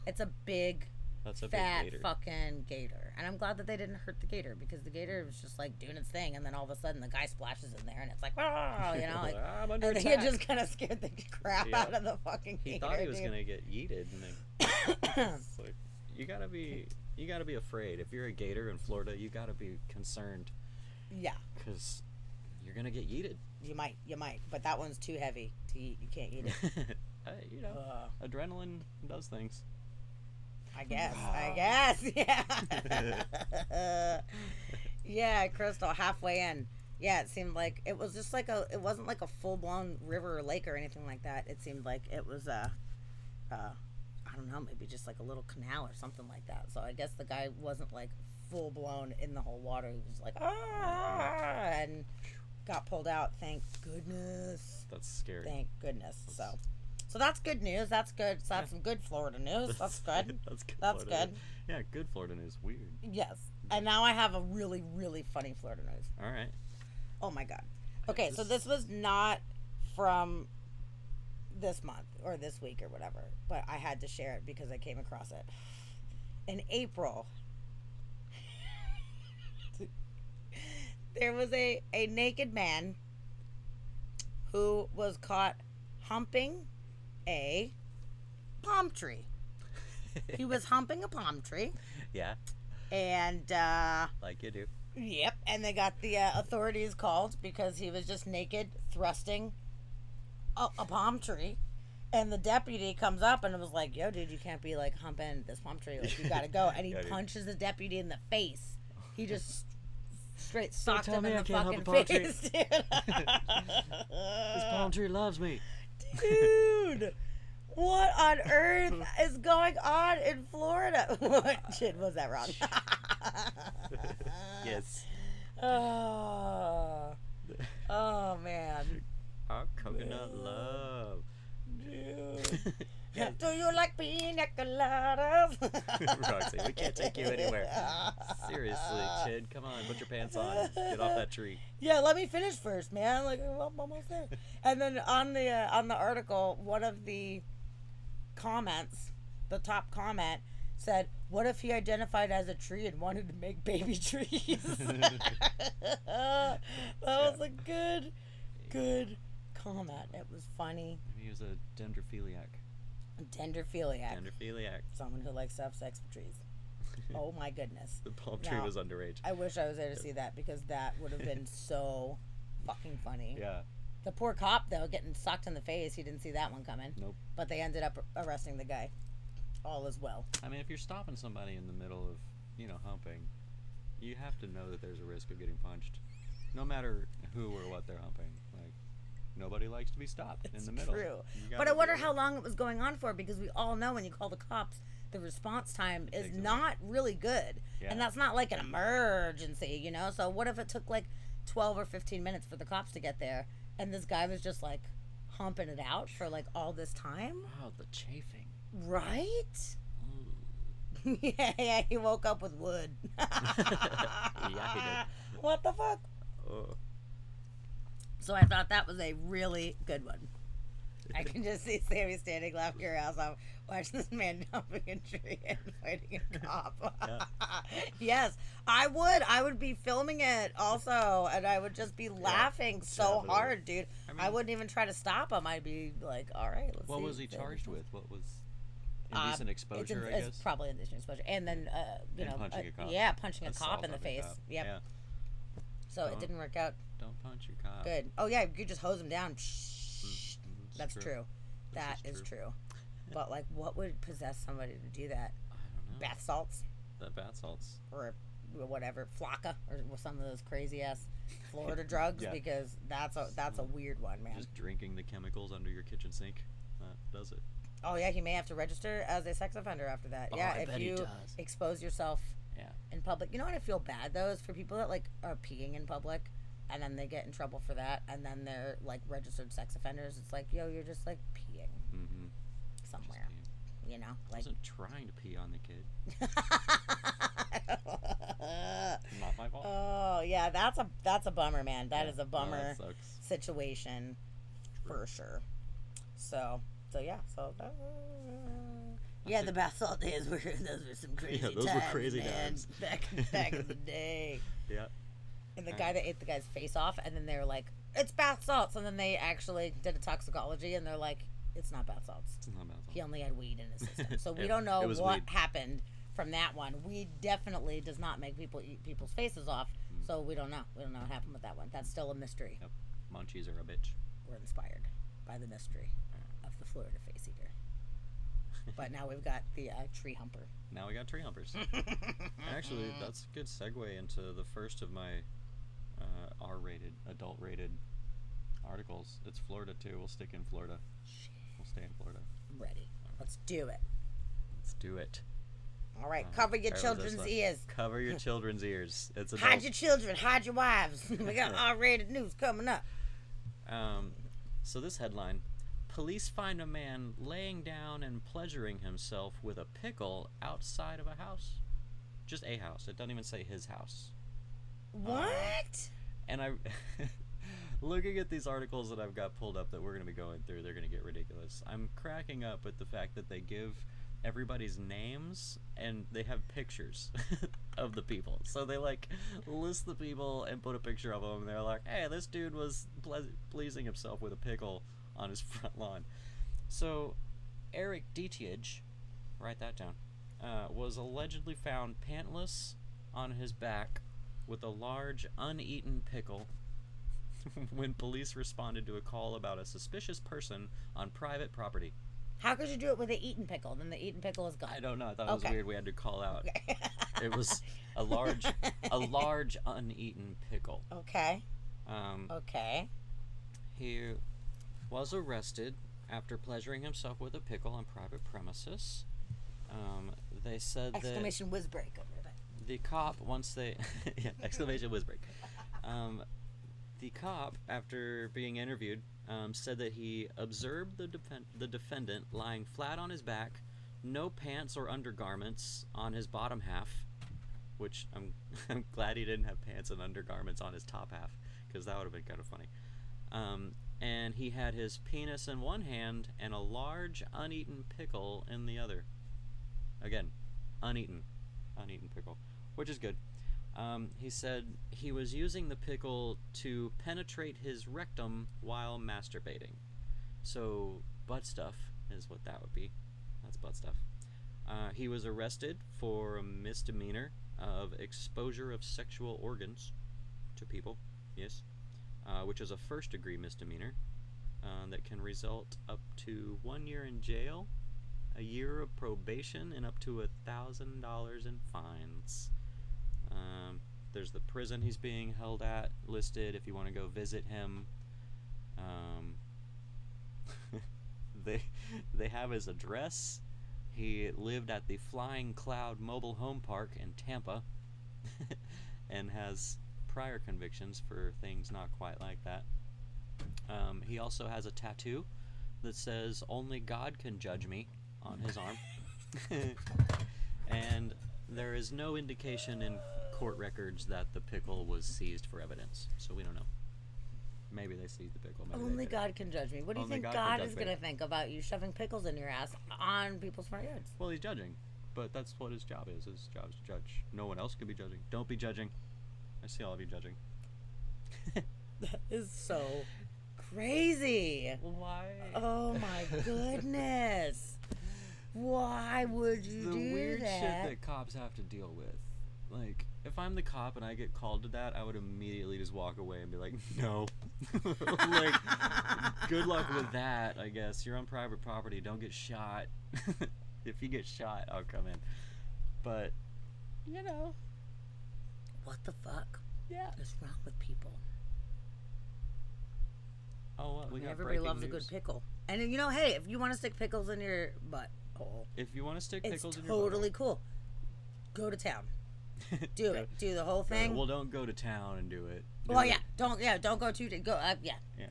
S3: That's
S1: a big,
S3: a
S1: fat
S3: big gator.
S1: fucking gator. And I'm glad that they didn't hurt the gator, because the gator was just like doing its thing, and then all of a sudden the guy splashes in there and it's like, oh, like,
S3: I'm under
S1: and he
S3: attack.
S1: just kind of scared the crap out of the fucking gator.
S3: He thought he was
S1: dude.
S3: gonna get yeeted, and it's like, you gotta be afraid. If you're a gator in florida, you gotta be concerned,
S1: Yeah.
S3: because you're gonna get yeeted.
S1: You might, but that one's too heavy to eat. You can't eat it.
S3: Adrenaline does things.
S1: I guess, yeah. Yeah, Crystal, halfway in. Yeah, it seemed like it was just like it wasn't like a full-blown river or lake or anything like that. It seemed like it was I don't know, maybe just like a little canal or something like that. So I guess the guy wasn't like full-blown in the whole water. He was like, and got pulled out. Thank goodness.
S3: That's scary.
S1: Thank goodness. So that's good news. That's good. So that's some good Florida news. That's good.
S3: That's good.
S1: That's
S3: Florida
S1: good.
S3: news. Yeah, good Florida news. Weird.
S1: Yes. And now I have a really, really funny Florida news.
S3: All right.
S1: Oh my God. Okay, so this was not from this month or this week or whatever, but I had to share it because I came across it. In April, there was a naked man who was caught humping a palm tree. He was humping a palm tree.
S3: Yeah.
S1: And
S3: like you do.
S1: Yep, and they got the authorities called because he was just naked thrusting a palm tree. And the deputy comes up and was like, yo, dude, you can't be like humping this palm tree. Like, you gotta go. And he punches the deputy in the face. He just straight socked
S2: tell
S1: him
S2: me
S1: in
S2: I
S1: the
S2: can't help
S1: fucking
S2: a palm tree.
S1: face, dude.
S2: This palm tree loves me.
S1: Dude, what on earth is going on in Florida? What shit was that wrong?
S3: Yes.
S1: Oh man.
S3: Our coconut love.
S1: Dude. Do you like pina coladas?
S3: Roxy, we can't take you anywhere. Seriously, kid, come on, put your pants on. Get off that tree.
S1: Yeah, let me finish first, man. Like, I'm almost there. And then on the article, one of the comments, the top comment, said, "What if he identified as a tree and wanted to make baby trees?" That was a good comment. It was funny.
S3: Maybe he was a dendrophiliac.
S1: Dendrophiliac.
S3: Dendrophiliac.
S1: Someone who likes to have sex with trees. Oh my goodness.
S3: The palm tree was underage.
S1: I wish I was there to see that because that would have been so fucking funny.
S3: Yeah.
S1: The poor cop, though, getting socked in the face, he didn't see that one coming.
S3: Nope.
S1: But they ended up arresting the guy. All is well.
S3: I mean, if you're stopping somebody in the middle of, humping, you have to know that there's a risk of getting punched. No matter who or what they're humping. Like, nobody likes to be stopped in the middle.
S1: True. But I wonder how long it was going on for, because we all know when you call the cops, the response time is not really good.
S3: Yeah.
S1: And that's not like an emergency, So what if it took like 12 or 15 minutes for the cops to get there, and this guy was just like humping it out for like all this time?
S3: Wow, the chafing.
S1: Right? Yeah, he woke up with wood.
S3: Yeah, he did.
S1: What the fuck?
S3: Oh.
S1: So I thought that was a really good one. I can just see Sammy standing laughing her ass off, watching this man jumping a tree and fighting a cop.
S3: Yeah.
S1: Yes, I would. I would be filming it also, and I would just be laughing so
S3: definitely.
S1: hard, dude.
S3: I
S1: I
S3: mean-
S1: wouldn't even try to stop him. I'd be like, all right, let's see.
S3: What was he charged with? What was indecent exposure, I guess?
S1: It's probably indecent exposure. And then,
S3: And punching a cop.
S1: Yeah, punching a
S3: Assault
S1: cop in the
S3: of a
S1: face.
S3: cop.
S1: Yep.
S3: Yeah.
S1: So it
S3: Don't-
S1: didn't work out.
S3: Don't punch your cop.
S1: Good. Oh, yeah, you could just hose him down.
S3: It's
S1: That's true. That is true. But, like, what would possess somebody to do that?
S3: I don't know.
S1: Bath salts?
S3: The bath salts.
S1: Or whatever, Flocka, or some of those crazy ass Florida drugs,
S3: Yeah.
S1: because that's a weird one, man.
S3: Just drinking the chemicals under your kitchen sink. That does it.
S1: Oh yeah, he may have to register as a sex offender after that.
S3: Oh,
S1: Yeah,
S3: I
S1: if
S3: bet he
S1: you
S3: does.
S1: expose yourself
S3: Yeah.
S1: in public. You know what I feel bad though is for people that like are peeing in public, and then they get in trouble for that, and then they're like registered sex offenders. It's like, yo, you're just like peeing
S3: Mm-hmm.
S1: somewhere. You know,
S3: I
S1: like.
S3: wasn't trying to pee on the kid. Not my fault.
S1: Oh yeah, that's a bummer, man. That is a
S3: No,
S1: bummer
S3: that sucks.
S1: situation for sure. So yeah, yeah, the bath salt days those were some crazy
S3: Yeah, those
S1: times,
S3: were crazy
S1: man.
S3: times.
S1: Back in the day.
S3: Yeah.
S1: And the guy that ate the guy's face off, and then they were like, it's bath salts, and then they actually did a toxicology, and they're like, it's not bath salts.
S3: It's not bath
S1: He
S3: salts.
S1: only had weed in his system, so we
S3: It-
S1: don't know
S3: it was
S1: what
S3: weed.
S1: happened from that one. Weed definitely does not make people eat people's faces off, so we don't know. We don't know what happened with that one. That's still a mystery.
S3: Yep. Munchies are a bitch.
S1: We're inspired by the mystery of the Florida face eater. But now we've got the tree humper.
S3: Now we got tree humpers. Actually, that's a good segue into the first of my R-rated, adult-rated articles. It's Florida too. We'll stick in Florida. We'll stay in Florida.
S1: I'm ready. Let's do it.
S3: Let's do it.
S1: All right, cover your
S3: Alright,
S1: children's
S3: let's
S1: ears.
S3: Cover your children's ears. It's
S1: Hide
S3: adult.
S1: your children. Hide your wives. We got R-rated news coming up.
S3: So this headline: police find a man laying down and pleasuring himself with a pickle outside of a house. Just a house. It doesn't even say his house.
S1: What?
S3: And I, looking at these articles that I've got pulled up that we're going to be going through, they're going to get ridiculous. I'm cracking up at the fact that they give everybody's names and they have pictures of the people. So they like list the people and put a picture of them, and they're like, hey, this dude was pleasing himself with a pickle on his front lawn. So Eric Dietjage, write that down, was allegedly found pantless on his back with a large uneaten pickle when police responded to a call about a suspicious person on private property.
S1: How could you do it with an eaten pickle? Then the eaten pickle is gone.
S3: I don't know. I thought it was weird. We had to call out.
S1: Okay.
S3: It was a large uneaten pickle.
S1: Okay.
S3: Okay. He was arrested after pleasuring himself with a pickle on private premises. They said
S1: exclamation whiz break over there.
S3: The cop exclamation whiz break. The cop, after being interviewed, said that he observed the defendant lying flat on his back, no pants or undergarments on his bottom half, which I'm glad he didn't have pants and undergarments on his top half, because that would have been kind of funny. And he had his penis in one hand and a large uneaten pickle in the other. Again, uneaten pickle, which is good. He said he was using the pickle to penetrate his rectum while masturbating. So, butt stuff is what that would be. That's butt stuff. He was arrested for a misdemeanor of exposure of sexual organs to people, yes, which is a first-degree misdemeanor that can result up to 1 year in jail, a year of probation, and up to $1,000 in fines. There's the prison he's being held at listed if you want to go visit him. They have his address. He lived at the Flying Cloud Mobile Home Park in Tampa and has prior convictions for things not quite like that. He also has a tattoo that says "Only God can judge me" on his arm. And there is no indication in court records that the pickle was seized for evidence, so we don't know. Maybe they seized the pickle. Maybe
S1: Only God can judge me. What do you think God is going to think about you shoving pickles in your ass on people's front yards?
S3: Well, he's judging, but that's what his job is. His job is to judge. No one else could be judging. Don't be judging. I see all of you judging.
S1: That is so crazy.
S3: Why?
S1: Oh my goodness. Why would you do that?
S3: The weird shit that cops have to deal with. Like, if I'm the cop and I get called to that, I would immediately just walk away and be like, no. Like, good luck with that, I guess. You're on private property. Don't get shot. If you get shot, I'll come in. But, you know.
S1: What the fuck?
S3: Yeah.
S1: What's wrong with people?
S3: Oh, what? We got
S1: everybody
S3: breaking
S1: loves
S3: news.
S1: a good pickle. And, you know, hey, if you want to stick pickles in your butthole,
S3: If you want to stick pickles in your
S1: totally cool. Go to town. Do it. Do the whole thing.
S3: Well, don't go to town and do it.
S1: Don't go to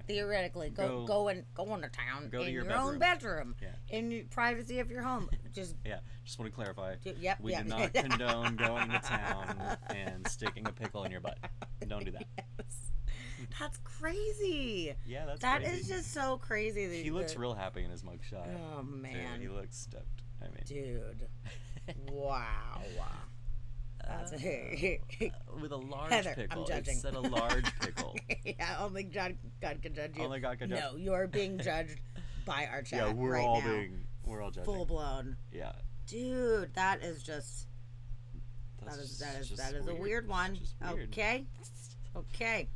S1: theoretically go into town
S3: Go to
S1: in
S3: your
S1: own bedroom
S3: Yeah.
S1: in the privacy of your home. Just
S3: just want to clarify.
S1: We
S3: do not condone going to town and sticking a pickle in your butt. Don't do that.
S1: Yes. That's crazy.
S3: Yeah,
S1: That
S3: crazy.
S1: is just so crazy.
S3: He looks real happy in his mugshot.
S1: Oh man,
S3: He looks stoked. I mean,
S1: dude. Wow. That's
S3: with a large
S1: Heather,
S3: pickle.
S1: I'm judging.
S3: It said a large pickle.
S1: Yeah, only God can judge you.
S3: Only God can judge.
S1: No, you're being judged by our chat.
S3: Yeah, we're
S1: right
S3: all
S1: now.
S3: we're all judging.
S1: Full blown.
S3: Yeah.
S1: Dude, that is just that is a weird one.
S3: Just weird.
S1: Okay.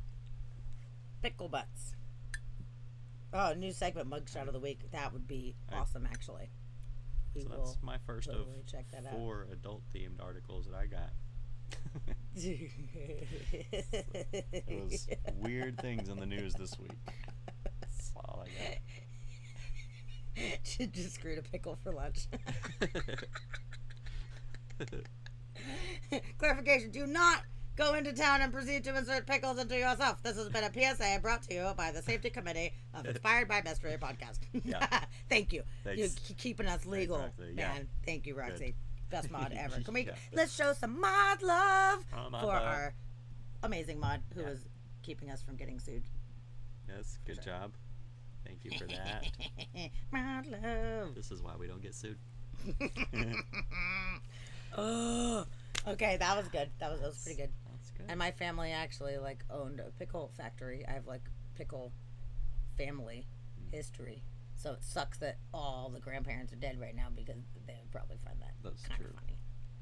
S1: Pickle butts. Oh, new segment, mugshot of the week. That would be awesome, actually.
S3: So that's my first
S1: totally check that out.
S3: 4 adult-themed articles that I got. It was weird things in the news this week. That's all I got.
S1: Just screwed a pickle for lunch. Clarification, do not go into town and proceed to insert pickles into yourself. This has been a PSA brought to you by the Safety Committee of Inspired by Mystery podcast.
S3: Yeah.
S1: Thank you.
S3: Thanks.
S1: You're keeping us legal,
S3: Roxy.
S1: man.
S3: Yeah.
S1: Thank you, Roxy.
S3: Good.
S1: Best mod ever. Can we?
S3: Yeah.
S1: Let's show some mod love
S3: Mod
S1: for
S3: love.
S1: our amazing mod who
S3: Yeah.
S1: is keeping us from getting sued.
S3: Yes, good job. Thank you for that.
S1: Mod love.
S3: This is why we don't get sued.
S1: Oh, okay, that was good. That was pretty good.
S3: That's good.
S1: And my family actually owned a pickle factory. I have pickle family history. So it sucks that all the grandparents are dead right now because they would probably find that
S3: That's
S1: kind
S3: true.
S1: of funny.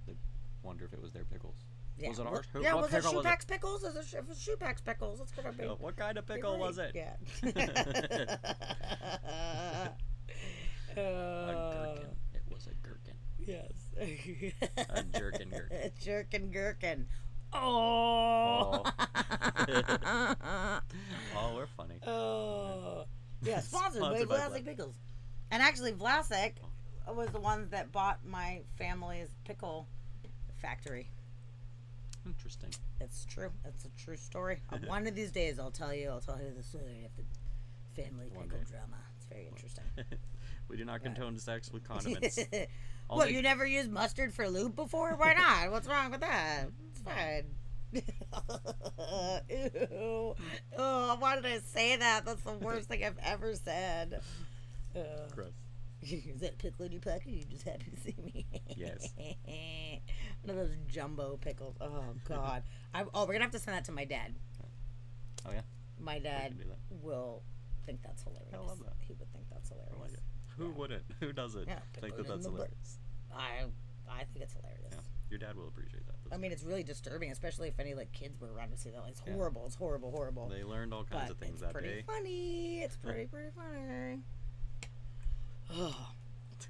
S3: They wonder if it was their pickles.
S1: Yeah.
S3: Was it ours?
S1: Yeah,
S3: What
S1: was it
S3: pickle was
S1: Shoepack's pickles? If it was Shoepack's pickles, it's gonna be.
S3: What kind of pickle was it?
S1: Yeah.
S3: gherkin. It was a gherkin.
S1: Yes.
S3: A jerkin gherkin.
S1: A jerkin gherkin. Oh.
S3: Oh, we're funny.
S1: Oh. Yeah, sponsored by
S3: Sponsored by
S1: Vlasic Pickles. And actually, Vlasic was the ones that bought my family's pickle factory.
S3: Interesting.
S1: It's true. It's a true story. One of these days, I'll tell you the story of the family pickle drama. It's very interesting.
S3: We do not condone sex with condiments.
S1: What, you never used mustard for lube before? Why not? What's wrong with that? It's fine. Ew. Oh, why did I say that? That's the worst thing I've ever said.
S3: Gross.
S1: Is that pickle in your pocket? You just happy to see me?
S3: Yes.
S1: One of those jumbo pickles. Oh, God. We're going to have to send that to my dad.
S3: Oh, yeah?
S1: My dad will think that's hilarious.
S3: I love that.
S1: He would think that's hilarious.
S3: I like it. Who wouldn't? Who doesn't think that that's hilarious?
S1: I think it's hilarious.
S3: Yeah. Your dad will appreciate that.
S1: I mean, it's really disturbing, especially if any kids were around to see that. It's horrible. It's horrible, horrible.
S3: They learned all kinds of things that day.
S1: It's pretty funny. It's pretty funny. Oh.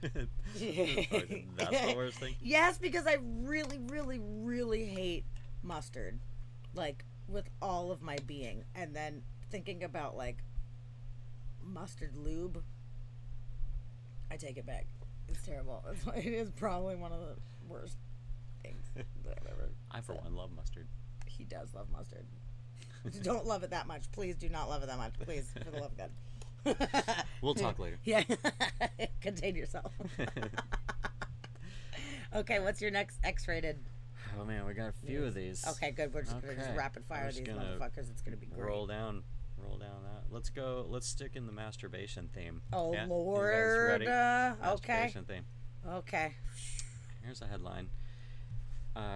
S3: That's the worst thing?
S1: Yes, because I really, really, really hate mustard. With all of my being. And then thinking about, mustard lube, I take it back. It's terrible. It is probably one of the worst things that I've ever
S3: I, for
S1: said.
S3: one, love mustard.
S1: He does love mustard. Don't love it that much. Please do not love it that much. Please, for the love of God.
S3: We'll talk later.
S1: Yeah. Contain yourself. Okay, what's your next X-rated?
S3: Oh, man, we got a few of these.
S1: Okay, good. We're just going to rapid fire these motherfuckers. It's going to be great.
S3: Roll down that. Let's stick in the masturbation theme.
S1: Oh,
S3: yeah?
S1: Lord.
S3: You guys ready?
S1: Okay.
S3: Masturbation theme.
S1: Okay.
S3: Here's a headline.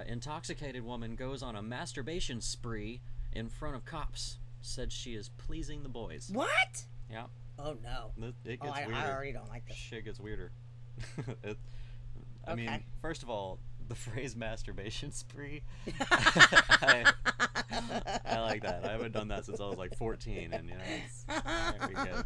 S3: Intoxicated woman goes on a masturbation spree in front of cops. Said she is pleasing the boys.
S1: What?
S3: Yeah.
S1: Oh, no.
S3: It gets
S1: weirder. I already don't like this.
S3: Shit gets weirder. I mean, first of all, the phrase masturbation spree, I like that. I haven't done that since I was 14, and it's very good.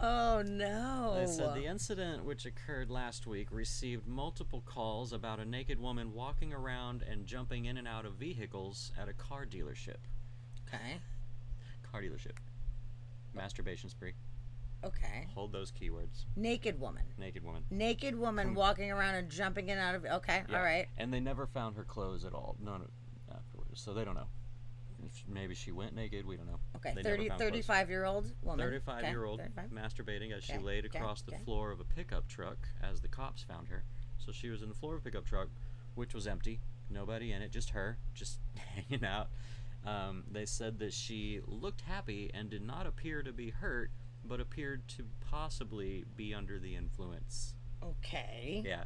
S1: Oh, no.
S3: They said the incident, which occurred last week, received multiple calls about a naked woman walking around and jumping in and out of vehicles at a car dealership.
S1: Okay.
S3: Car dealership. Masturbation spree.
S1: Okay.
S3: Hold those keywords.
S1: Naked woman.
S3: Naked woman.
S1: Naked woman walking around and jumping in and out of... Okay,
S3: yeah.
S1: all right.
S3: And they never found her clothes at all. None afterwards. So they don't know. Maybe she went naked. We don't know.
S1: Okay, 35-year-old woman.
S3: 35-year-old masturbating as she laid across the floor of a pickup truck as the cops found her. So she was in the floor of a pickup truck, which was empty. Nobody in it, just her, just hanging out. They said that she looked happy and did not appear to be hurt, but appeared to possibly be under the influence.
S1: Okay.
S3: Yeah.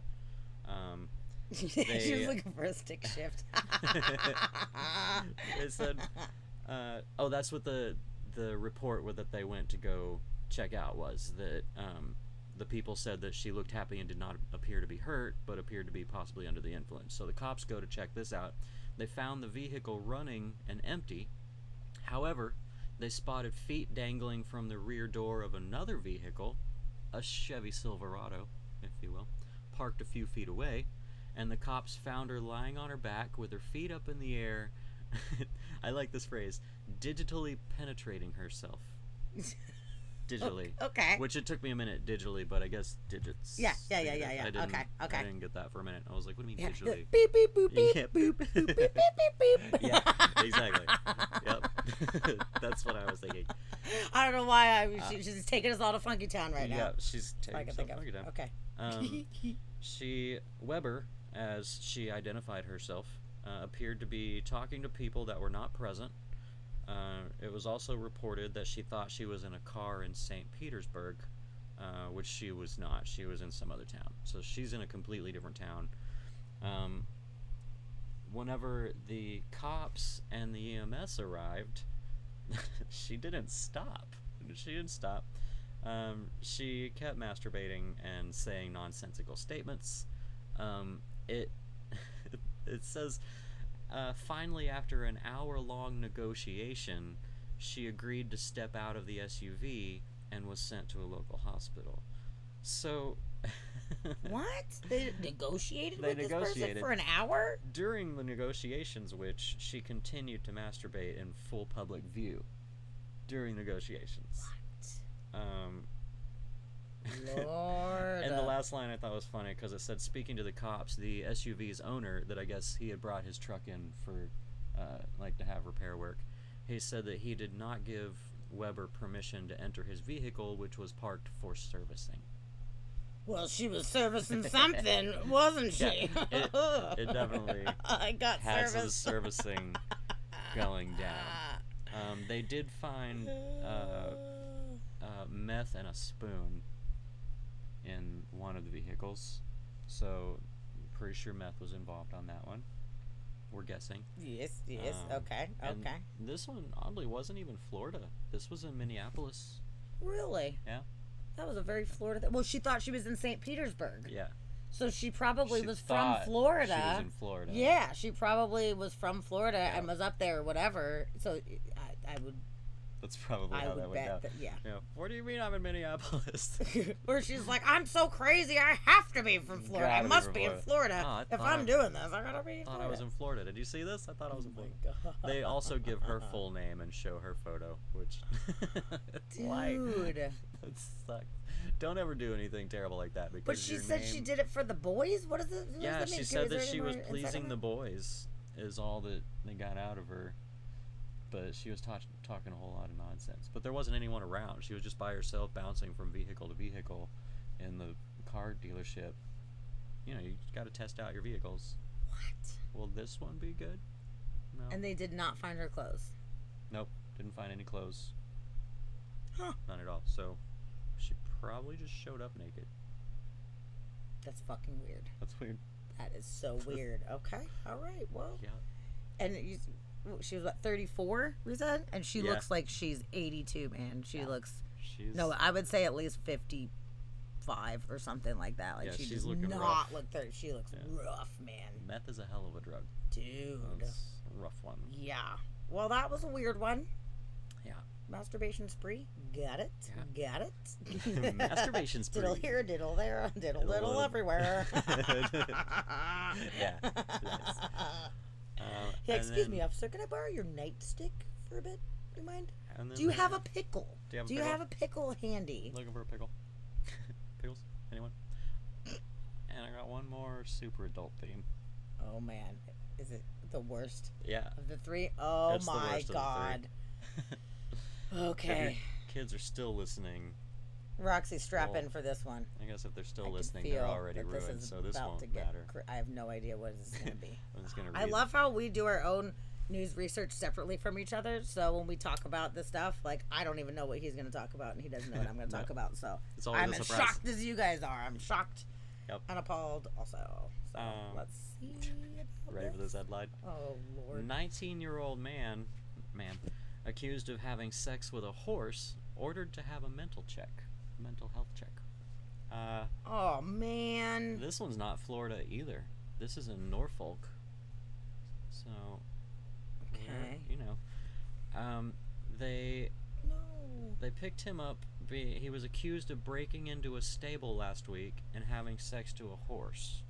S1: She was looking for a stick shift.
S3: It said, that's what the report that they went to go check out was, that the people said that she looked happy and did not appear to be hurt, but appeared to be possibly under the influence. So the cops go to check this out. They found the vehicle running and empty. However, they spotted feet dangling from the rear door of another vehicle, a Chevy Silverado, if you will, parked a few feet away, and the cops found her lying on her back with her feet up in the air. I like this phrase, digitally penetrating herself. Digitally.
S1: Okay.
S3: Which it took me a minute digitally, but I guess digits.
S1: Yeah.
S3: I didn't get that for a minute. I was like, what do you mean digitally?
S1: Beep, beep, boop, beep,
S3: Yeah.
S1: boop, boop, beep, beep, beep, beep.
S3: Yeah, exactly. Yep. That's what I was thinking.
S1: I don't know why she's taking us all to Funky Town right now.
S3: Yeah, she's
S1: I
S3: taking
S1: can
S3: us
S1: think
S3: to
S1: of.
S3: Funky Town.
S1: Okay.
S3: Weber, as she identified herself, appeared to be talking to people that were not present. It was also reported that she thought she was in a car in St. Petersburg, which she was not. She was in some other town. So she's in a completely different town. Whenever the cops and the EMS arrived, she didn't stop. She kept masturbating and saying nonsensical statements. It says, finally, after an hour-long negotiation, she agreed to step out of the SUV and was sent to a local hospital. So.
S1: What? They negotiated
S3: They
S1: with this person
S3: negotiated.
S1: for an hour?
S3: During the negotiations, which she continued to masturbate in full public view during negotiations.
S1: Lord.
S3: And the last line I thought was funny because it said, speaking to the cops, the SUV's owner, that I guess he had brought his truck in for, to have repair work, he said that he did not give Weber permission to enter his vehicle, which was parked for servicing.
S1: Well, she was servicing something, wasn't she?
S3: Yeah, it definitely
S1: I got
S3: has
S1: service.
S3: his servicing going down. They did find meth and a spoon in one of the vehicles, so I'm pretty sure meth was involved on that one. We're guessing.
S1: Yes, okay.
S3: And this one, oddly, wasn't even Florida. This was in Minneapolis.
S1: Really?
S3: Yeah.
S1: That was a very Florida well, she thought she was in St. Petersburg.
S3: Yeah.
S1: So she probably
S3: She
S1: was from
S3: thought
S1: Florida.
S3: She was in Florida.
S1: Yeah, she probably was from Florida
S3: Yeah.
S1: and was up there or whatever. So I would
S3: That's probably
S1: I
S3: how
S1: would
S3: that went
S1: bet
S3: down.
S1: that, yeah.
S3: What do you mean I'm in Minneapolis?
S1: Where she's like, I'm so crazy, I have to be from Florida. I
S3: Gotta be
S1: must
S3: from
S1: be in
S3: Florida.
S1: Florida.
S3: Oh, I
S1: if
S3: thought
S1: I'm
S3: I-
S1: doing this, I gotta be in
S3: I thought
S1: Florida.
S3: I was in Florida. Did you see this? I thought I was in
S1: Oh
S3: Florida.
S1: my God.
S3: They also give her full name and show her photo, which
S1: Dude.
S3: that sucks. Don't ever do anything terrible like that because
S1: But she
S3: your
S1: said
S3: name...
S1: she did it for the boys? What is it? What
S3: Yeah,
S1: does that
S3: she
S1: mean?
S3: said
S1: Is there
S3: that she
S1: any
S3: was
S1: more insight
S3: pleasing
S1: on
S3: the
S1: that?
S3: boys is all that they got out of her. But she was talking a whole lot of nonsense. But there wasn't anyone around. She was just by herself bouncing from vehicle to vehicle in the car dealership. You know, you got to test out your vehicles.
S1: What?
S3: Will this one be good? No.
S1: And they did not find her clothes.
S3: Nope. Didn't find any clothes.
S1: Huh.
S3: None at all. So she probably just showed up naked.
S1: That's fucking weird.
S3: That's weird.
S1: That is so weird. Okay. All right. Well.
S3: Yeah.
S1: And she was what, 34, we said? And she
S3: Yeah.
S1: looks like she's 82, man. She
S3: Yeah.
S1: looks...
S3: She's
S1: No, I would say at least 55 or something like that. Like,
S3: Yeah,
S1: she
S3: she's
S1: does
S3: looking
S1: not
S3: rough.
S1: look 30. She looks
S3: Yeah.
S1: rough, man.
S3: meth is a hell of a drug.
S1: Dude.
S3: That's a rough one.
S1: Yeah. Well, that was a weird one.
S3: Yeah.
S1: Masturbation spree. Got it.
S3: Yeah.
S1: Got it.
S3: Masturbation spree.
S1: Diddle here, diddle there, diddle everywhere.
S3: Yeah. Nice.
S1: Hey,
S3: and
S1: excuse
S3: then-
S1: me, officer. Can I borrow your nightstick for a bit? Do you mind?
S3: and then
S1: Do you have a pickle?
S3: Do you have a
S1: Do you
S3: pickle?
S1: have a pickle handy?
S3: Looking for a pickle? Pickles? Anyone? And I got one more super adult theme.
S1: Oh man, is it the worst
S3: Yeah.
S1: of the three? Oh
S3: It's the
S1: my
S3: worst of the
S1: God.
S3: If your
S1: Okay,
S3: kids are still listening,
S1: Roxy, strap
S3: Well,
S1: in for this one.
S3: I guess if they're
S1: I
S3: still
S1: can
S3: listening,
S1: feel
S3: they're already
S1: that
S3: ruined,
S1: is
S3: so this
S1: about
S3: won't
S1: to get
S3: matter.
S1: I have no idea what this is going to be.
S3: I'm just gonna read
S1: I love how we do our own news research separately from each other. So when we talk about this stuff, like, I don't even know what he's going to talk about, and he doesn't know what I'm going to
S3: No.
S1: talk about. So
S3: It's always
S1: I'm
S3: a
S1: as
S3: surprise.
S1: shocked as you guys are. I'm shocked
S3: Yep.
S1: and appalled also. So let's see. About
S3: Ready for this headline?
S1: Oh Lord.
S3: 19-year-old man accused of having sex with a horse ordered to have a mental health check.
S1: Oh man.
S3: This one's not Florida either. This is in Norfolk. So,
S1: Okay.
S3: you know, they
S1: No.
S3: picked him up. He was accused of breaking into a stable last week and having sex to a horse.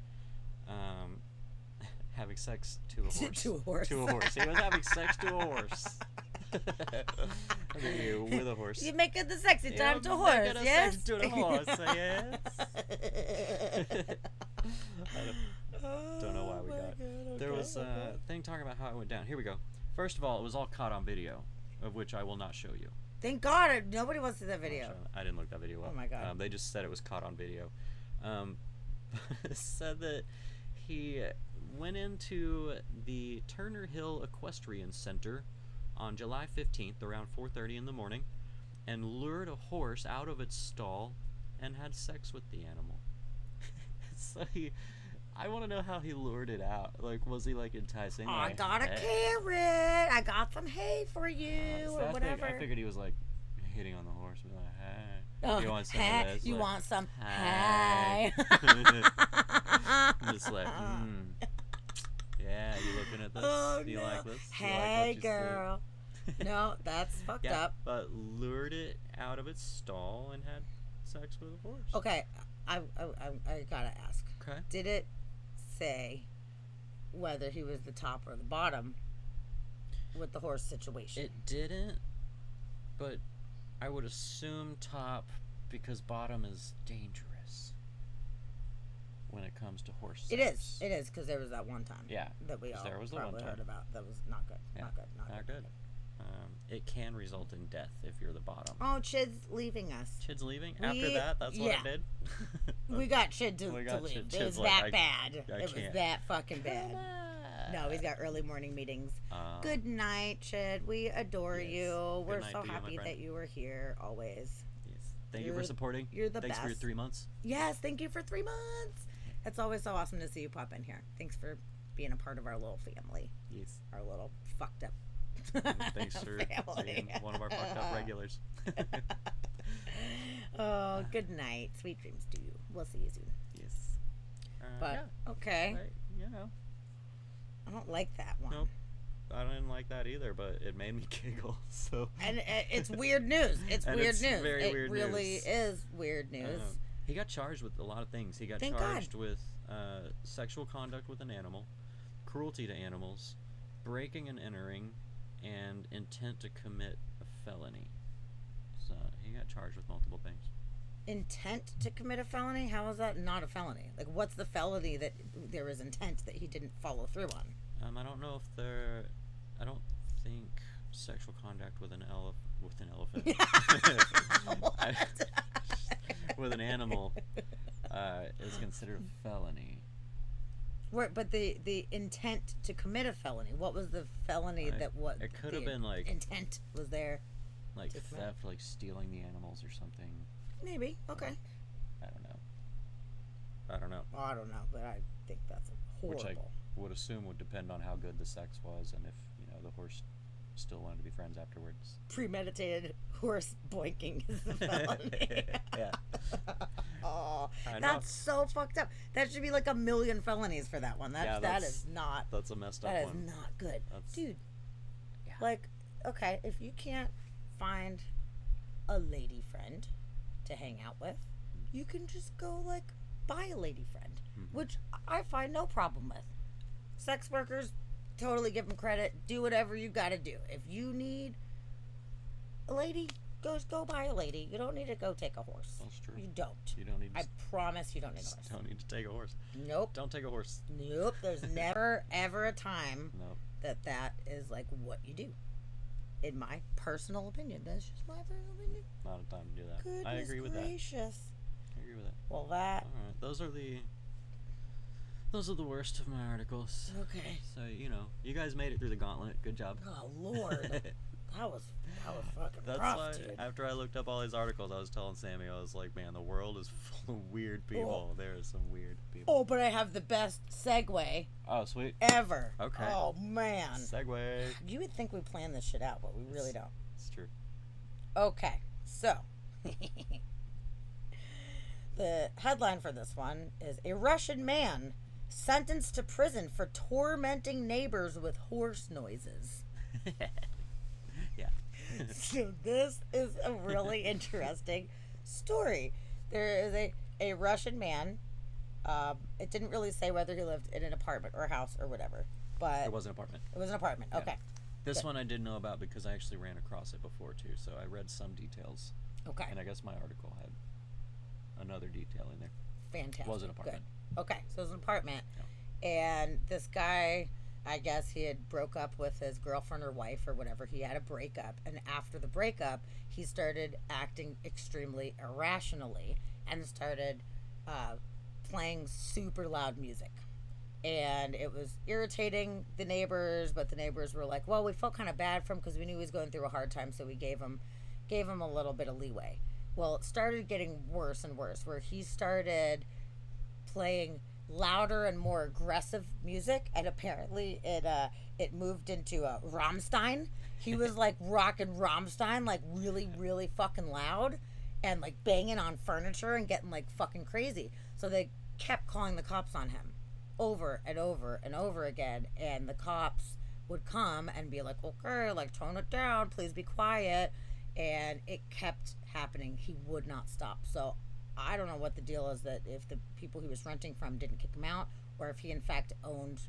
S3: Having sex to a horse.
S1: To a horse.
S3: To a horse. He was having sex to a horse. With a horse.
S1: You making the sexy
S3: Yeah,
S1: time to
S3: I'm
S1: horse,
S3: making a
S1: yes?
S3: sex to the horse, yes. Don't know why we got it. There was a thing talking about how it went down. Here we go. First of all, it was all caught on video, of which I will not show you.
S1: Thank God, nobody wants to see that video.
S3: I didn't look that video up.
S1: Oh my God.
S3: They just said it was caught on video. Said that he went into the Turner Hill Equestrian Center on July 15th around 4:30 in the morning and lured a horse out of its stall and had sex with the animal. So I want to know how he lured it out. Like, was he like enticing?
S1: Oh, I
S3: like,
S1: got a
S3: "Hey."
S1: carrot. I got some hay for you,
S3: So
S1: or whatever.
S3: I figured he was like hitting on the horse. Be like, hey,
S1: Oh,
S3: you want some
S1: hey,
S3: of this?
S1: you
S3: Like,
S1: want some
S3: hey.
S1: hay?
S3: I'm just like, yeah, you looking at this?
S1: Oh,
S3: Do you
S1: no.
S3: like this? Do you like
S1: Hey,
S3: what you see?
S1: girl. No, that's fucked
S3: Yeah,
S1: up.
S3: but lured it out of its stall and had sex with a horse.
S1: Okay, I gotta ask.
S3: Okay.
S1: Did it say whether he was the top or the bottom with the horse situation?
S3: It didn't, but I would assume top because bottom is dangerous when it comes to horse sex.
S1: It is, because there was that one time.
S3: Yeah.
S1: That we all
S3: there was the
S1: probably
S3: one time.
S1: heard about. That was not good.
S3: Yeah.
S1: Not good. Not good.
S3: It can result in death if you're the bottom.
S1: Oh, Chid's leaving us.
S3: Chid's leaving? After that, that's what it did?
S1: We got Chid to leave.
S3: Chid.
S1: It was
S3: Chid's
S1: that
S3: like,
S1: bad.
S3: I
S1: It was
S3: can't.
S1: that fucking bad. No, he's got early morning meetings. Good night, Chid. We adore you. We're
S3: night
S1: so
S3: to you, my
S1: happy
S3: friend.
S1: that you were here always.
S3: Yes. Thank you for supporting.
S1: You're the
S3: Thanks
S1: best.
S3: for your 3 months.
S1: Yes, thank you for 3 months. It's always so awesome to see you pop in here. Thanks for being a part of our little family.
S3: Yes.
S1: Our little fucked up
S3: And thanks for being one of our fucked up regulars.
S1: Oh, good night. Sweet dreams to you. We'll see you soon.
S3: Yes.
S1: But, okay.
S3: You know.
S1: I don't like that one.
S3: Nope. I didn't like that either, but it made me giggle. So.
S1: And it's weird news. It's
S3: And
S1: weird
S3: it's
S1: news.
S3: very
S1: It
S3: weird
S1: really
S3: news.
S1: is weird news.
S3: He got charged with a lot of things. He got
S1: Thank
S3: charged
S1: God.
S3: with sexual conduct with an animal, cruelty to animals, breaking and entering, and intent to commit a felony. So he got charged with multiple things.
S1: Intent to commit a felony? How is that not a felony? Like, what's the felony that there was intent that he didn't follow through on?
S3: I don't know if they're. I don't think sexual conduct with an elephant. With an animal is considered a felony.
S1: Right, but the intent to commit a felony. What was the felony that what?
S3: It could
S1: the
S3: have been like
S1: intent was there.
S3: like
S1: to commit.
S3: theft, like stealing the animals or something.
S1: Maybe. Okay.
S3: I don't know.
S1: Oh, I don't know, but I think that's horrible.
S3: Which I would assume would depend on how good the sex was and if the horse still wanted to be friends afterwards.
S1: Premeditated horse boinking is the felony.
S3: Yeah.
S1: Oh,
S3: I know.
S1: that's so fucked up. That should be like 1 million felonies for that one. That is not.
S3: That's a messed up
S1: That is
S3: one.
S1: not good, dude.
S3: Yeah.
S1: Like, okay, if you can't find a lady friend to hang out with, you can just go like buy a lady friend, which I find no problem with. Sex workers, totally give them credit. Do whatever you got to do. If you need a lady, go buy a lady. You don't need to go take a horse.
S3: That's true.
S1: You don't.
S3: You don't need to.
S1: I promise you don't need a horse.
S3: Don't need to take a horse.
S1: Nope.
S3: Don't take a horse.
S1: Nope. There's never ever a time
S3: Nope.
S1: that is like what you do. In my personal opinion, that's just my personal opinion.
S3: Not a time to do that.
S1: Goodness
S3: I agree with that.
S1: gracious.
S3: I agree with that.
S1: Well, that.
S3: All right. Those are the worst of my articles.
S1: Okay.
S3: So you guys made it through the gauntlet. Good job.
S1: Oh Lord, that was fucking
S3: That's
S1: rough,
S3: why
S1: dude.
S3: after I looked up all these articles, I was telling Sammy, I was like, man, the world is full of weird people. There are some weird people.
S1: Oh, but I have the best segue
S3: Oh, sweet.
S1: ever.
S3: Okay.
S1: Oh man.
S3: Segway.
S1: You would think we planned this shit out, but we really don't.
S3: It's true.
S1: Okay, so the headline for this one is a Russian man sentenced to prison for tormenting neighbors with horse noises.
S3: Yeah.
S1: So this is a really interesting story. There is a Russian man. It didn't really say whether he lived in an apartment or a house or whatever, but
S3: It was an apartment.
S1: it was an apartment.
S3: Yeah.
S1: Okay.
S3: This
S1: Good.
S3: one I did know about because I actually ran across it before too, so I read some details.
S1: Okay.
S3: And I guess my article had another detail in there.
S1: Fantastic.
S3: Was an apartment.
S1: Good. Okay, so it was an apartment. And this guy, I guess he had broke up with his girlfriend or wife or whatever. He had a breakup. And after the breakup, he started acting extremely irrationally and started playing super loud music. And it was irritating the neighbors, but the neighbors were like, well, we felt kind of bad for him because we knew he was going through a hard time, so we gave him a little bit of leeway. Well, it started getting worse and worse, where he started playing louder and more aggressive music, and apparently it moved into Rammstein. He was like rocking Rammstein, like really, really fucking loud, and like banging on furniture and getting like fucking crazy. So they kept calling the cops on him over and over and over again, and the cops would come and be like, okay, like tone it down, please be quiet. And it kept happening, he would not stop. So I don't know what the deal is, that if the people he was renting from didn't kick him out, or if he in fact owned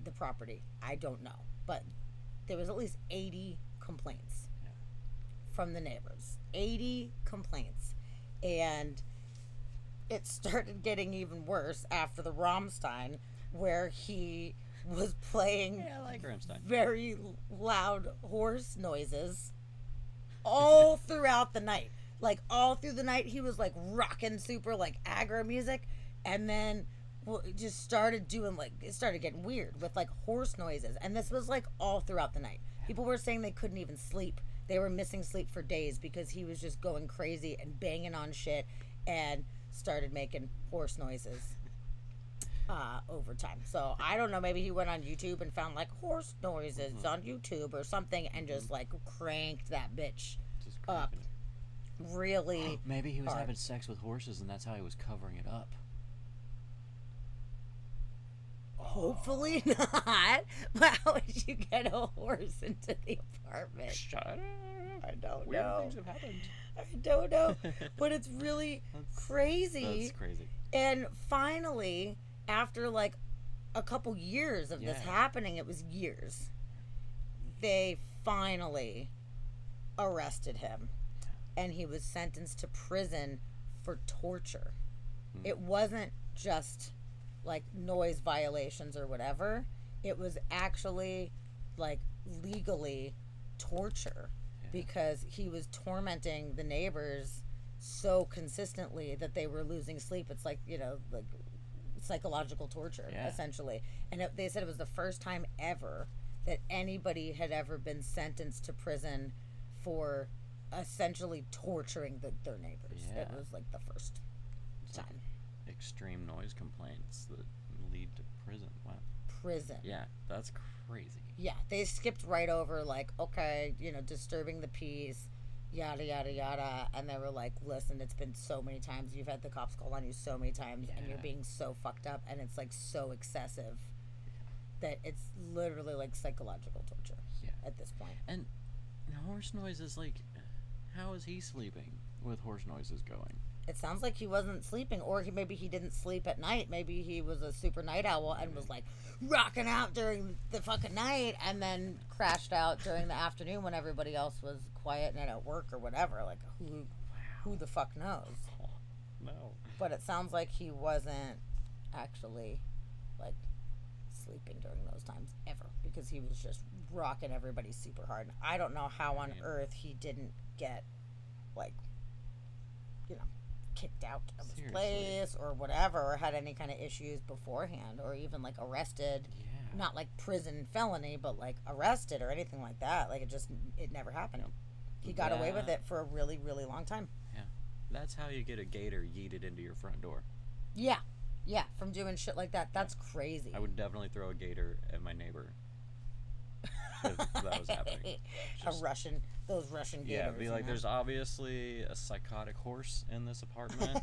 S1: the property. I don't know. But there was at least 80 complaints from the neighbors. 80 complaints. And it started getting even worse after the Rammstein, where he was playing very loud horse noises all throughout the night. Like, all through the night, he was, like, rocking super, like, aggro music. And then it just started doing, like, it started getting weird with, like, horse noises. And this was, like, all throughout the night. People were saying they couldn't even sleep. They were missing sleep for days because he was just going crazy and banging on shit and started making horse noises over time. So I don't know, maybe he went on YouTube and found like horse noises on YouTube or something and just like cranked that bitch up really
S3: maybe he was
S1: hard.
S3: having sex with horses and that's how he was covering it up.
S1: Hopefully not. But how would you get a horse into the apartment?
S3: Shut up.
S1: I don't
S3: Weird
S1: know.
S3: things have happened.
S1: I don't know. But it's really crazy.
S3: That's crazy.
S1: And finally, after like a couple years of this happening, it was years, they finally arrested him. And he was sentenced to prison for torture. It wasn't just like noise violations or whatever. It was actually like legally torture because he was tormenting the neighbors so consistently that they were losing sleep. It's like, you know, like psychological torture essentially. And they said it was the first time ever that anybody had ever been sentenced to prison for essentially torturing their neighbors. It was like the first time.
S3: Extreme noise complaints that lead to prison. Wow.
S1: Prison.
S3: Yeah, that's crazy.
S1: Yeah, they skipped right over like, okay, you know, disturbing the peace, yada yada yada, and they were like, listen, it's been so many times, you've had the cops call on you so many times, and you're being so fucked up, and it's like so excessive that it's literally like psychological torture at this point.
S3: And horse noises, like, how is he sleeping with horse noises going?
S1: It sounds like he wasn't sleeping, or maybe he didn't sleep at night. Maybe he was a super night owl and was like rocking out during the fucking night and then crashed out during the afternoon when everybody else was quiet and at work or whatever. Like, who the fuck knows?
S3: Oh, no.
S1: But it sounds like he wasn't actually like sleeping during those times ever, because he was just rocking everybody super hard. I don't know how on earth he didn't get like, you know, kicked out of his place or whatever, or had any kind of issues beforehand, or even like arrested. Not like prison felony, but like arrested or anything like that. Like it never happened. He got away with it for a really, really long time.
S3: Yeah. That's how you get a gator yeeted into your front door.
S1: Yeah, from doing shit like that. That's crazy.
S3: I would definitely throw a gator at my neighbor if that was happening. Those Russian gators.
S1: Yeah,
S3: be like, there's obviously a psychotic horse in this apartment,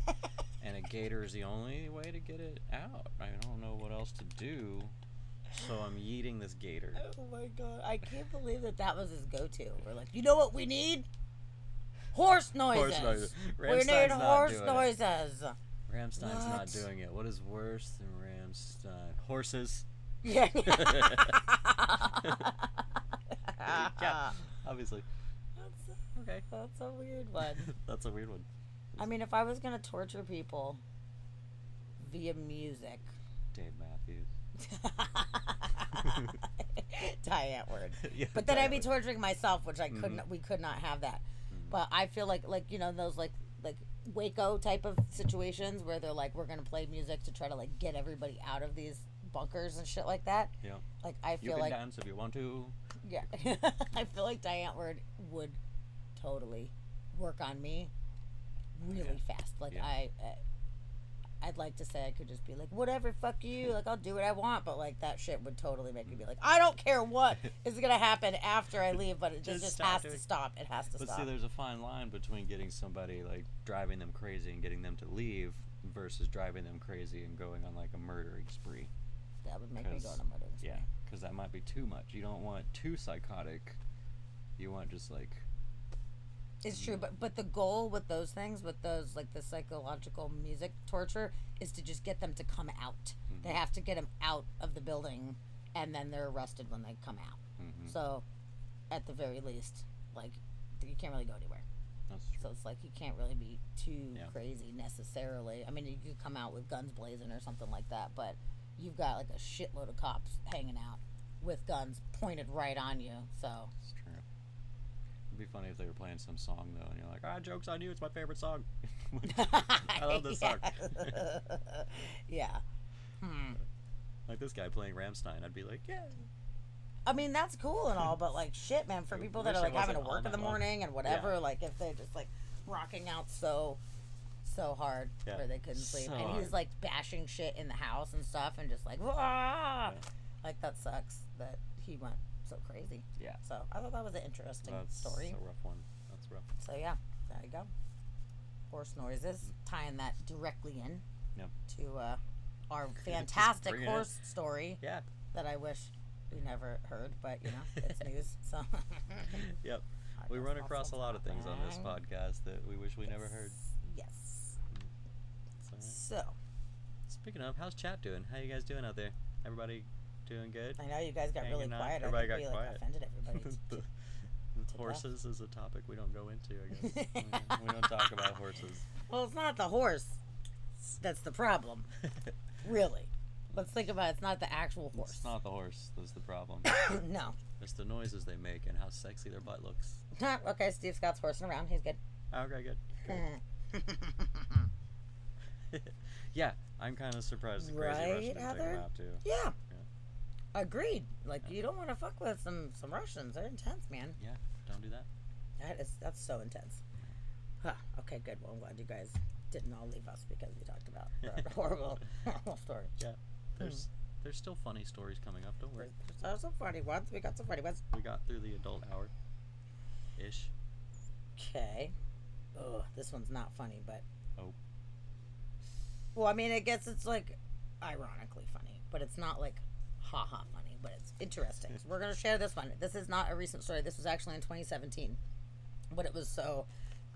S3: and a gator is the only way to get it out. I don't know what else to do, so I'm yeeting this gator.
S1: Oh my god, I can't believe that was his go-to. We're like, you know what we need? Horse noises.
S3: Horse noises.
S1: We need horse noises.
S3: Rammstein's not doing it. What is worse than Rammstein? Horses.
S1: Yeah.
S3: Yeah, obviously.
S1: That's a weird one.
S3: That's a weird one.
S1: I mean, if I was gonna torture people via music,
S3: Dave Matthews.
S1: Diane word.
S3: Yeah,
S1: but then I'd be torturing myself, which I couldn't. We could not have that. But I feel like you know, those like Waco type of situations where they're like, we're gonna play music to try to like get everybody out of these bunkers and shit like that.
S3: Yeah.
S1: Like I feel
S3: you can
S1: like
S3: dance if you want to.
S1: Yeah. I feel like Diane word would totally work on me really fast. Like I'd like to say I could just be like, whatever, fuck you, like I'll do what I want, but like that shit would totally make me be like, I don't care what is gonna happen after I leave, but it just has to stop. It has to stop.
S3: But see, there's a fine line between getting somebody like driving them crazy and getting them to leave versus driving them crazy and going on like a murdering spree.
S1: That would make me go on a murdering spree.
S3: Yeah, because that might be too much. You don't want too psychotic. You want just like
S1: It's true, but the goal with those things, with those like the psychological music torture, is to just get them to come out. They have to get them out of the building, and then they're arrested when they come out. So, at the very least, like you can't really go anywhere.
S3: That's true.
S1: So it's like you can't really be too crazy necessarily. I mean, you could come out with guns blazing or something like that, but you've got like a shitload of cops hanging out with guns pointed right on you. So
S3: It's true. It'd be funny if they were playing some song though, and you're like, joke's on you, it's my favorite song. I love this song.
S1: Yeah.
S3: Like this guy playing Rammstein, I'd be like, yeah.
S1: I mean, that's cool and all, but like shit, man, for people that are like having to work in the morning and whatever, like if they're just like rocking out so hard where they couldn't sleep,
S3: So
S1: and he's like bashing shit in the house and stuff, and just like like that sucks that he went so crazy.
S3: Yeah.
S1: So I thought that was an interesting story.
S3: That's a rough one. That's rough.
S1: So yeah, there you go. Horse noises, tying that directly in to our fantastic
S3: bringing
S1: horse story.
S3: Yeah.
S1: That I wish we never heard, but you know, it's news. So.
S3: Yep. We run across a lot of things on this podcast that we wish we never heard.
S1: Yes. So.
S3: Speaking of, how's chat doing? How you guys doing out there? Everybody doing good?
S1: I know you guys got really quiet.
S3: Everybody got
S1: we
S3: quiet.
S1: Offended everybody.
S3: Horses is a topic we don't go into, I guess. we don't talk about horses.
S1: Well, it's not the horse that's the problem. Really. Let's think about it. It's not the actual horse.
S3: It's not the horse that's the problem.
S1: No.
S3: It's the noises they make and how sexy their butt looks.
S1: Okay, Steve Scott's horsing around. He's good.
S3: Okay, good. Yeah, I'm kind of surprised the Crazy Russian didn't take him out, too.
S1: Yeah. Agreed. Like, you don't want to fuck with some Russians. They're intense, man.
S3: Yeah, don't do that.
S1: That's so intense. Huh. Okay, good. Well, I'm glad you guys didn't all leave us because we talked about the horrible story.
S3: Yeah. There's still funny stories coming up. Don't worry.
S1: There's some funny ones. We got some funny ones.
S3: We got through the adult hour. Ish.
S1: Okay. Ugh, this one's not funny, but...
S3: Oh.
S1: Well, I mean, I guess it's, like, ironically funny, but it's not, like, ha-ha funny, but it's interesting. So we're going to share this one. This is not a recent story. This was actually in 2017, but it was so,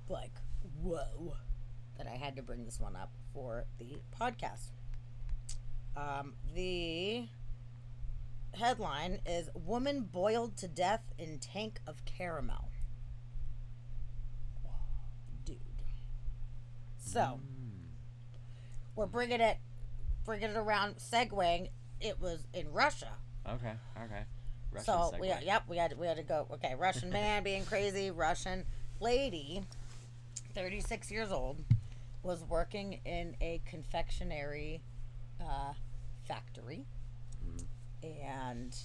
S1: like, whoa, that I had to bring this one up for the podcast. The headline is Woman Boiled to Death in Tank of Caramel. Dude. So, we're bringing it around, segueing. It was in Russia.
S3: Okay. Russian
S1: so
S3: segue.
S1: we had to go. Okay, Russian man being crazy. Russian lady, 36 years old, was working in a confectionery factory, and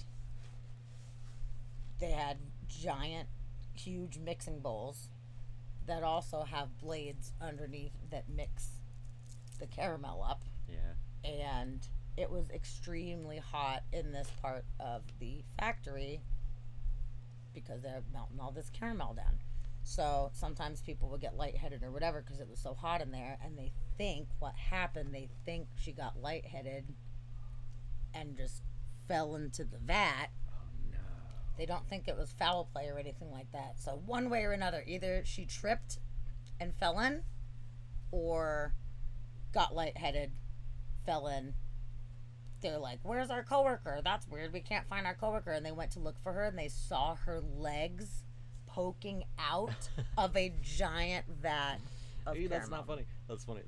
S1: they had giant, huge mixing bowls that also have blades underneath that mix the caramel up.
S3: Yeah.
S1: And it was extremely hot in this part of the factory because they're melting all this caramel down. So sometimes people would get lightheaded or whatever because it was so hot in there, and they think she got lightheaded and just fell into the vat.
S3: Oh no.
S1: They don't think it was foul play or anything like that. So one way or another, either she tripped and fell in, or got lightheaded, fell in. They're like, where's our coworker? That's weird. We can't find our coworker. And they went to look for her, and they saw her legs poking out of a giant vat of caramel.
S3: That's not funny. That's funny.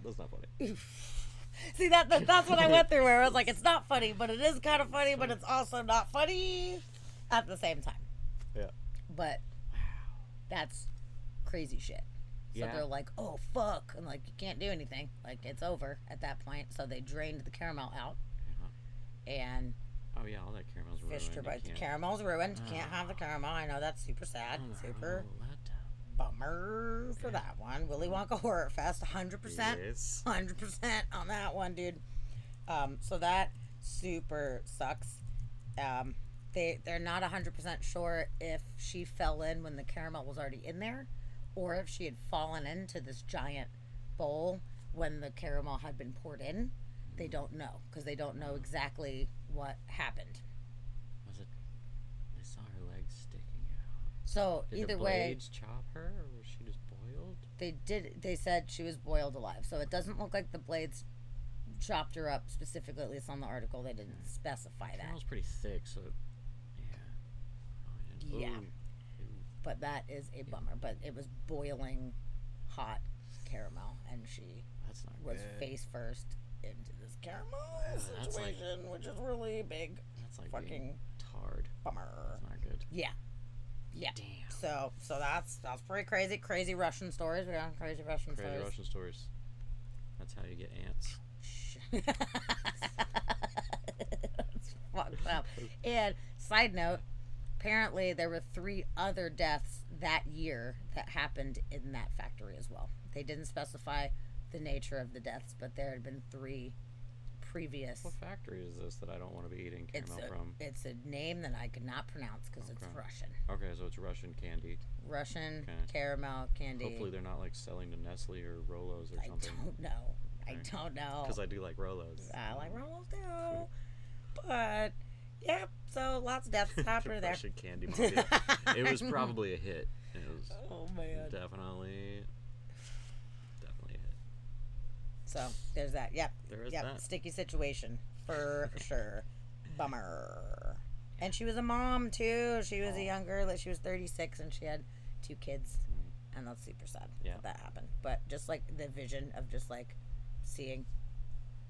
S3: That's not funny.
S1: See, that's what I went through, where I was like, it's not funny, but it is kind of funny, but it's also not funny at the same time.
S3: Yeah.
S1: But that's crazy shit. So they're like, oh, fuck. And, like, you can't do anything. Like, it's over at that point. So they drained the caramel out. And
S3: oh, yeah, all that caramel's ruined.
S1: fished her by the caramel's ruined. Can't have the caramel. I know that's super sad. Super bummer for that one. Willy Wonka Horror Fest, 100%.
S3: Yes.
S1: 100% on that one, dude. So that super sucks. They're not 100% sure if she fell in when the caramel was already in there, or if she had fallen into this giant bowl when the caramel had been poured in. They don't know, because they don't know exactly what happened.
S3: Was it? They saw her legs sticking out.
S1: So
S3: Did
S1: either
S3: the
S1: way,
S3: blades chop her, or was she just boiled?
S1: they said she was boiled alive. So it doesn't look like the blades chopped her up specifically, at least on the article. They didn't specify that.
S3: Caramel's pretty thick, so
S1: Yeah.
S3: Ooh.
S1: But that is a bummer. But it was boiling hot caramel, and she
S3: That's not
S1: was
S3: good.
S1: face first into this caramel
S3: That's like-
S1: situation, which is really big.
S3: That's like
S1: Fucking
S3: being tarred.
S1: bummer.
S3: That's not good.
S1: Yeah.
S3: Damn.
S1: So that's pretty crazy. Crazy Russian stories. We got crazy Russian
S3: Crazy
S1: stories.
S3: Russian stories. That's how you get ants.
S1: That's fucked up. And side note, apparently there were 3 other deaths that year that happened in that factory as well. They didn't specify the nature of the deaths, but there had been 3 previous.
S3: What factory is this that I don't want to be eating caramel from?
S1: It's a name that I could not pronounce because it's Russian.
S3: Okay, so it's Russian candy.
S1: Russian
S3: Okay.
S1: caramel candy.
S3: Hopefully they're not like selling to Nestle or Rolos or
S1: I
S3: something.
S1: don't know.
S3: Okay.
S1: I don't know.
S3: Because I do like Rolos.
S1: I like Rolos too. But yeah, so lots of deaths happened there.
S3: Russian candy mafia. It was probably a hit. It was
S1: Oh man.
S3: definitely a hit.
S1: So there's that. Yep.
S3: There is
S1: Yep.
S3: that.
S1: Sticky situation for sure. Bummer. And she was a mom too. She was a young girl. She was 36 and she had 2 kids. And that's super sad that happened. But just like the vision of just like seeing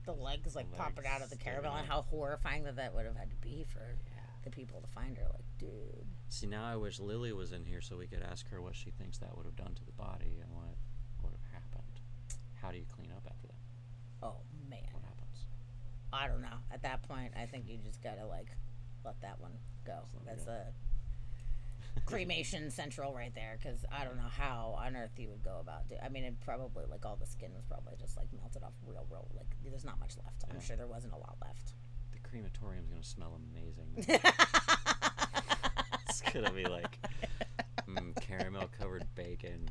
S1: the legs like popping out of the caramel and how horrifying that would have had to be for the people to find her. Like, dude.
S3: See, now I wish Lily was in here so we could ask her what she thinks that would have done to the body and what would have happened. How do you clean up after that?
S1: Oh man.
S3: What happens?
S1: I don't know. At that point, I think you just gotta like let that one go. That's a cremation central right there, because I don't know how on earth you would go about it. I mean, it probably like all the skin was probably just like melted off real like there's not much left. I'm sure there wasn't a lot left.
S3: The crematorium's gonna smell amazing. It's gonna be like caramel covered bacon.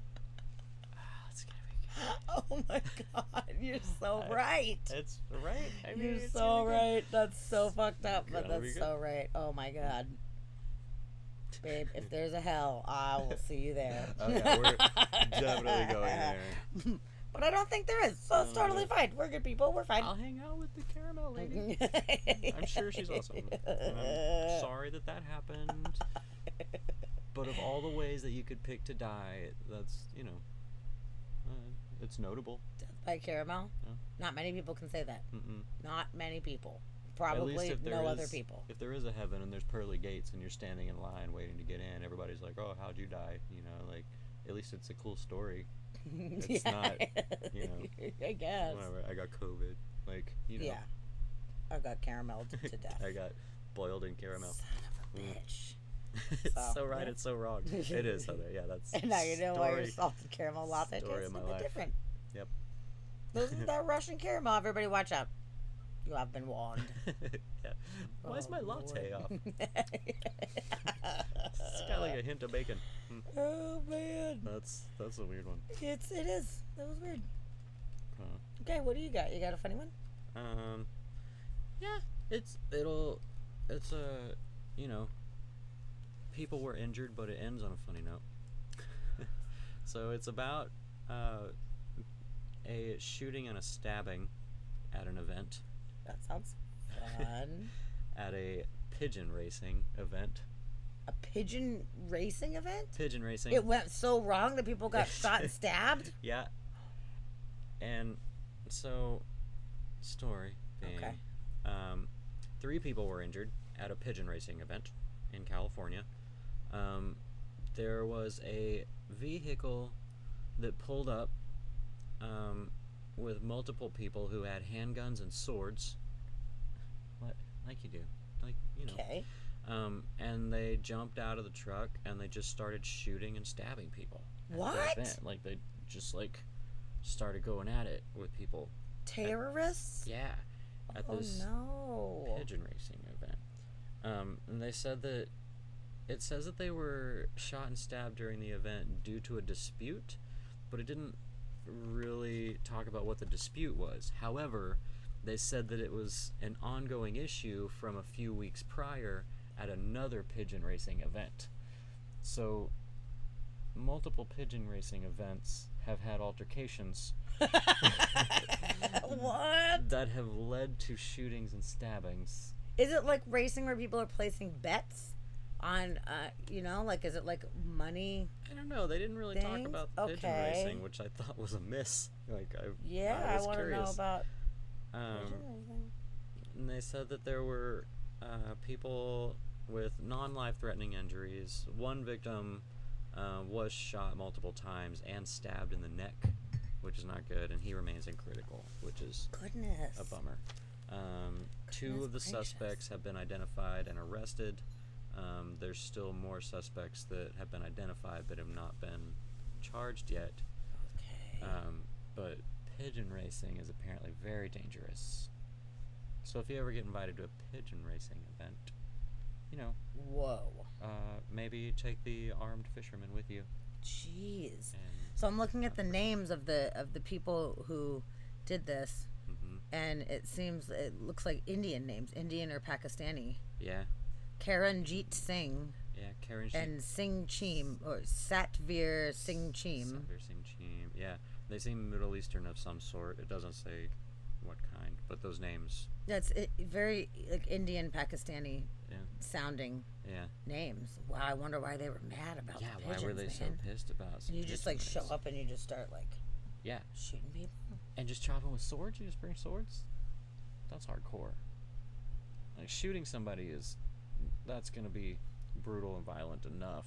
S3: It's gonna be good.
S1: Oh my god, you're so right.
S3: It's right. I mean,
S1: You're
S3: it's
S1: so
S3: gonna be good.
S1: right. That's so fucked up, but
S3: Gonna be
S1: that's
S3: good.
S1: so right. Oh my god. Babe, if there's a hell, I will see you there.
S3: Oh yeah, we're definitely going there.
S1: But I don't think there is, so it's totally fine. We're good people. We're fine.
S3: I'll hang out with the caramel lady. I'm sure she's awesome. And I'm sorry that happened. But of all the ways that you could pick to die, that's, it's notable.
S1: Death by caramel?
S3: Yeah.
S1: Not many people can say that.
S3: Mm-mm.
S1: Not many people.
S3: At least
S1: Probably
S3: if there
S1: no
S3: is-
S1: other people.
S3: If there is a heaven and there's pearly gates and you're standing in line waiting to get in, everybody's like, "Oh, how'd you die?" Like at least it's a cool story. It's not,
S1: I guess.
S3: whatever. I got COVID.
S1: Yeah. I got carameled to death.
S3: I got boiled in caramel.
S1: Son of a bitch.
S3: It's so right.
S1: yeah.
S3: It's so wrong. It is, Heather. Yeah, that's.
S1: And now you know why your
S3: story.
S1: salted caramel latte
S3: Story
S1: tastes
S3: of my
S1: a bit
S3: life.
S1: different.
S3: Yep.
S1: This is that Russian caramel. Everybody watch out. You have been warned.
S3: Yeah. Why is my latte
S1: Lord.
S3: off? It's got like a hint of bacon.
S1: Oh man.
S3: That's a weird one.
S1: It is. That was weird.
S3: Huh.
S1: Okay, what do you got? You got a funny one?
S3: Yeah, it's people were injured, but it ends on a funny note. So it's about a shooting and a stabbing at an event,
S1: That sounds fun.
S3: at a pigeon racing event.
S1: A pigeon racing event?
S3: Pigeon racing.
S1: It went so wrong that people got shot and stabbed?
S3: Yeah. And so, story being,
S1: Okay.
S3: 3 people were injured at a pigeon racing event in California. There was a vehicle that pulled up with multiple people who had handguns and swords. What? Like you do.
S1: Okay.
S3: And they jumped out of the truck and they just started shooting and stabbing people. at the
S1: What?
S3: event. They just started going at it with people.
S1: Terrorists?
S3: Yeah. At
S1: Oh
S3: this
S1: no.
S3: pigeon racing event. And they said that it says that they were shot and stabbed during the event due to a dispute, but it didn't really talk about what the dispute was. However, they said that it was an ongoing issue from a few weeks prior at another pigeon racing event. So multiple pigeon racing events have had altercations
S1: What?
S3: that have led to shootings and stabbings.
S1: Is it like racing where people are placing bets on, like, is it like money?
S3: I don't know. They didn't really talk
S1: Things?
S3: about the pigeon
S1: Okay.
S3: racing, which I thought was a miss. Like, I
S1: I
S3: was
S1: want to know
S3: curious.
S1: about
S3: Um,
S1: pigeon racing.
S3: and they said that there were people with non-life-threatening injuries. One victim was shot multiple times and stabbed in the neck, which is not good, and he remains in critical, which is
S1: Goodness.
S3: a bummer. Two
S1: Goodness
S3: of the
S1: gracious.
S3: suspects have been identified and arrested. There's still more suspects that have been identified but have not been charged yet.
S1: Okay.
S3: But pigeon racing is apparently very dangerous. So if you ever get invited to a pigeon racing event,
S1: Whoa.
S3: maybe take the armed fisherman with you.
S1: Jeez.
S3: And
S1: So I'm looking at the names of the people who did this,
S3: mhm.
S1: and it looks like Indian names, Indian or Pakistani.
S3: Yeah,
S1: Karanjit Singh
S3: Karen
S1: and Singh Cheem, or Satvir Singh Cheem.
S3: Satvir Singh Cheem. Yeah, they seem Middle Eastern of some sort. It doesn't say what kind, but those names.
S1: That's very like Indian Pakistani
S3: Yeah,
S1: sounding
S3: yeah,
S1: names. Wow, I wonder why they were mad about
S3: yeah.
S1: the
S3: Why
S1: pigeons,
S3: were they so
S1: man.
S3: pissed about?
S1: And you just
S3: pigeon
S1: like show
S3: race?
S1: up and you just start like
S3: Yeah,
S1: shooting people.
S3: and just chopping with swords. You just bring swords. That's hardcore. Like shooting somebody that's gonna be brutal and violent enough,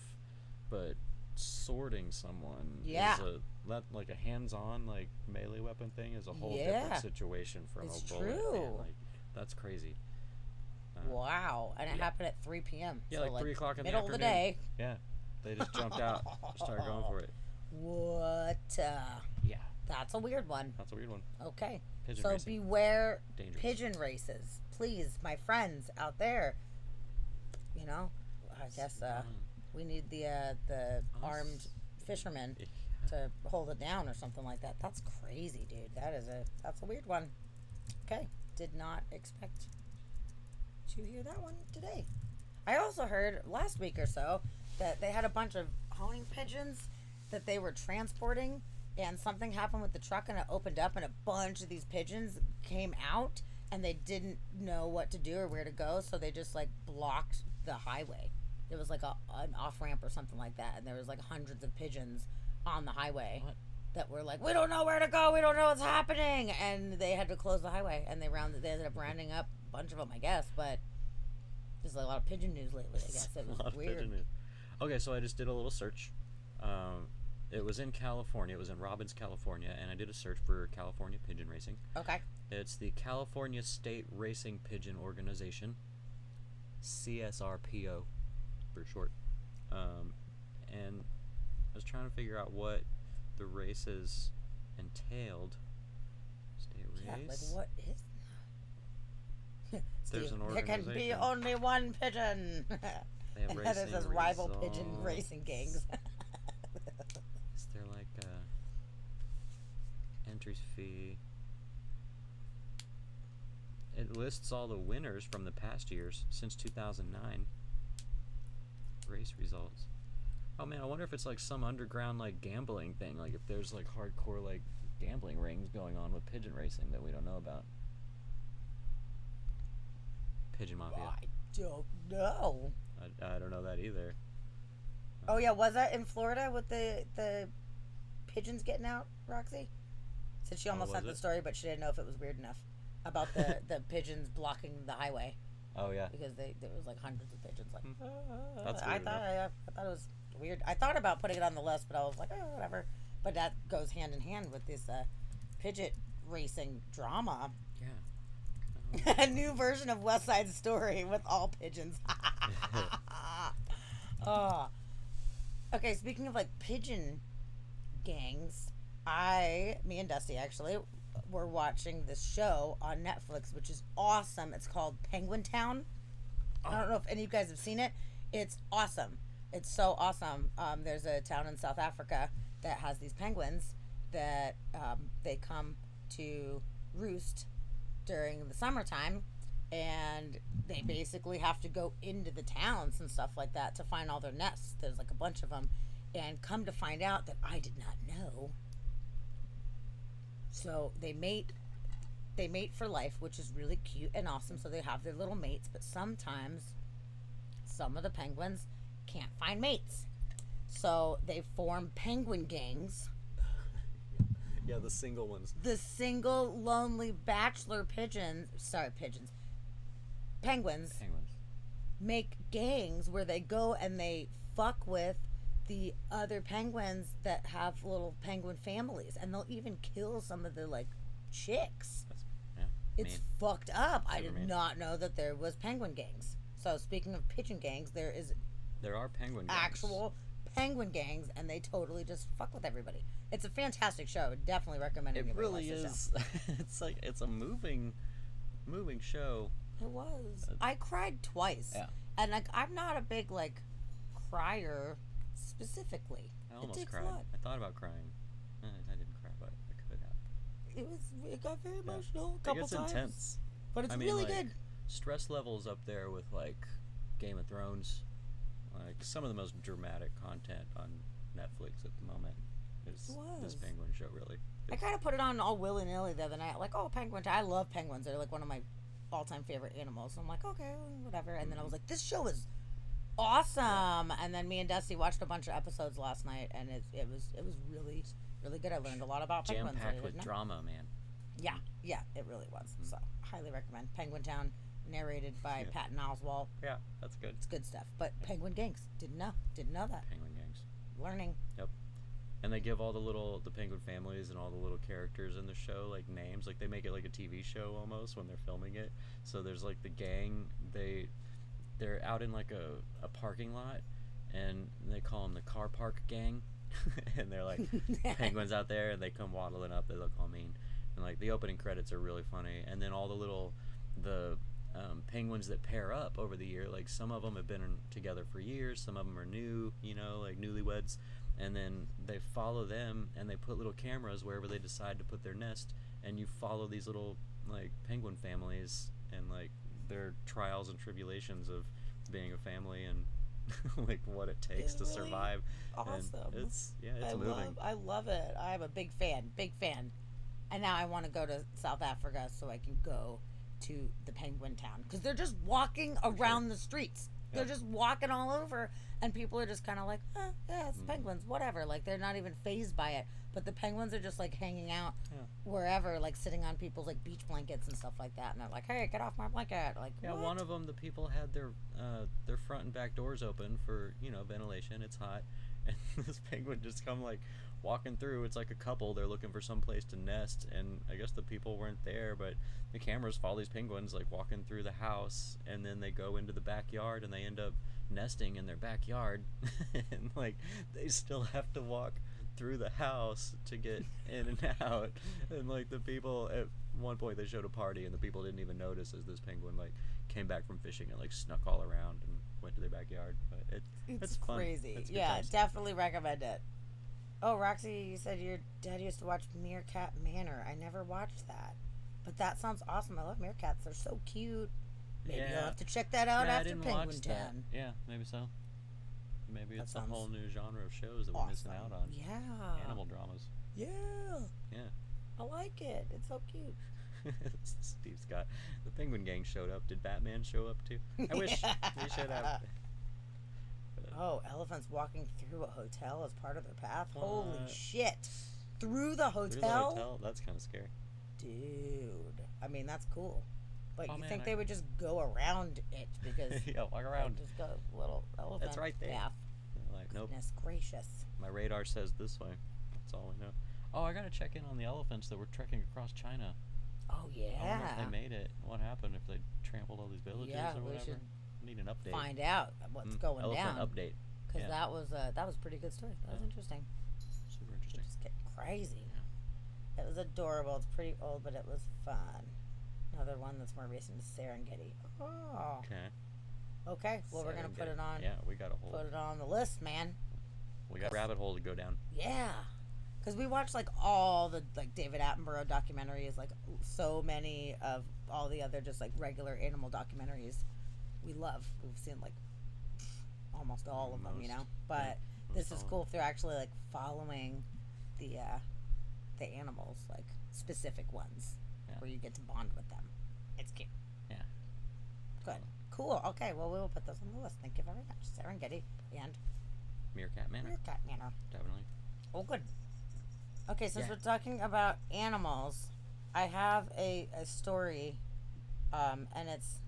S3: but swording someone
S1: Yeah.
S3: is like a hands-on like melee weapon thing is a whole
S1: Yeah.
S3: different situation from
S1: It's
S3: a bullet. Man.
S1: true.
S3: Like that's crazy.
S1: Wow, and it
S3: yeah.
S1: happened at 3 p.m.
S3: Yeah,
S1: so
S3: like 3 o'clock in the
S1: middle of the
S3: afternoon.
S1: day.
S3: Yeah, they just jumped out, started going for it.
S1: What?
S3: Yeah,
S1: That's a weird one.
S3: that's a weird one.
S1: Okay.
S3: Pigeon
S1: So
S3: racing.
S1: beware
S3: Dangerous.
S1: pigeon races, please, my friends out there. I guess we need the armed fishermen to hold it down or something like that. That's crazy, dude. That's a weird one. Okay, did not expect to hear that one today. I also heard last week or so that they had a bunch of honing pigeons that they were transporting, and something happened with the truck and it opened up and a bunch of these pigeons came out and they didn't know what to do or where to go, so they just like blocked the highway. There was like an off ramp or something like that, and there was like hundreds of pigeons on the highway.
S3: What?
S1: That were like, we don't know where to go, we don't know what's happening, and they had to close the highway, and they ended up rounding up a bunch of them, I guess. But there's a lot of pigeon news lately. I guess it
S3: A lot
S1: was
S3: of
S1: weird.
S3: pigeon news. Okay, so I just did a little search. It was in California. It was in Robbins, California, and I did a search for California pigeon racing.
S1: Okay.
S3: It's the California State Racing Pigeon Organization, CSRPO for short. And I was trying to figure out what the races entailed. State
S1: Yeah, like
S3: race.
S1: what is?
S3: There's an
S1: There can be
S3: organization.
S1: only one pigeon.
S3: They have
S1: And that is
S3: racing
S1: as rival pigeon
S3: results.
S1: racing gangs.
S3: Is there like entries fee? It lists all the winners from the past years since 2009. Race results. Oh man, I wonder if it's like some underground like gambling thing. Like if there's like hardcore like gambling rings going on with pigeon racing that we don't know about. Pigeon Mafia.
S1: I don't know.
S3: I don't know that either.
S1: Oh yeah, was that in Florida with the pigeons getting out, Roxy? Said she almost
S3: was
S1: sent the
S3: it?
S1: story, but she didn't know if it was weird enough about the pigeons blocking the highway
S3: Oh yeah.
S1: because there was like hundreds of pigeons. Like,
S3: That's
S1: I
S3: weird
S1: thought
S3: enough.
S1: I thought it was weird. I thought about putting it on the list, but I was like, oh, whatever. But that goes hand in hand with this pigeon racing drama.
S3: Yeah.
S1: A new version of West Side Story with all pigeons. Oh. Okay, speaking of like pigeon gangs, me and Dusty actually were watching this show on Netflix, which is awesome. It's called Penguin Town. I don't know if any of you guys have seen it. It's awesome. It's so awesome. There's a town in South Africa that has these penguins that they come to roost during the summertime, and they basically have to go into the towns and stuff like that to find all their nests. There's like a bunch of them, And come to find out that I did not know. So they mate for life, which is really cute and awesome. So they have their little mates, but sometimes some of the penguins can't find mates. So they form penguin gangs.
S2: Yeah, the single ones.
S1: The single lonely bachelor penguins make gangs where they go and they fuck with the other penguins that have little penguin families, and they'll even kill some of the like chicks. It's fucked up. I did not know that there was penguin gangs. So speaking of pigeon gangs, there
S3: are penguin gangs.
S1: Actual penguin gangs, and they totally just fuck with everybody. It's a fantastic show. I would definitely recommend it.
S3: It really is. It's a moving show.
S1: It was. I cried twice.
S3: Yeah.
S1: And like I'm not a big like crier specifically.
S3: I almost cried. I thought about crying. I didn't cry, but I could have.
S1: It got very emotional a couple times.
S3: It's intense.
S1: But it's really good.
S3: Stress levels up there with like Game of Thrones. Like some of the most dramatic content on Netflix at the moment is this penguin show. Really,
S1: I kind of put it on all willy nilly the other night. Like, oh, penguin! I love penguins. They're like one of my all-time favorite animals. So I'm like, okay, whatever. And then I was like, this show is awesome. And then me and Dusty watched a bunch of episodes last night, and it was really really good. I learned a lot about penguins.
S3: Jam-packed with drama, man.
S1: Yeah, it really was. So highly recommend Penguin Town, narrated by Patton Oswalt.
S3: Yeah, that's good.
S1: It's good stuff. But penguin gangs, didn't know that.
S3: Penguin gangs.
S1: Learning.
S3: Yep. And they give all the penguin families and all the little characters in the show like names. Like they make it like a TV show almost when they're filming it. So there's like the gang. They're out in like a parking lot, and they call them the car park gang. And they're like penguins out there, and they come waddling up. They look all mean, and like the opening credits are really funny. And then all the penguins that pair up over the year, like some of them have been together for years, some of them are new, like newlyweds, and then they follow them and they put little cameras wherever they decide to put their nest, and you follow these little like penguin families and like their trials and tribulations of being a family and like what it takes to survive.
S1: Awesome.
S3: And it's moving.
S1: I love it. I'm a big fan. And now I want to go to South Africa so I can go to the penguin town, because they're just walking around the streets. They're just walking all over, and people are just kind of like, yeah, it's penguins, whatever. Like, they're not even fazed by it. But the penguins are just like hanging out wherever, like sitting on people's like beach blankets and stuff like that. And they're like, hey, get off my blanket. Like, what?
S3: One of them, the people had their front and back doors open for ventilation. It's hot, and this penguin just come like walking through. It's like a couple. They're looking for some place to nest, and I guess the people weren't there, but the cameras follow these penguins like walking through the house, and then they go into the backyard and they end up nesting in their backyard. And like they still have to walk through the house to get in and out. And like the people, at one point they showed a party and the people didn't even notice as this penguin like came back from fishing and like snuck all around and went to their backyard. But it's fun.
S1: Crazy.
S3: It's
S1: yeah,
S3: times.
S1: Definitely recommend it. Oh, Roxy, you said your dad used to watch Meerkat Manor. I never watched that, but that sounds awesome. I love meerkats. They're so cute. Maybe you'll have to check that out after Penguin Town.
S3: Yeah, maybe so. Maybe it's a whole new genre of shows that we're missing out on.
S1: Yeah.
S3: Animal dramas.
S1: Yeah.
S3: Yeah.
S1: I like it. It's so cute.
S3: Steve Scott. The Penguin Gang showed up. Did Batman show up too? I wish we should have.
S1: Oh, elephants walking through a hotel as part of their path? Holy shit. Through the hotel?
S3: Through the hotel? That's kind of scary.
S1: Dude. I mean, that's cool. But you think they would just go around it because...
S3: yeah, walk around.
S1: Just go little elephant.
S3: That's right there.
S1: Yeah.
S3: Like, nope.
S1: Goodness gracious.
S3: My radar says this way. That's all we know. Oh, I got to check in on the elephants that were trekking across China.
S1: Oh, yeah.
S3: I wonder if they made it. What happened if they trampled all these villages or whatever?
S1: We should
S3: need an update.
S1: Find out what's going
S3: elephant
S1: down.
S3: Update.
S1: Because that was a pretty good story. That was interesting.
S3: Super interesting.
S1: Just getting crazy. Yeah. It was adorable. It's pretty old, but it was fun. Another one that's more recent is Serengeti. Oh. Okay. Well, we're gonna put it on.
S3: Yeah, we got a
S1: put it on the list, man.
S3: We got a rabbit hole to go down.
S1: Yeah. Because we watched like all the like David Attenborough documentaries, like so many of all the other just like regular animal documentaries we love. We've seen like almost all of them, But this is cool if they're actually like following the animals, like specific ones, where you get to bond with them. It's cute.
S3: Yeah.
S1: Good. Cool. Okay, well, we will put those on the list. Thank you very much. Serengeti and
S3: Meerkat Manor.
S1: Meerkat Manor.
S3: Definitely.
S1: Oh, good. Okay, since we're talking about animals, I have a story, and it's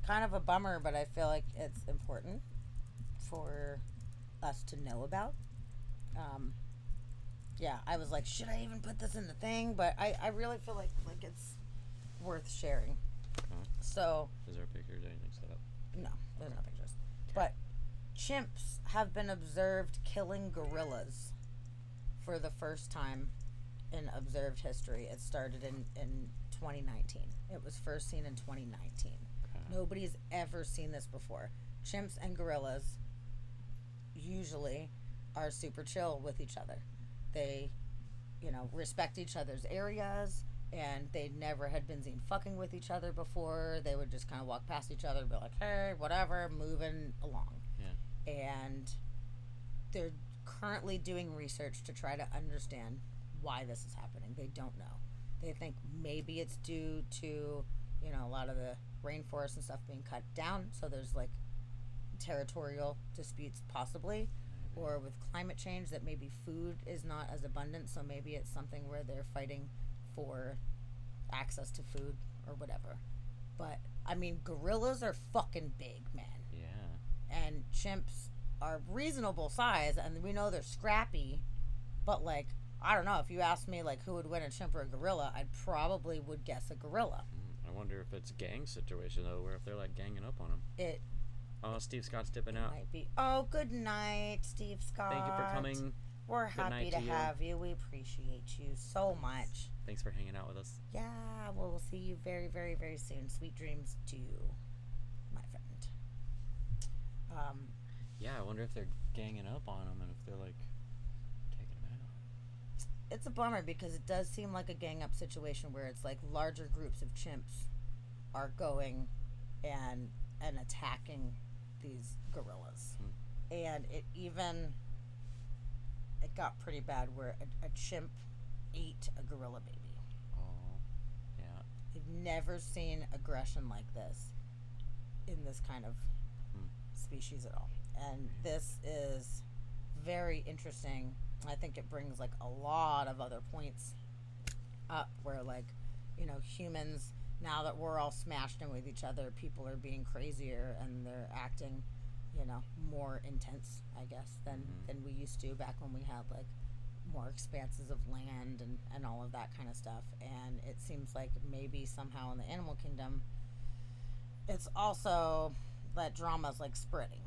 S1: kind of a bummer, but I feel like it's important for us to know about. Yeah, I was like, should I even put this in the thing? But I really feel like it's worth sharing. So,
S3: is there pictures or anything set up?
S1: No, there's no pictures. But chimps have been observed killing gorillas for the first time in observed history. It started in 2019. It was first seen in 2019. Nobody's ever seen this before. Chimps and gorillas usually are super chill with each other. They, respect each other's areas, and they never had been seen fucking with each other before. They would just kind of walk past each other and be like, hey, whatever, moving along. Yeah. And they're currently doing research to try to understand why this is happening. They don't know. They think maybe it's due to, a lot of the rainforest and stuff being cut down, so there's like territorial disputes possibly, or with climate change that maybe food is not as abundant, so maybe it's something where they're fighting for access to food or whatever. But I mean, gorillas are fucking big, man. Yeah. And chimps are reasonable size, and we know they're scrappy, but like, I don't know, if you asked me like who would win, a chimp or a gorilla, I probably would guess a gorilla.
S3: I wonder if it's a gang situation though, where if they're like ganging up on him. Oh, Steve Scott's dipping out.
S1: Might be. Oh, good night, Steve Scott.
S3: Thank you for coming.
S1: We're happy to have you. We appreciate you so much.
S3: Thanks for hanging out with us.
S1: Yeah, well, we'll see you very, very, very soon. Sweet dreams to you, my friend.
S3: Yeah, I wonder if they're ganging up on him and if they're like taking him out.
S1: It's a bummer because it does seem like a gang up situation where it's like larger groups of chimps are going and attacking these gorillas. And it got pretty bad where a chimp ate a gorilla baby.
S3: Oh, yeah.
S1: I've never seen aggression like this in this kind of species at all. And this is very interesting. I think it brings like a lot of other points up where like, humans, now that we're all smashed in with each other, people are being crazier and they're acting, more intense, I guess, than we used to back when we had like more expanses of land and all of that kind of stuff. And it seems like maybe somehow in the animal kingdom, it's also that drama's like spreading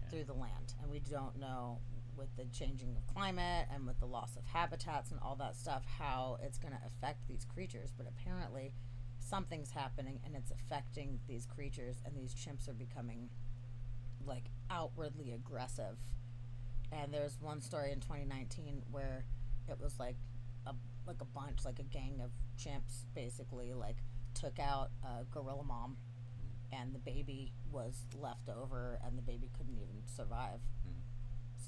S1: through the land, and we don't know, with the changing of climate and with the loss of habitats and all that stuff, how it's going to affect these creatures. But apparently something's happening and it's affecting these creatures, and these chimps are becoming like outwardly aggressive. And there's one story in 2019 where it was like a bunch, like a gang of chimps basically like took out a gorilla mom, and the baby was left over, and the baby couldn't even survive.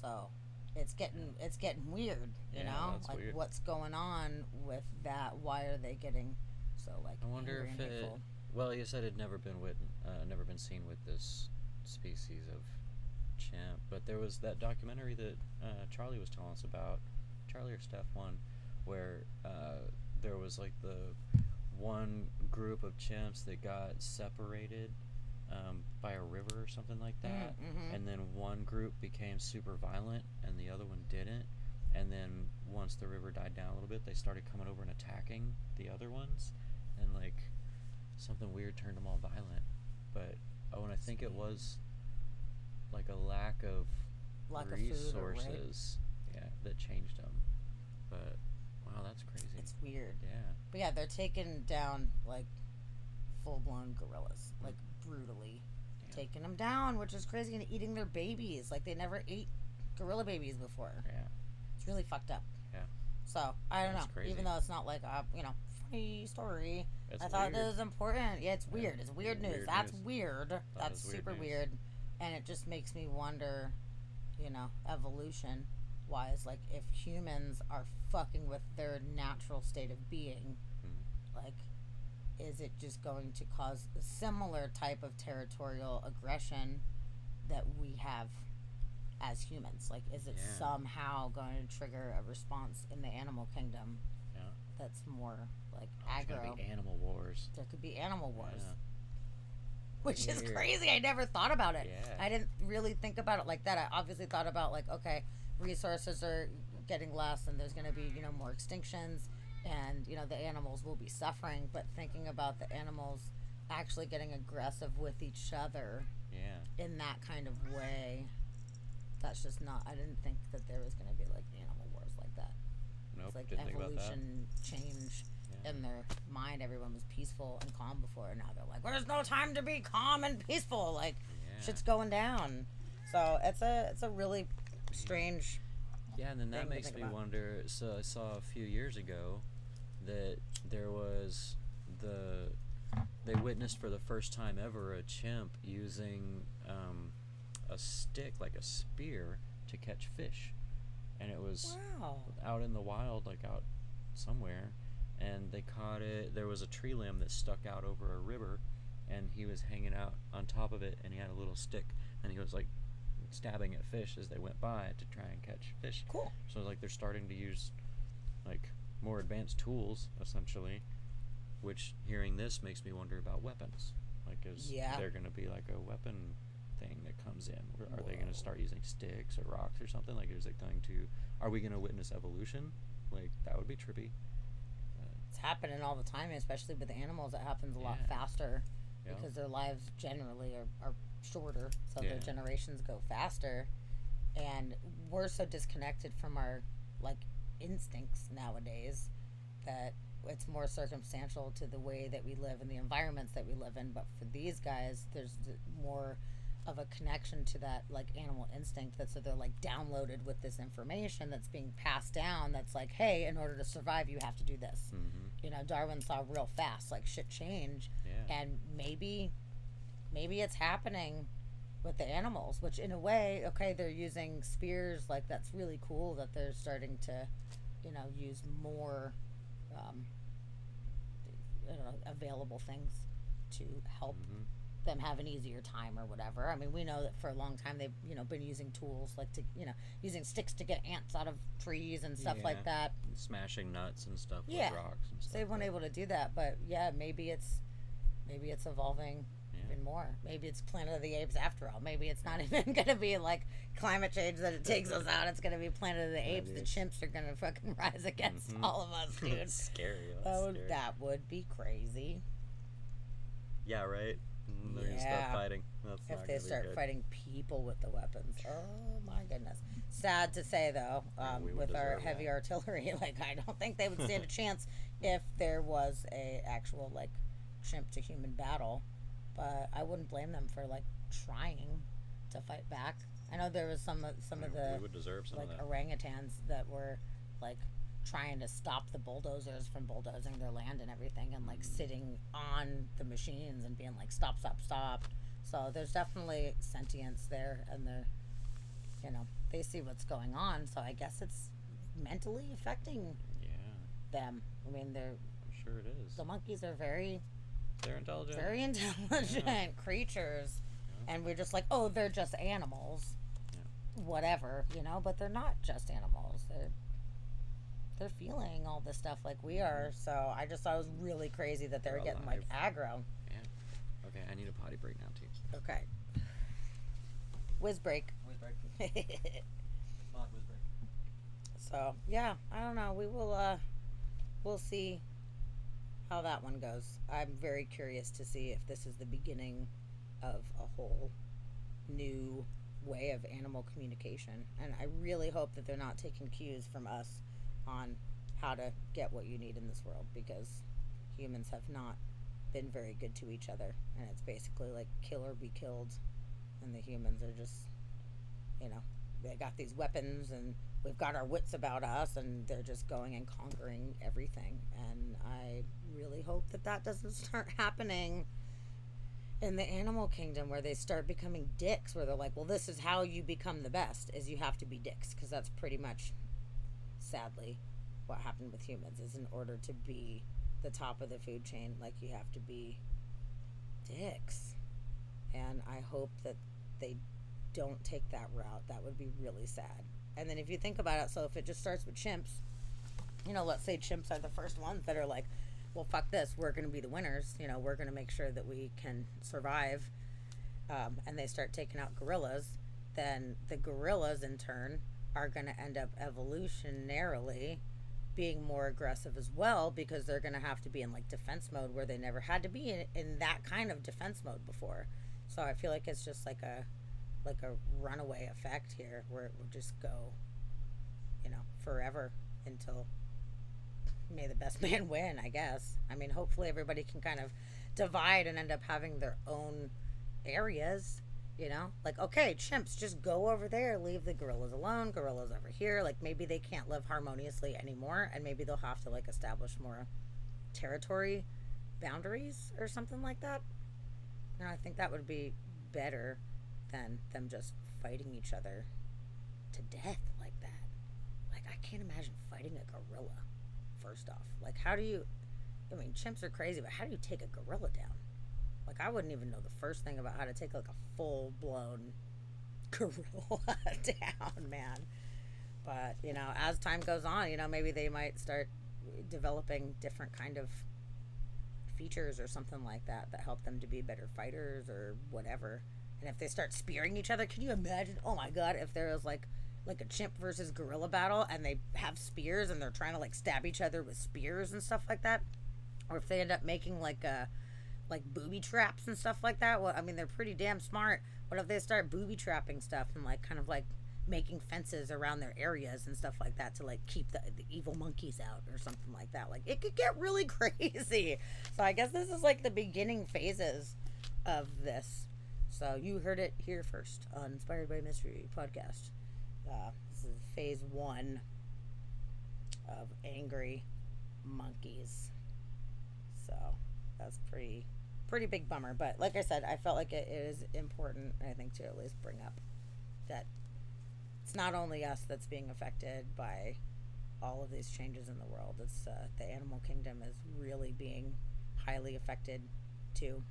S1: So it's getting weird, you know? Like weird. What's going on with that? Why are they getting so like?
S3: I wonder if it. Well, you said it'd never been seen with this species of chimp, but there was that documentary that Charlie was telling us about, Charlie or Steph one, where there was like the one group of chimps that got separated by a river or something like that, and then one group became super violent and the other one didn't, and then once the river died down a little bit, they started coming over and attacking the other ones, and like something weird turned them all violent. But and I think it was like a lack of resources, that changed them. But wow, that's crazy.
S1: It's weird.
S3: Yeah.
S1: But yeah, they're taking down like full-blown gorillas, like brutally taking them down, which is crazy, and eating their babies. Like they never ate gorilla babies before. Yeah. It's really fucked up. Yeah. So I don't know. Crazy. Even though it's not like a funny story, I thought it was important. Yeah, it's weird. It's weird news. That's weird. That's super weird. And it just makes me wonder evolution wise, like if humans are fucking with their natural state of being, like, is it just going to cause a similar type of territorial aggression that we have as humans? Like, is it somehow going to trigger a response in the animal kingdom that's more like aggro?
S3: There's gonna be animal wars.
S1: There could be animal wars. Which is crazy. I never thought about it.
S3: Yeah.
S1: I didn't really think about it like that. I obviously thought about, like, okay, resources are getting less and there's going to be, more extinctions and, the animals will be suffering. But thinking about the animals actually getting aggressive with each other in that kind of way, that's just not, I didn't think that there was going to be, like, animal wars like that.
S3: Nope,
S1: It's like
S3: didn't think about that.
S1: evolution change in their mind. Everyone was peaceful and calm before, and now they're like, there's no time to be calm and peaceful. Like, shit's going down. So it's a really strange.
S3: Yeah, and then that makes me wonder. So I saw a few years ago that there was they witnessed for the first time ever a chimp using a stick, like a spear, to catch fish, and it was out in the wild, like out somewhere. And they caught it. There was a tree limb that stuck out over a river, and he was hanging out on top of it, and he had a little stick, and he was like stabbing at fish as they went by to try and catch fish.
S1: Cool.
S3: So like they're starting to use like more advanced tools essentially, which hearing this makes me wonder about weapons. Like, is there going to be like a weapon thing that comes in? Or are they going to start using sticks or rocks or something? Like, is it going to? Are we going to witness evolution? Like, that would be trippy.
S1: It's happening all the time, especially with animals. It happens a lot faster because their lives generally are shorter, so their generations go faster, and we're so disconnected from our, like, instincts nowadays that it's more circumstantial to the way that we live and the environments that we live in. But for these guys, there's more of a connection to that, like, animal instinct, that so they're like downloaded with this information that's being passed down, that's like, hey, in order to survive you have to do this. Darwin saw real fast, like, shit change, and maybe it's happening with the animals, which in a way, okay, they're using spears, like, that's really cool that they're starting to use more available things to help them have an easier time or whatever. I mean, we know that for a long time they've been using tools, like, to using sticks to get ants out of trees and stuff like that,
S3: smashing nuts and stuff with rocks and stuff.
S1: So they weren't able to do that, but maybe it's evolving even more. Maybe it's Planet of the Apes after all. Maybe it's not even gonna be like climate change that it takes us out. It's gonna be Planet of the Apes. The chimps are gonna fucking rise against all of us, dude.
S3: That's scary.
S1: That would be crazy.
S3: Yeah, right. They're gonna start fighting.
S1: If they start fighting people with the weapons. Oh my goodness. Sad to say, though, with our heavy artillery, like, I don't think they would stand a chance if there was a actual, like, chimp to human battle. But I wouldn't blame them for, like, trying to fight back. I know there was some of the,
S3: we would deserve some
S1: like,
S3: of that.
S1: orangutans that were, like, trying to stop the bulldozers from bulldozing their land and everything, and, like, sitting on the machines and being like, stop. So there's definitely sentience there, and they're, they see what's going on. So I guess it's mentally affecting them. I mean,
S3: I'm sure it is.
S1: The monkeys are very intelligent creatures, and we're just like, oh, they're just animals, whatever, but they're not just animals. They're feeling all this stuff like we are. So I just thought it was really crazy that they're getting like aggro.
S3: Yeah. Okay, I need a potty break now too.
S1: Okay. Whiz break.
S3: Mod whiz break.
S1: So yeah, I don't know. We'll see how that one goes. I'm very curious to see if this is the beginning of a whole new way of animal communication, and I really hope that they're not taking cues from us on how to get what you need in this world, because humans have not been very good to each other, and it's basically like kill or be killed, and the humans are just, they got these weapons and we've got our wits about us, and they're just going and conquering everything. And I really hope that doesn't start happening in the animal kingdom where they start becoming dicks, where they're like, well, this is how you become the best, is you have to be dicks, because that's pretty much, sadly, what happened with humans, is in order to be the top of the food chain, like, you have to be dicks. And I hope that they don't take that route. That would be really sad. And then if you think about it, so if it just starts with chimps, you know, let's say chimps are the first ones that are like, well, fuck this, we're going to be the winners, you know, we're going to make sure that we can survive, and they start taking out gorillas, then the gorillas in turn are going to end up evolutionarily being more aggressive as well, because they're going to have to be in like defense mode where they never had to be in that kind of defense mode before. So I feel like it's just like a runaway effect here, where it would just go, you know, forever until may the best man win, I guess. I mean, hopefully everybody can kind of divide and end up having their own areas, you know? Like, okay, chimps, just go over there, leave the gorillas alone, gorillas over here. Like, maybe they can't live harmoniously anymore, and maybe they'll have to, like, establish more territory boundaries or something like that. You know, I think that would be better than them just fighting each other to death like that. Like, I can't imagine fighting a gorilla. First off, like, how do you, I mean, chimps are crazy, but how do you take a gorilla down? Like, I wouldn't even know the first thing about how to take like a full-blown gorilla down, man. But, you know, as time goes on, you know, maybe they might start developing different kind of features or something like that help them to be better fighters or whatever. And if they start spearing each other, can you imagine, oh my god, if there was like a chimp versus gorilla battle and they have spears and they're trying to like stab each other with spears and stuff like that, or if they end up making like booby traps and stuff like that. Well, I mean, they're pretty damn smart. What if they start booby trapping stuff and like kind of like making fences around their areas and stuff like that to like keep the evil monkeys out or something like that? Like, it could get really crazy. So I guess this is like the beginning phases of this. So you heard it here first on Inspired by Mystery podcast. This is phase 1 of angry monkeys. So that's pretty big bummer. But like I said, I felt like it is important, I think, to at least bring up that it's not only us that's being affected by all of these changes in the world. It's the animal kingdom is really being highly affected too.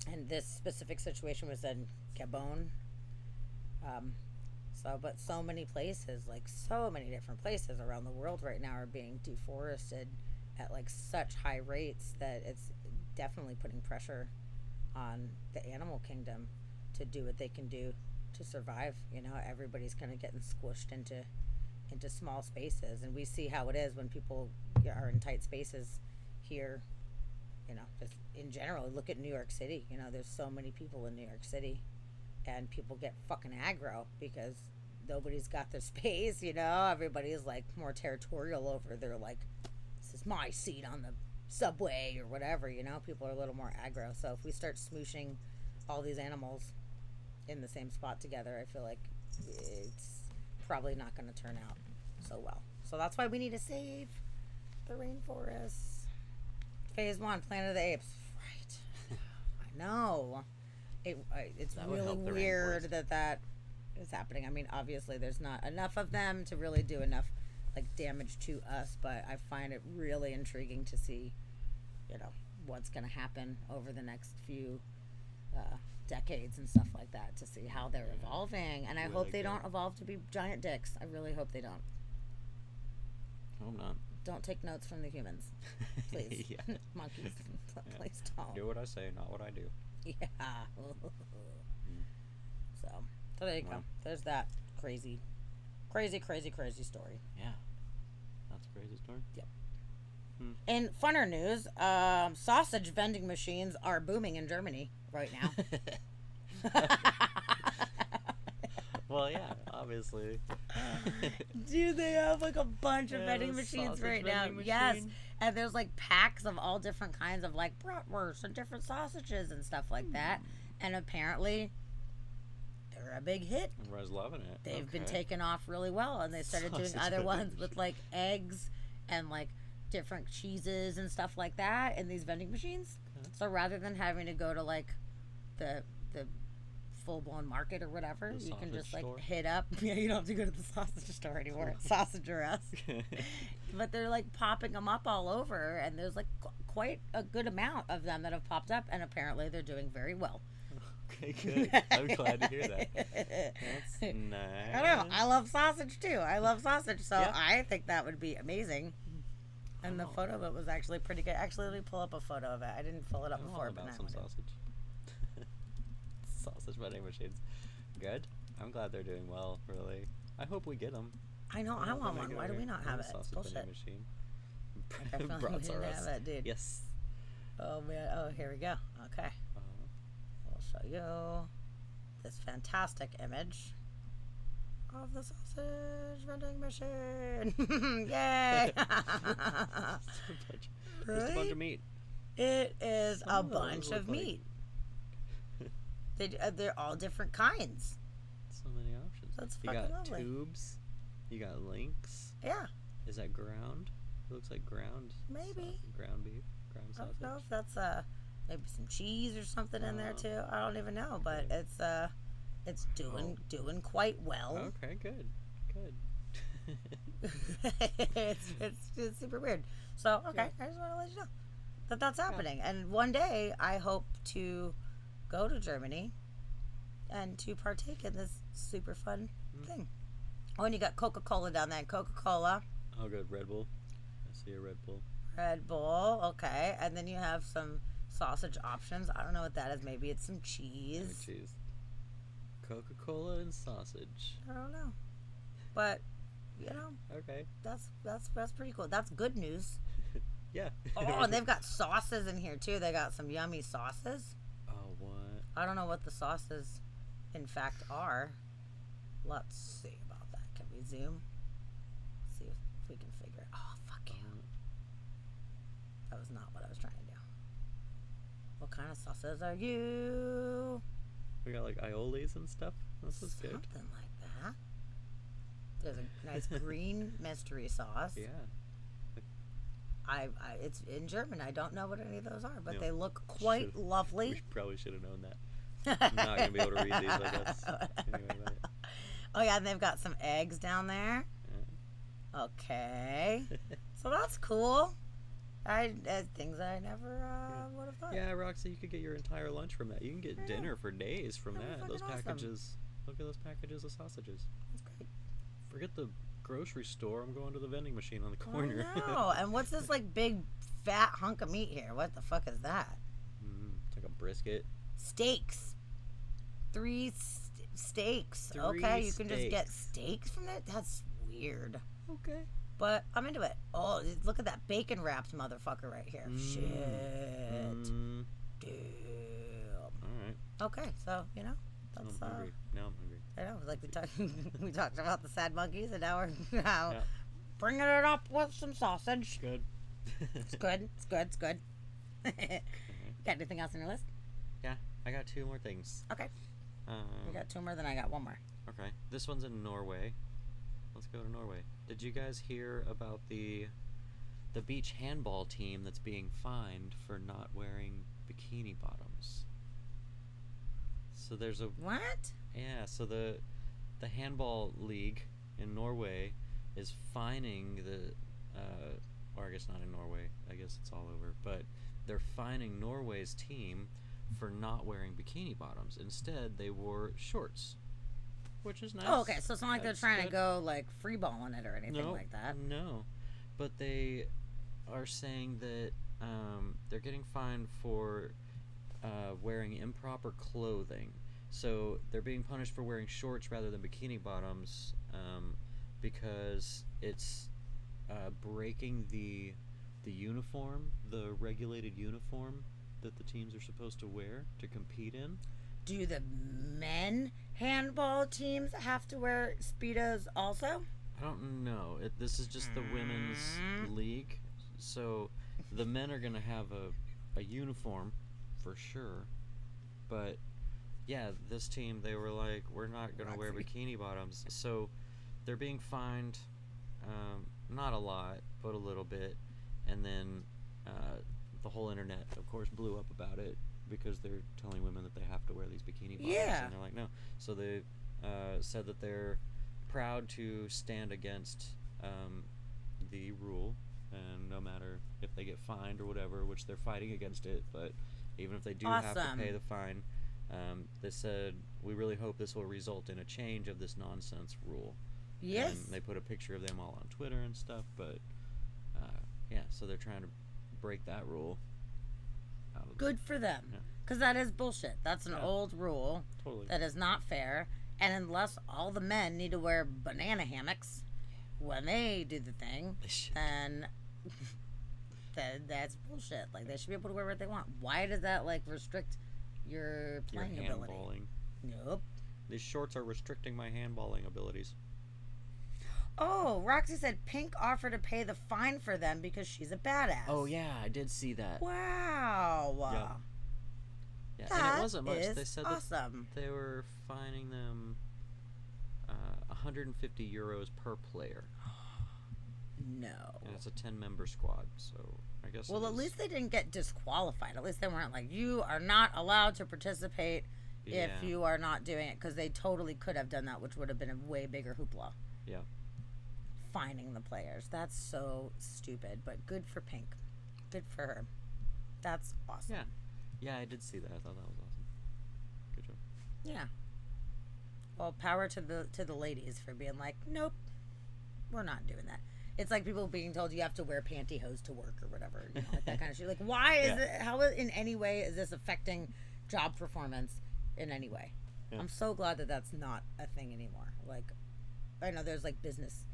S1: And this specific situation was in Gabon. But so many places, like so many different places around the world right now are being deforested at like such high rates that it's definitely putting pressure on the animal kingdom to do what they can do to survive. You know, everybody's kind of getting squished into small spaces, and we see how it is when people are in tight spaces here. You know, just in general, look at New York City. You know, there's so many people in New York City, and people get fucking aggro because nobody's got their space, you know? Everybody's like more territorial over their, like, this is my seat on the subway or whatever, you know? People are a little more aggro. So if we start smooshing all these animals in the same spot together, I feel like it's probably not going to turn out so well. So that's why we need to save the rainforests. Phase 1, Planet of the Apes. Right. I know. It's really weird that is happening. I mean, obviously there's not enough of them to really do enough like damage to us, but I find it really intriguing to see, you know, what's going to happen over the next few decades and stuff like that, to see how they're evolving. And I hope they don't evolve to be giant dicks. I really hope they don't.
S3: Hope not.
S1: Don't take notes from the humans, please. Monkeys, please don't.
S3: Do what I say, not what I do.
S1: Yeah. So there you go. There's that crazy story.
S3: Yeah. That's a crazy story.
S1: Yep. In funner news, sausage vending machines are booming in Germany right now.
S3: Well, yeah, obviously.
S1: Dude, they have like a bunch of vending machines right now. Yes. And there's like packs of all different kinds of like bratwurst and different sausages and stuff like that. And apparently they're a big hit.
S3: Everybody's loving it.
S1: They've been taken off really well, and they started doing other ones with like eggs and like different cheeses and stuff like that in these vending machines. So rather than having to go to like the full blown market or whatever.
S3: The
S1: You can just like
S3: sausage store?
S1: hit up. Yeah, you don't have to go to the sausage store anymore. It's Sausage or Us. But they're like popping them up all over, and there's like quite a good amount of them that have popped up, and apparently they're doing very well.
S3: Okay, good. I'm glad to hear that. That's nice.
S1: I know. I love sausage too. I love sausage, so
S3: Yeah.
S1: I think that would be amazing. And the
S3: Oh.
S1: photo of it was actually pretty good. Actually, let me pull up a photo of it. I didn't pull it up
S3: I'm all
S1: before, but
S3: about
S1: now
S3: some
S1: I do.
S3: sausage. Sausage vending machines. Good. I'm glad they're doing well, really. I hope we get them.
S1: I know. I want one. Why do we not have it? It's
S3: Sausage
S1: bullshit.
S3: vending machine.
S1: Definitely we
S3: Brats
S1: didn't
S3: are
S1: have
S3: us.
S1: it, dude.
S3: Yes.
S1: Oh man. Oh, here we go. Okay. I'll show you this fantastic image of the sausage vending machine. Yay!
S3: Just a bunch of meat.
S1: It is
S3: Some
S1: a
S3: of those
S1: bunch
S3: look
S1: of
S3: like-
S1: meat. They're all different kinds.
S3: So many options.
S1: That's
S3: You
S1: fucking
S3: got
S1: lovely.
S3: tubes. You got links.
S1: Yeah,
S3: Is that ground? It looks like ground.
S1: Maybe.
S3: Ground beef. Ground
S1: I
S3: sausage.
S1: don't know if that's maybe some cheese or something in there
S3: Oh.
S1: too. I don't even know, but
S3: Okay.
S1: it's doing quite well.
S3: Okay, good. Good.
S1: it's super weird. So okay, I just want to let you know that that's happening. And one day I hope to go to Germany and to partake in this super fun thing. Oh, and you got Coca-Cola down there. Coca-Cola,
S3: Oh, good. Red Bull. I see a Red Bull.
S1: Red Bull. Okay, and then you have some sausage options. I don't know what that is. Maybe it's some
S3: Oh,
S1: cheese.
S3: cheese. Coca-Cola and sausage.
S1: I don't know, but you know
S3: Okay.
S1: that's pretty cool. That's good news.
S3: Yeah.
S1: Oh, and they've got sauces in here too. They got some yummy sauces.
S3: Oh, what?
S1: I don't know what the sauces, in fact, are. Let's see about that. Can we zoom? See if we can figure it. Oh, fuck you. That was not what I was trying to do. What kind of sauces are you?
S3: We got like aiolis and stuff. This is good.
S1: Something like that. There's a nice green mystery sauce.
S3: Yeah.
S1: It's in German. I don't know what any of those are, but
S3: No.
S1: they look quite
S3: Should've-
S1: lovely.
S3: We probably should have known that. I'm not gonna be able to read these, I guess. Anyway, but-
S1: Oh yeah, and they've got some eggs down there. Okay, so that's cool. Things I never would have thought.
S3: Yeah, Roxy, you could get your entire lunch from that. You can get
S1: I know.
S3: dinner for days from
S1: That'd be
S3: that. Those
S1: fucking awesome.
S3: packages. Look at those packages of sausages.
S1: That's great.
S3: Forget the grocery store. I'm going to the vending machine on the corner.
S1: Oh, and what's this like big fat hunk of meat here? What the fuck is that?
S3: It's like a brisket.
S1: Steaks. 3 steaks.
S3: 3
S1: Okay, you can just get
S3: steaks.
S1: steaks from it. That's weird.
S3: Okay.
S1: But I'm into it. Oh, look at that bacon wrapped motherfucker right here. Shit. Damn.
S3: All right.
S1: Okay, so you know,
S3: I'm
S1: that's
S3: hungry. Now I'm hungry.
S1: I know, like we talked about the sad monkeys, and now we're now
S3: Yeah.
S1: bringing it up with some sausage.
S3: Good.
S1: It's good. It's good. It's good. Got anything else on your list?
S3: Yeah, I got 2 more things.
S1: Okay, you got 2 more, then I got 1 more.
S3: Okay, this one's in Norway. Let's go to Norway. Did you guys hear about the beach handball team that's being fined for not wearing bikini bottoms? So there's a
S1: What?
S3: yeah. So the handball league in Norway is fining the or I guess not in Norway. I guess it's all over. But they're fining Norway's team for not wearing bikini bottoms. Instead, they wore shorts, which is nice.
S1: Oh, okay. So it's not like
S3: That's
S1: they're trying to
S3: good.
S1: go like freeballing it or anything
S3: No,
S1: like that.
S3: No, but they are saying that they're getting fined for wearing improper clothing. So they're being punished for wearing shorts rather than bikini bottoms because it's breaking the uniform, the regulated uniform that the teams are supposed to wear to compete in.
S1: Do the men handball teams have to wear Speedos also?
S3: I don't know. This is just the women's league. So the men are going to have a uniform for sure. But yeah, this team, they were like, we're not going to wear bikini bottoms. So they're being fined, not a lot, but a little bit. And then the whole internet, of course, blew up about it because they're telling women that they have to wear these bikini bottoms, and they're like, no. So they said that they're proud to stand against the rule, and no matter if they get fined or whatever, which they're fighting against it, but even if they do have to pay the fine, they said, we really hope this will result in a change of this nonsense rule.
S1: Yes.
S3: And they put a picture of them all on Twitter and stuff, but yeah, so they're trying to break that rule.
S1: Good for them. Because that is bullshit. That's an old rule.
S3: Totally.
S1: That is not fair. And unless all the men need to wear banana hammocks when they do the thing, then that's bullshit. Like, they should be able to wear what they want. Why does that, like, restrict your playing ability?
S3: Handballing.
S1: Nope.
S3: These shorts are restricting my handballing abilities.
S1: Oh, Roxy said Pink offered to pay the fine for them because she's a badass.
S2: Oh, yeah, I did see that.
S1: Wow.
S3: Yeah,
S1: That
S3: and it wasn't much. They said
S1: awesome.
S3: that they were fining them 150 euros per player.
S1: No.
S3: And it's a 10-member squad, so I guess.
S1: Well, at least they didn't get disqualified. At least they weren't like, you are not allowed to participate if you are not doing it, because they totally could have done that, which would have been a way bigger hoopla.
S3: Yeah.
S1: Fining the players. That's so stupid, but good for Pink. Good for her. That's awesome.
S3: Yeah, I did see that. I thought that was awesome. Good job.
S1: Yeah. Well, power to the ladies for being like, nope, we're not doing that. It's like people being told you have to wear pantyhose to work or whatever, you know, like that kind of shit. Like, why is it? How in any way is this affecting job performance in any way? Yeah. I'm so glad that that's not a thing anymore. Like, I know there's like business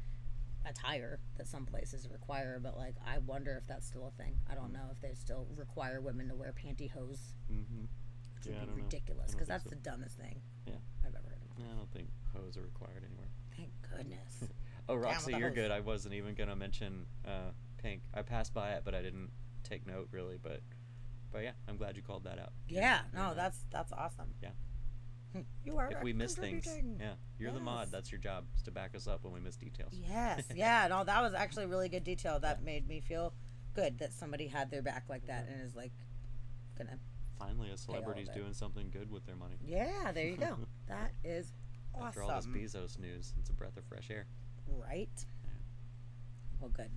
S1: attire that some places require, but like, I wonder if that's still a thing. I don't know if they still require women to wear pantyhose, which would be ridiculous, because that's the dumbest thing I've ever heard of.
S3: I don't think hose are required anywhere.
S1: Thank goodness.
S3: Oh, Roxy, you're good. I wasn't even gonna mention Pink. I passed by it, but I didn't take note really. But yeah, I'm glad you called that out.
S1: Yeah, no, that's awesome.
S3: Yeah.
S1: You are.
S3: If we miss things, you're the mod. That's your job, is to back us up when we miss details.
S1: Yes, yeah. No, that was actually really good detail. That made me feel good that somebody had their back like that and is like gonna.
S3: Finally, a celebrity's doing something good with their money.
S1: Yeah, there you go. That is awesome.
S3: After all this Bezos news, it's a breath of fresh air.
S1: Right. Yeah. Well, good.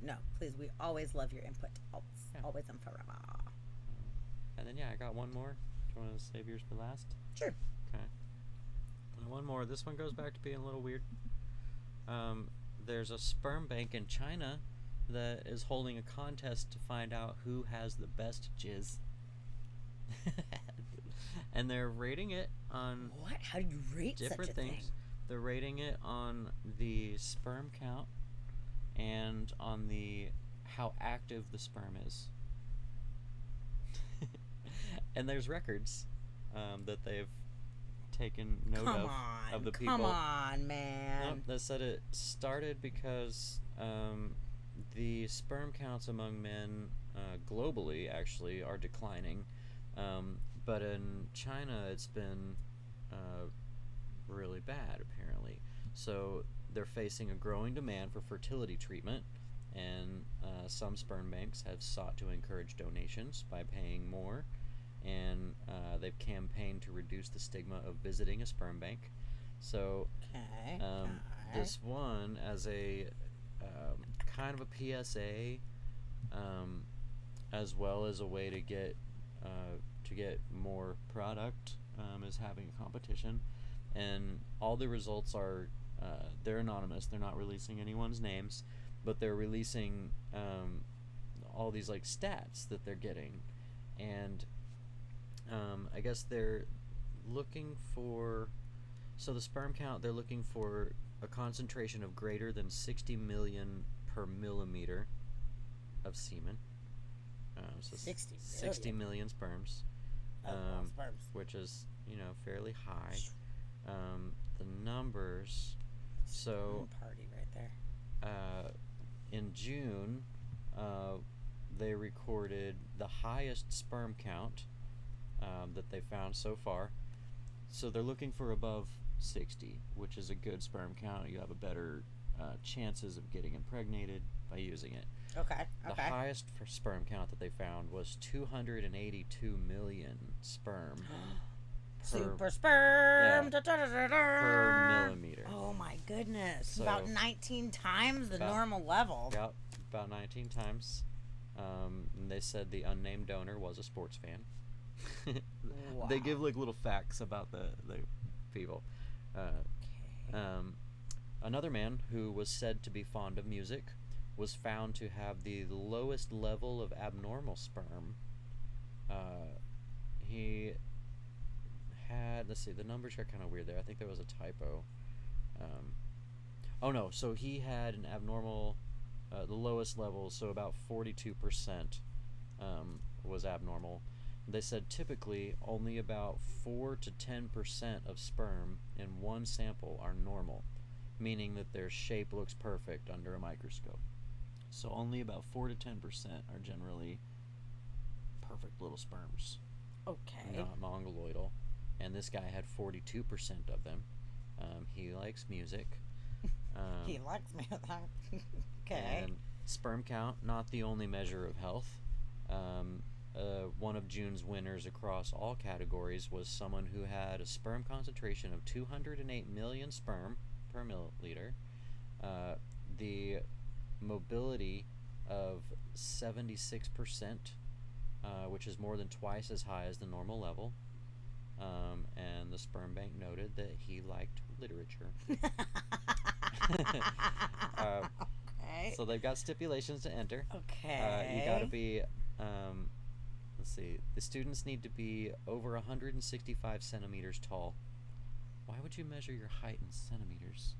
S1: No, please, we always love your input. Always and forever.
S3: And then I got one more. Do you want to save yours for last?
S1: Sure.
S3: Okay. And one more. This one goes back to being a little weird. There's a sperm bank in China that is holding a contest to find out who has the best jizz. And they're rating it on
S1: what? How do you rate
S3: different
S1: such a
S3: things?
S1: Thing?
S3: They're rating it on the sperm count and on the how active the sperm is. And there's records that they've taken note of the people.
S1: Come on, man.
S3: Nope, they said it started because the sperm counts among men globally actually are declining, but in China it's been really bad apparently. So they're facing a growing demand for fertility treatment, and some sperm banks have sought to encourage donations by paying more, and they've campaigned to reduce the stigma of visiting a sperm bank. So this one, as a kind of a PSA, as well as a way to get more product, is having a competition, and all the results are they're anonymous. They're not releasing anyone's names, but they're releasing all these like stats that they're getting, and I guess they're looking for, so the sperm count, they're looking for a concentration of greater than 60 million per millimeter of semen. So 60 million sperms, which is, fairly high. The numbers, so
S1: party right there.
S3: In June, they recorded the highest sperm count that they found so far. So they're looking for above 60, which is a good sperm count. You have a better chances of getting impregnated by using it.
S1: Okay.
S3: The highest for sperm count that they found was 282 million sperm.
S1: Super sperm.
S3: Yeah, per millimeter.
S1: Oh my goodness.
S3: So,
S1: about 19 times the normal level.
S3: About 19 times. And they said the unnamed donor was a sports fan.
S1: Wow.
S3: They give like little facts about the people. Another man who was said to be fond of music was found to have the lowest level of abnormal sperm. He had, let's see, the numbers are kind of weird there. I think there was a typo. Oh no, so he had an abnormal, the lowest level, so about 42% was abnormal. They said typically only about 4 to 10% of sperm in one sample are normal, meaning that their shape looks perfect under a microscope. So only about 4 to 10% are generally perfect little sperms.
S1: Okay.
S3: Not mongoloidal. And this guy had 42% of them. He likes music.
S1: He likes music. Okay.
S3: And sperm count, not the only measure of health. One of June's winners across all categories was someone who had a sperm concentration of 208 million sperm per milliliter, the mobility of 76%, which is more than twice as high as the normal level, and the sperm bank noted that he liked literature.
S1: Okay.
S3: So they've got stipulations to enter.
S1: Okay.
S3: You gotta be, let's see, the students need to be over 165 centimeters tall. Why would you measure your height in centimeters?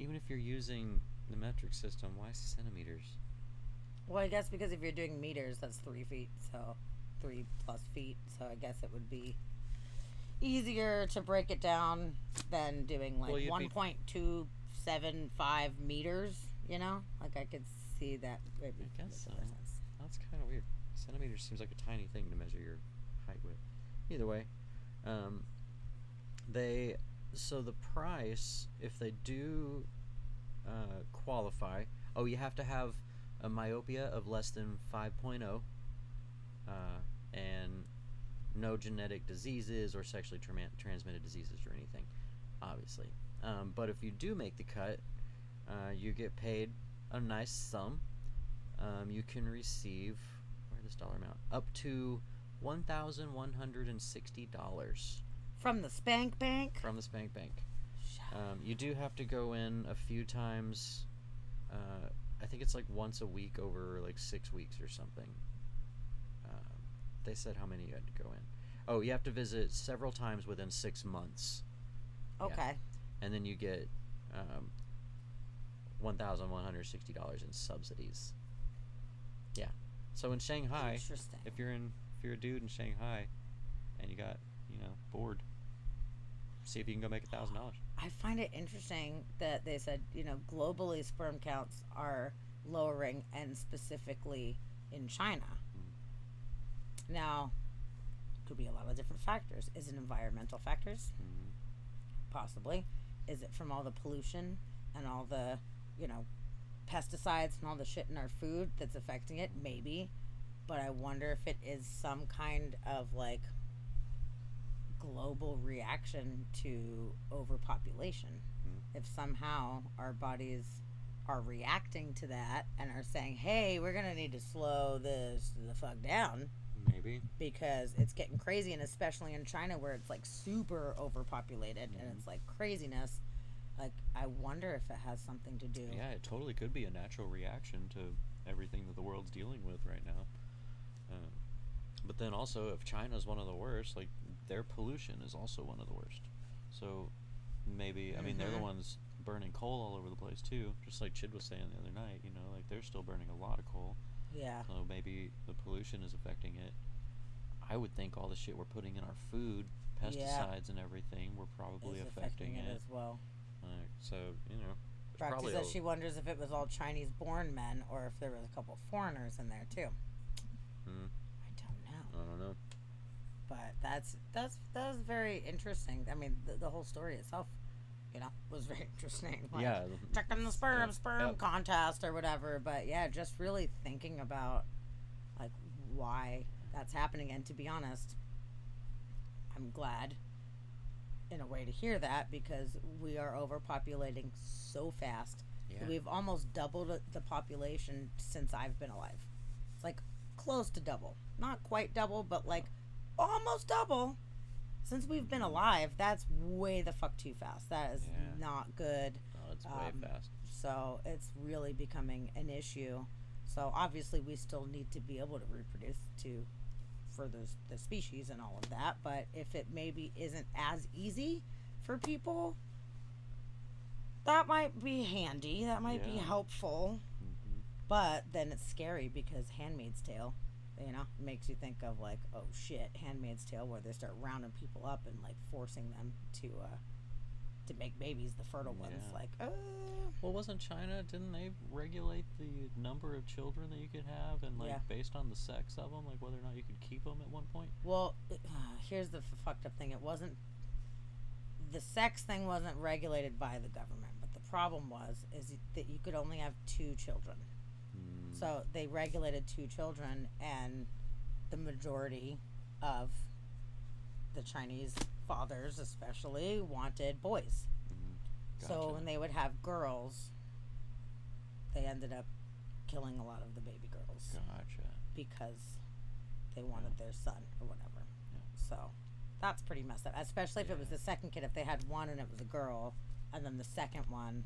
S3: Even if you're using the metric system, why centimeters?
S1: Well, I guess because if you're doing meters, that's 3 feet, so 3 plus feet. So I guess it would be easier to break it down than doing like 1.275 meters. You know, like I could see that.
S3: I guess so. That's kind of weird. Centimeters seems like a tiny thing to measure your height with. Either way, so the price, if they do qualify, you have to have a myopia of less than 5.0, and no genetic diseases or sexually transmitted diseases or anything, obviously. But if you do make the cut, you get paid a nice sum. You can receive, where's this dollar amount, up to $1,160.
S1: From the Spank Bank?
S3: From the Spank Bank. You do have to go in a few times. I think it's like once a week over like 6 weeks or something. They said how many you had to go in. Oh, you have to visit several times within 6 months.
S1: Okay.
S3: Yeah. And then you get $1,160 in subsidies. Yeah. So in Shanghai, if you're a dude in Shanghai and you got, bored, see if you can go make $1,000.
S1: I find it interesting that they said, globally sperm counts are lowering, and specifically in China. Now, could be a lot of different factors. Is it environmental factors? Possibly. Is it from all the pollution and all the, pesticides and all the shit in our food that's affecting it? Maybe. But I wonder if it is some kind of like global reaction to overpopulation. If somehow our bodies are reacting to that and are saying, hey, we're gonna need to slow this the fuck down,
S3: maybe,
S1: because it's getting crazy, and especially in China where it's like super overpopulated and it's like craziness. Like, I wonder if it has something to do.
S3: Yeah, it totally could be a natural reaction to everything that the world's dealing with right now. But then also, if China's one of the worst, like, their pollution is also one of the worst. So maybe, I mean, they're the ones burning coal all over the place too, just like Chid was saying the other night, like they're still burning a lot of coal.
S1: Yeah.
S3: So maybe the pollution is affecting it. I would think all the shit we're putting in our food, pesticides and everything, we're probably affecting it
S1: as well.
S3: So,
S1: Roxy says she wonders if it was all Chinese-born men or if there was a couple foreigners in there too.
S3: I don't know.
S1: But that's very interesting. I mean, the whole story itself was very interesting. Like,
S3: Yeah.
S1: checking the sperm contest or whatever. But yeah, just really thinking about like why that's happening. And to be honest, I'm glad in a way to hear that, because we are overpopulating so fast.
S3: Yeah.
S1: We've almost doubled the population since I've been alive. It's like close to double. Not quite double, but like almost double since we've been alive. That's way the fuck too fast. That is not good.
S3: Oh, it's way fast.
S1: So it's really becoming an issue. So obviously we still need to be able to reproduce for the species and all of that. But if it maybe isn't as easy for people, that might be handy. That might be helpful.
S3: Mm-hmm.
S1: But then it's scary because Handmaid's Tale, makes you think of like, oh shit, Handmaid's Tale, where they start rounding people up and like forcing them to make babies, the fertile ones. Like,
S3: well, wasn't China? Didn't they regulate the number of children that you could have, and like based on the sex of them, like whether or not you could keep them at one point?
S1: Well, here's the fucked up thing. It wasn't. The sex thing wasn't regulated by the government, but the problem is that you could only have 2 children. So they regulated 2 children, and the majority of the Chinese fathers especially wanted boys.
S3: Gotcha.
S1: So when they would have girls, they ended up killing a lot of the baby girls.
S3: Gotcha.
S1: Because they wanted their son or whatever. So that's pretty messed up, especially if it was the second kid. If they had one and it was a girl, and then the second one,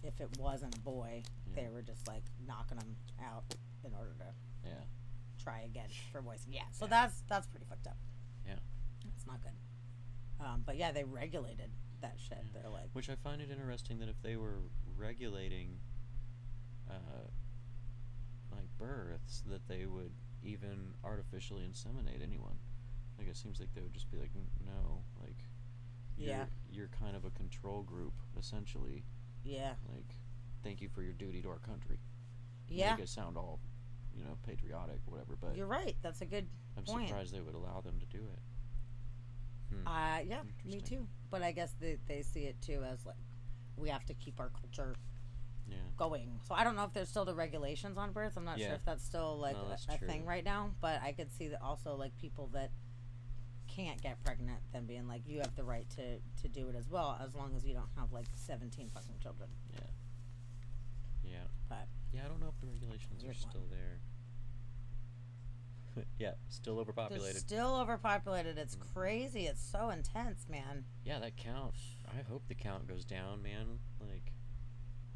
S1: if it wasn't a boy, they were just like knocking them out in order to try again for boys. So that's pretty fucked up. It's not good. But yeah, they regulated that shit. They're like,
S3: which I find it interesting that if they were regulating like births, that they would even artificially inseminate anyone. Like, it seems like they would just be like, no, like, you're kind of a control group essentially. Like, thank you for your duty to our country. Make it sound all, patriotic or whatever, but
S1: you're right. That's a good point.
S3: I'm surprised they would allow them to do it.
S1: Me too. But I guess they see it too as like, we have to keep our culture going. So I don't know if there's still the regulations on birth. I'm not sure if that's still like a thing right now. But I could see that also like people that can't get pregnant then being like, you have the right to do it as well, as long as you don't have like 17 fucking children. But
S3: I don't know if the regulations are still there. Still overpopulated.
S1: They're still overpopulated. It's crazy. It's so intense, man.
S3: Yeah, that count. I hope the count goes down, man. Like,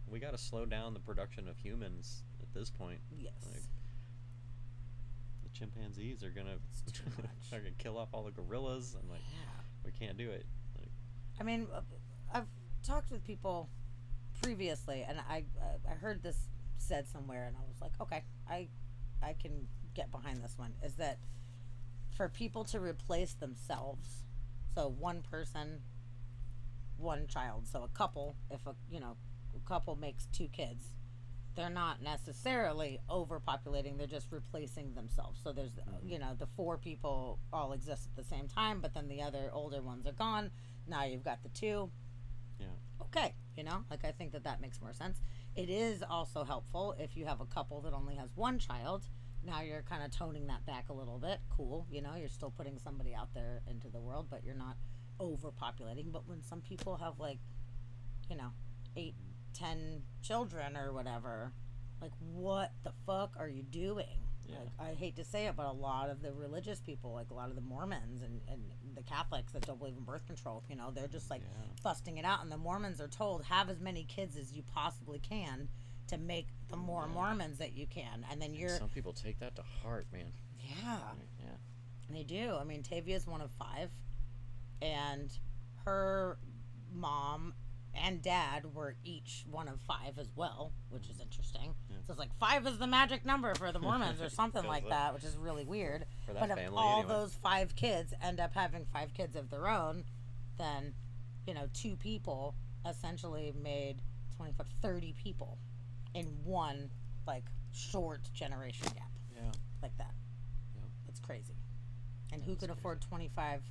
S3: we got to slow down the production of humans at this point.
S1: Yes.
S3: Like, the chimpanzees are gonna kill off all the gorillas, and like, we can't do it. Like,
S1: I mean, I've talked with people previously, and I heard this said somewhere, and I was like, okay, I can get behind this one, is that for people to replace themselves, so one person, one child, so a couple, if a couple makes 2 kids, they're not necessarily overpopulating, they're just replacing themselves. So there's the 4 people all exist at the same time, but then the other older ones are gone. Now you've got the 2. Okay, like, I think that makes more sense. It is also helpful if you have a couple that only has 1 child. Now you're kind of toning that back a little bit. Cool, you're still putting somebody out there into the world, but you're not overpopulating. But when some people have like 8, 10 children or whatever, like, what the fuck are you doing? Like, I hate to say it, but a lot of the religious people, like a lot of the Mormons and the Catholics that don't believe in birth control, they're just like busting it out. And the Mormons are told, have as many kids as you possibly can to make the more Mormons that you can. And then
S3: some people take that to heart, man.
S1: They do. I mean, Tavia's one of 5, and her mom and dad were each one of 5 as well, which is interesting. So it's like 5 is the magic number for the Mormons or something like that, which is really weird. But if all those 5 kids end up having 5 kids of their own, then 2 people essentially made 25, 30 people in one like short generation gap. Like that. It's crazy. And who could afford 25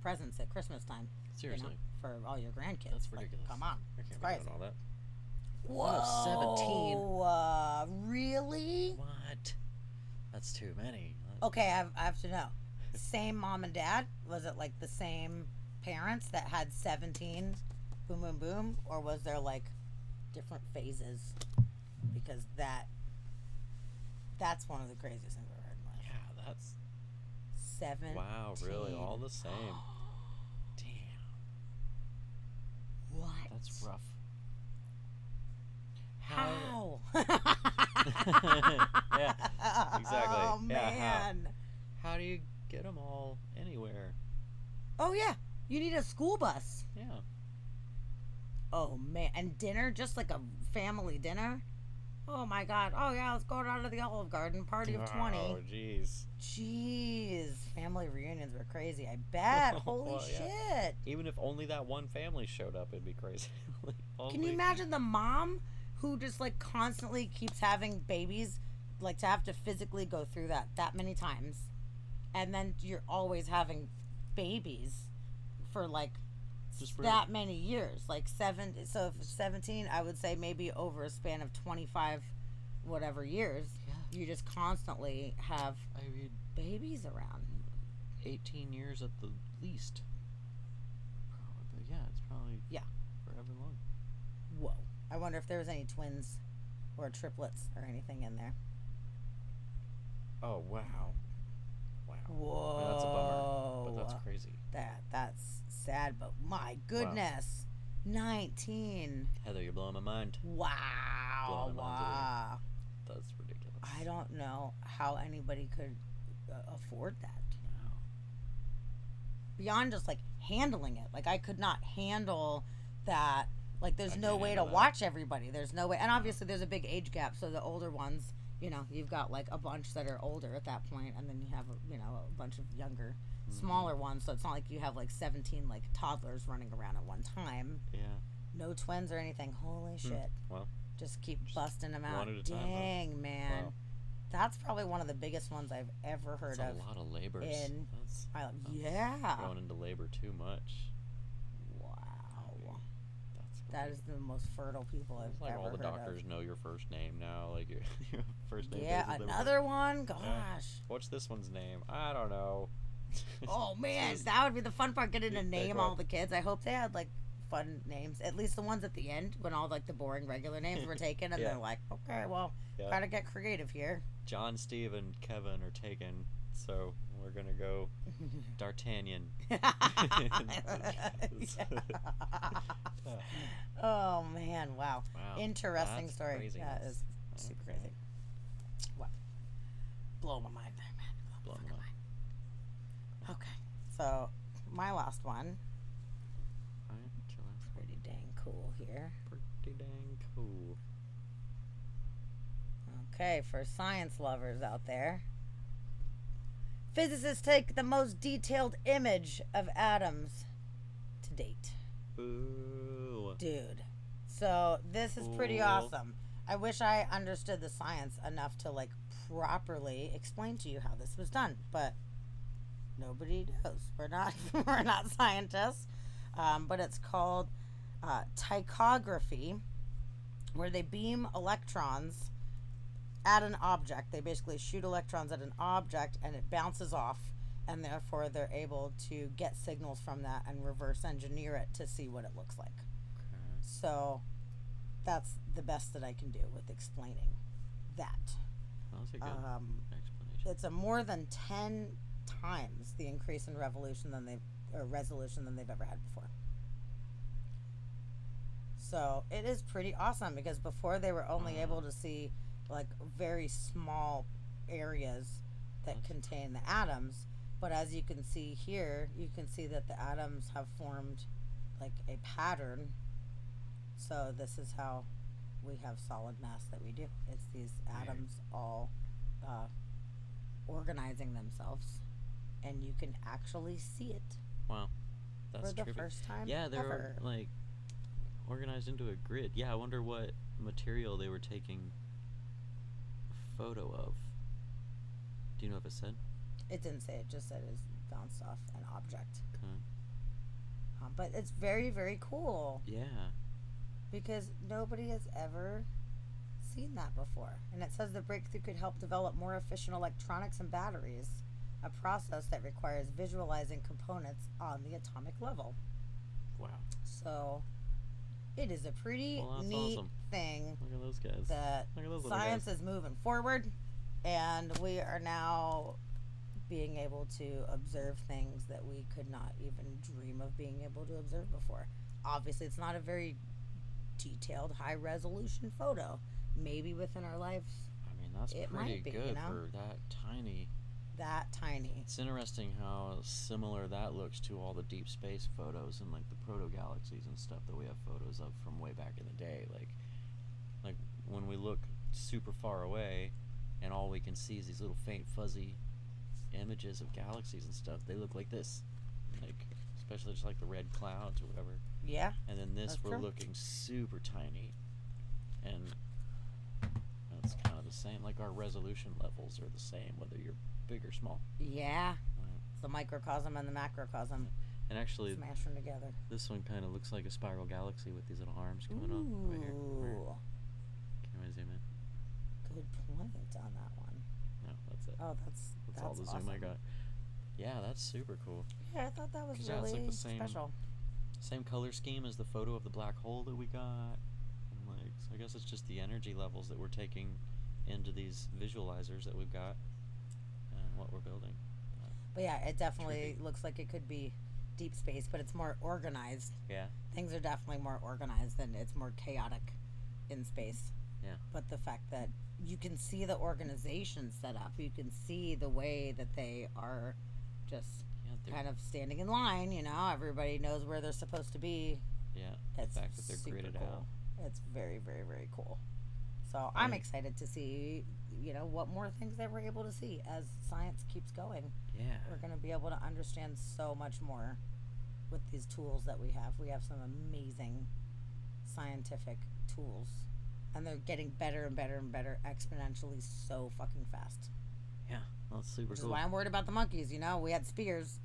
S1: presents at Christmas time?
S3: Seriously.
S1: for all your grandkids.
S3: That's
S1: Like,
S3: ridiculous.
S1: come on.
S3: I
S1: It's
S3: can't be
S1: crazy.
S3: doing all that.
S1: Whoa,
S3: 17.
S1: Really?
S3: What? That's too many.
S1: Okay, I have to know. Same mom and dad? Was it like the same parents that had 17 boom, boom, boom? Or was there like different phases? Because that's one of the craziest things I've ever heard in my life.
S3: Yeah, that's...
S1: 17.
S3: Wow, really? All the same. Damn.
S1: What?
S3: That's rough.
S1: How?
S3: Yeah, exactly.
S1: Oh,
S3: Yeah,
S1: man.
S3: How do you get them all anywhere?
S1: Oh, yeah. You need a school bus.
S3: Yeah.
S1: Oh, man. And dinner, just like a family dinner? Oh, my God. Oh, yeah, let's go down to the Olive Garden. Party of 20.
S3: Oh, jeez.
S1: Jeez. Family reunions were crazy. I bet. Holy
S3: Well, yeah.
S1: shit.
S3: Even if only that one family showed up, it'd be crazy. Like,
S1: Can you imagine the mom who just, like, constantly keeps having babies, like, to have to physically go through that many times? And then you're always having babies for, like,
S3: Just
S1: that many years. Like, so if it's 17, I would say maybe over a span of 25 whatever years, you just constantly have
S3: I mean,
S1: babies around.
S3: 18 years at the least. Probably. Yeah, it's probably forever long.
S1: Whoa. I wonder if there was any twins or triplets or anything in there.
S3: Oh, wow. Wow.
S1: Whoa.
S3: I mean, that's a bummer, but that's crazy.
S1: That's sad, but my goodness. 19.
S3: Heather, you're blowing my mind.
S1: Wow.
S3: Blowing my mind today.
S1: Wow.
S3: That's ridiculous.
S1: I don't know how anybody could afford that.
S3: No.
S1: Beyond just like handling it. Like I could not handle that. Like there's
S3: I
S1: no
S3: can't
S1: way to
S3: handle that.
S1: watch everybody. There's no way. And obviously there's a big age gap. So the older ones, you know, you've got like a bunch that are older at that point, and then you have, you know, a bunch of younger, smaller ones. So it's not like you have like 17 like toddlers running around at one time.
S3: Yeah.
S1: No twins or anything. Holy shit.
S3: Well,
S1: Just keep busting them out.
S3: one at a time, huh?
S1: Dang, man.
S3: Wow.
S1: That's probably one of the biggest ones I've ever heard
S3: that's
S1: of.
S3: a lot of labors.
S1: in
S3: That's
S1: yeah.
S3: going into labor too much.
S1: Wow.
S3: That's
S1: That is the most fertile people I've
S3: It's like
S1: ever
S3: all the
S1: heard
S3: doctors
S1: of.
S3: know your first name now. Like your first name.
S1: Yeah,
S3: basis,
S1: another one? Gosh.
S3: What's this one's name? I don't know.
S1: Oh, man.
S3: Just-
S1: That would be the fun part, getting to
S3: Just
S1: name
S3: pick
S1: all
S3: one.
S1: the kids. I hope they had, like, fun names. At least the ones at the end, when all, like, the boring regular names were taken. And
S3: Yeah.
S1: they're like, okay, well,
S3: Yeah.
S1: gotta get creative here.
S3: John, Steve, and Kevin are taken, so we're gonna go D'Artagnan.
S1: Oh, man. Wow.
S3: Wow.
S1: Interesting
S3: That's
S1: story.
S3: craziness.
S1: Yeah, it's super
S3: Okay.
S1: crazy. What? Blow my mind there, man.
S3: Blow
S1: Fucking
S3: my mind.
S1: Okay. So, my last one.
S3: Alright, chill out.
S1: Pretty dang cool here.
S3: Pretty dang cool.
S1: Okay, for science lovers out there. Physicists take the most detailed image of atoms to date.
S3: Ooh.
S1: Dude. So, this is pretty
S3: Cool.
S1: awesome. I wish I understood the science enough to, like, properly explain to you how this was done, but nobody does. We're not scientists. But it's called tachography, where they beam electrons at an object. They basically shoot electrons at an object and it bounces off, and therefore they're able to get signals from that and reverse engineer it to see what it looks like.
S3: Okay.
S1: So that's the best that I can do with explaining that.
S3: That was a good explanation.
S1: It's a more than 10 times the increase in resolution than they've ever had before. So it is pretty awesome, because before they were only able to see like very small areas that contain the atoms, but as you can see here, you can see that the atoms have formed like a pattern. So this is how we have solid mass that we do. It's these atoms all organizing themselves, and you can actually see it
S3: Wow. That's
S1: for the
S3: trippy.
S1: first time
S3: Yeah, they're
S1: ever.
S3: like organized into a grid. Yeah, I wonder what material they were taking a photo of. Do you know if it said?
S1: It didn't say. It just said it bounced off an object.
S3: Okay.
S1: But it's very, very cool.
S3: Yeah.
S1: Because nobody has ever seen that before. And it says the breakthrough could help develop more efficient electronics and batteries, a process that requires visualizing components on the atomic level.
S3: Wow.
S1: So it is a pretty
S3: Well, that's
S1: neat
S3: awesome.
S1: thing
S3: Look at those guys.
S1: that
S3: Look at those little
S1: science
S3: guys.
S1: is moving forward, and we are now being able to observe things that we could not even dream of being able to observe before. Obviously, it's not a very detailed, high-resolution photo. Maybe within our lives,
S3: I mean, that's
S1: it
S3: pretty
S1: might be,
S3: good
S1: you know?
S3: for that tiny.
S1: that tiny.
S3: It's interesting how similar that looks to all the deep space photos and like the proto galaxies and stuff that we have photos of from way back in the day. Like when we look super far away, and all we can see is these little faint fuzzy images of galaxies and stuff. They look like this, like especially just like the red clouds or whatever.
S1: Yeah.
S3: And then this,
S1: That's
S3: we're
S1: true.
S3: looking super tiny, and it's kind of the same. Like our resolution levels are the same, whether you're big or small.
S1: Yeah.
S3: Right.
S1: It's the microcosm and the macrocosm.
S3: And actually,
S1: Smash them together.
S3: this one kind of looks like a spiral galaxy with these little arms coming off over here.
S1: Ooh.
S3: Can I zoom in?
S1: Good point on that one.
S3: No, that's it.
S1: Oh, that's
S3: That's all the zoom I
S1: awesome.
S3: got. Yeah, that's super cool.
S1: Yeah, I thought that was
S3: 'Cause,
S1: really
S3: yeah, it's like the same-
S1: special.
S3: Same color scheme as the photo of the black hole that we got. And like, so I guess it's just the energy levels that we're taking into these visualizers that we've got and what we're building.
S1: But yeah, it definitely
S3: Trippy.
S1: looks like it could be deep space, but it's more organized.
S3: Yeah.
S1: Things are definitely more organized than it's more chaotic in space.
S3: Yeah.
S1: But the fact that you can see the organization set up, you can see the way that they are just
S3: Yeah, they're-
S1: kind of standing in line, you know, everybody knows where they're supposed to be.
S3: yeah.
S1: It's
S3: the fact that they're
S1: super
S3: gridded
S1: cool.
S3: out.
S1: It's very, very, very cool. So I'm excited to see, you know, what more things that we're able to see as science keeps going.
S3: Yeah.
S1: We're going to be able to understand so much more with these tools that we have. We have some amazing scientific tools, and they're getting better and better and better exponentially so fucking fast.
S3: Yeah. Well, that's super
S1: Which is
S3: cool.
S1: why I'm worried about the monkeys, you know? We had spears,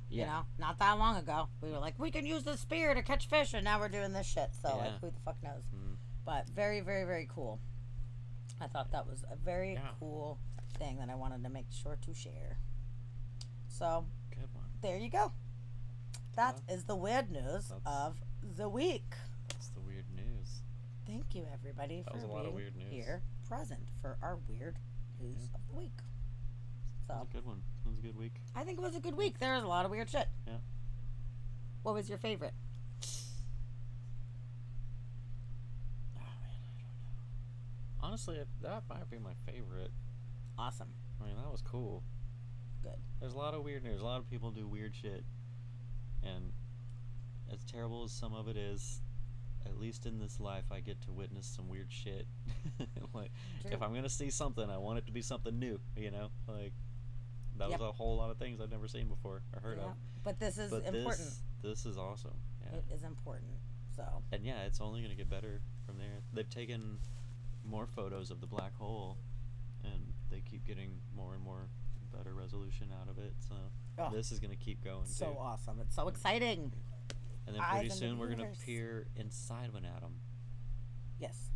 S3: Yeah.
S1: you know, not that long ago. We were like, we can use the spear to catch fish, and now we're doing this shit. So,
S3: Yeah.
S1: like, who the fuck knows?
S3: Mm.
S1: But very, very, very cool. I thought that was a very
S3: Yeah.
S1: cool thing that I wanted to make sure to share. So,
S3: Good one.
S1: there you go. That
S3: Yeah.
S1: is the weird news
S3: That's-
S1: of the week.
S3: That's the weird news.
S1: Thank you, everybody,
S3: That
S1: for
S3: was a lot of
S1: being
S3: weird news.
S1: here present for our weird news of the week.
S3: That
S1: So,
S3: was a good one. That was a good week.
S1: I think it was a good week. There was a lot of weird shit.
S3: Yeah.
S1: What was your favorite?
S3: Oh man, I don't know. Honestly, that might be my favorite.
S1: Awesome.
S3: I mean, that was cool.
S1: Good.
S3: There's a lot of weird news. A lot of people do weird shit, and as terrible as some of it is, at least in this life, I get to witness some weird shit. Like,
S1: True.
S3: if I'm gonna see something, I want it to be something new. You know, like that
S1: Yep.
S3: was a whole lot of things I've never seen before or heard
S1: Yeah.
S3: of.
S1: But this is
S3: But
S1: important.
S3: this is awesome. Yeah.
S1: It is important. So,
S3: And yeah, it's only going to get better from there. They've taken more photos of the black hole, and they keep getting more and more better resolution out of it. So
S1: Oh,
S3: this is going to keep going
S1: so
S3: too.
S1: awesome. It's so exciting.
S3: And then
S1: Eyes
S3: pretty
S1: into
S3: soon
S1: the
S3: we're going to
S1: universe.
S3: peer inside of an atom.
S1: Yes.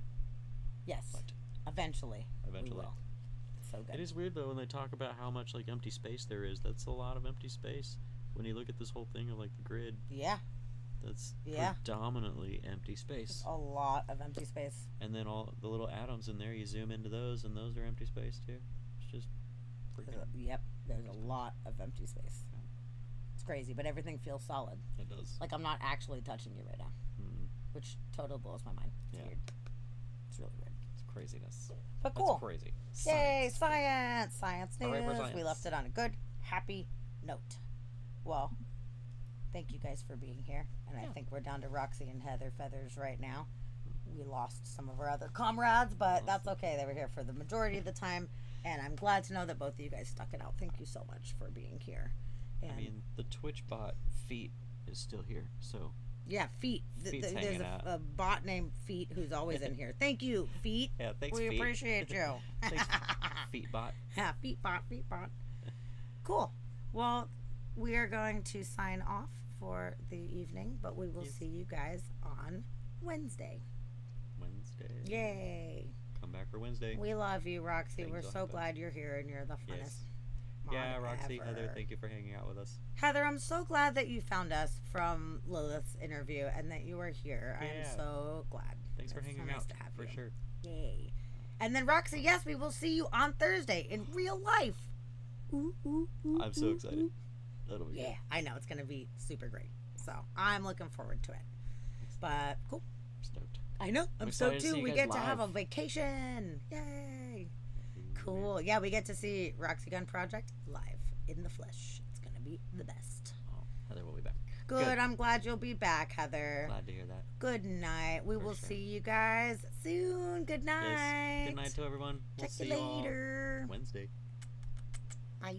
S1: Yes.
S3: But
S1: Eventually.
S3: Eventually.
S1: We will. So good.
S3: it is weird though when they talk about how much like empty space there is. That's a lot of empty space. When you look at this whole thing of like the grid,
S1: Yeah.
S3: that's
S1: Yeah.
S3: predominantly empty space.
S1: A lot of empty space.
S3: And then all the little atoms in there, you zoom into those, and those are empty space too. It's just freaking.
S1: Yep. There's a lot of empty space. It's crazy, but everything feels solid.
S3: It does.
S1: Like I'm not actually touching you right now,
S3: Mm,
S1: which totally blows my mind. It's
S3: Yeah.
S1: weird. It's really weird.
S3: it's craziness.
S1: But cool.
S3: That's crazy.
S1: Yay,
S3: Science.
S1: science! Science
S3: Hooray for
S1: news. We
S3: science.
S1: left it on a good, happy note. Well, thank you guys for being here. And I
S3: Yeah.
S1: think we're down to Roxy and Heather Feathers right now. We lost some of our other comrades, but that's okay. They were here for the majority of the time. And I'm glad to know that both of you guys stuck it out. Thank you so much for being here. And
S3: I mean, the Twitch bot Feet is still here, so
S1: yeah, Feet.
S3: Feet's
S1: There's
S3: hanging out.
S1: a bot named Feet who's always in here. Thank you, Feet.
S3: yeah. Thanks,
S1: We
S3: Feet.
S1: appreciate you.
S3: Thanks, Feet bot.
S1: Yeah, Feet bot, Feet bot. Cool. Well, we are going to sign off for the evening, but we will see you guys on Wednesday. Yay.
S3: Come back for Wednesday.
S1: We love you, Roxy.
S3: Things
S1: We're
S3: will
S1: so
S3: happen.
S1: glad you're here, and you're the funnest.
S3: Yes. Yeah, Roxy,
S1: ever.
S3: Heather, thank you for hanging out with us.
S1: Heather, I'm so glad that you found us from Lilith's interview and that you are here.
S3: Yeah.
S1: I'm so glad.
S3: Thanks for
S1: It's
S3: hanging
S1: so nice
S3: out.
S1: to have
S3: For
S1: you.
S3: sure.
S1: Yay. And then, Roxy, yes, we will see you on Thursday in real life. Ooh, ooh, ooh,
S3: I'm so
S1: ooh,
S3: excited.
S1: ooh.
S3: That'll be
S1: Yeah,
S3: good.
S1: I know. It's going to be super great. So I'm looking forward to it. But cool.
S3: I'm stoked.
S1: I know. I'm
S2: excited to
S1: stoked
S2: see
S1: too.
S2: you
S1: We
S2: guys
S1: get to have a
S2: live.
S1: vacation. Yay. Cool. Yeah, we get to see Roxy Gun Project live in the flesh. It's going to be the best.
S3: Oh, Heather will be back.
S1: Good. I'm glad you'll be back, Heather.
S3: Glad to hear that.
S1: Good night. We
S3: For
S1: will
S3: sure.
S1: see you guys soon. Good night.
S3: Yes. Good night to everyone. We'll
S1: Check
S3: see
S1: you
S3: you all
S1: later.
S3: Wednesday.
S1: Bye.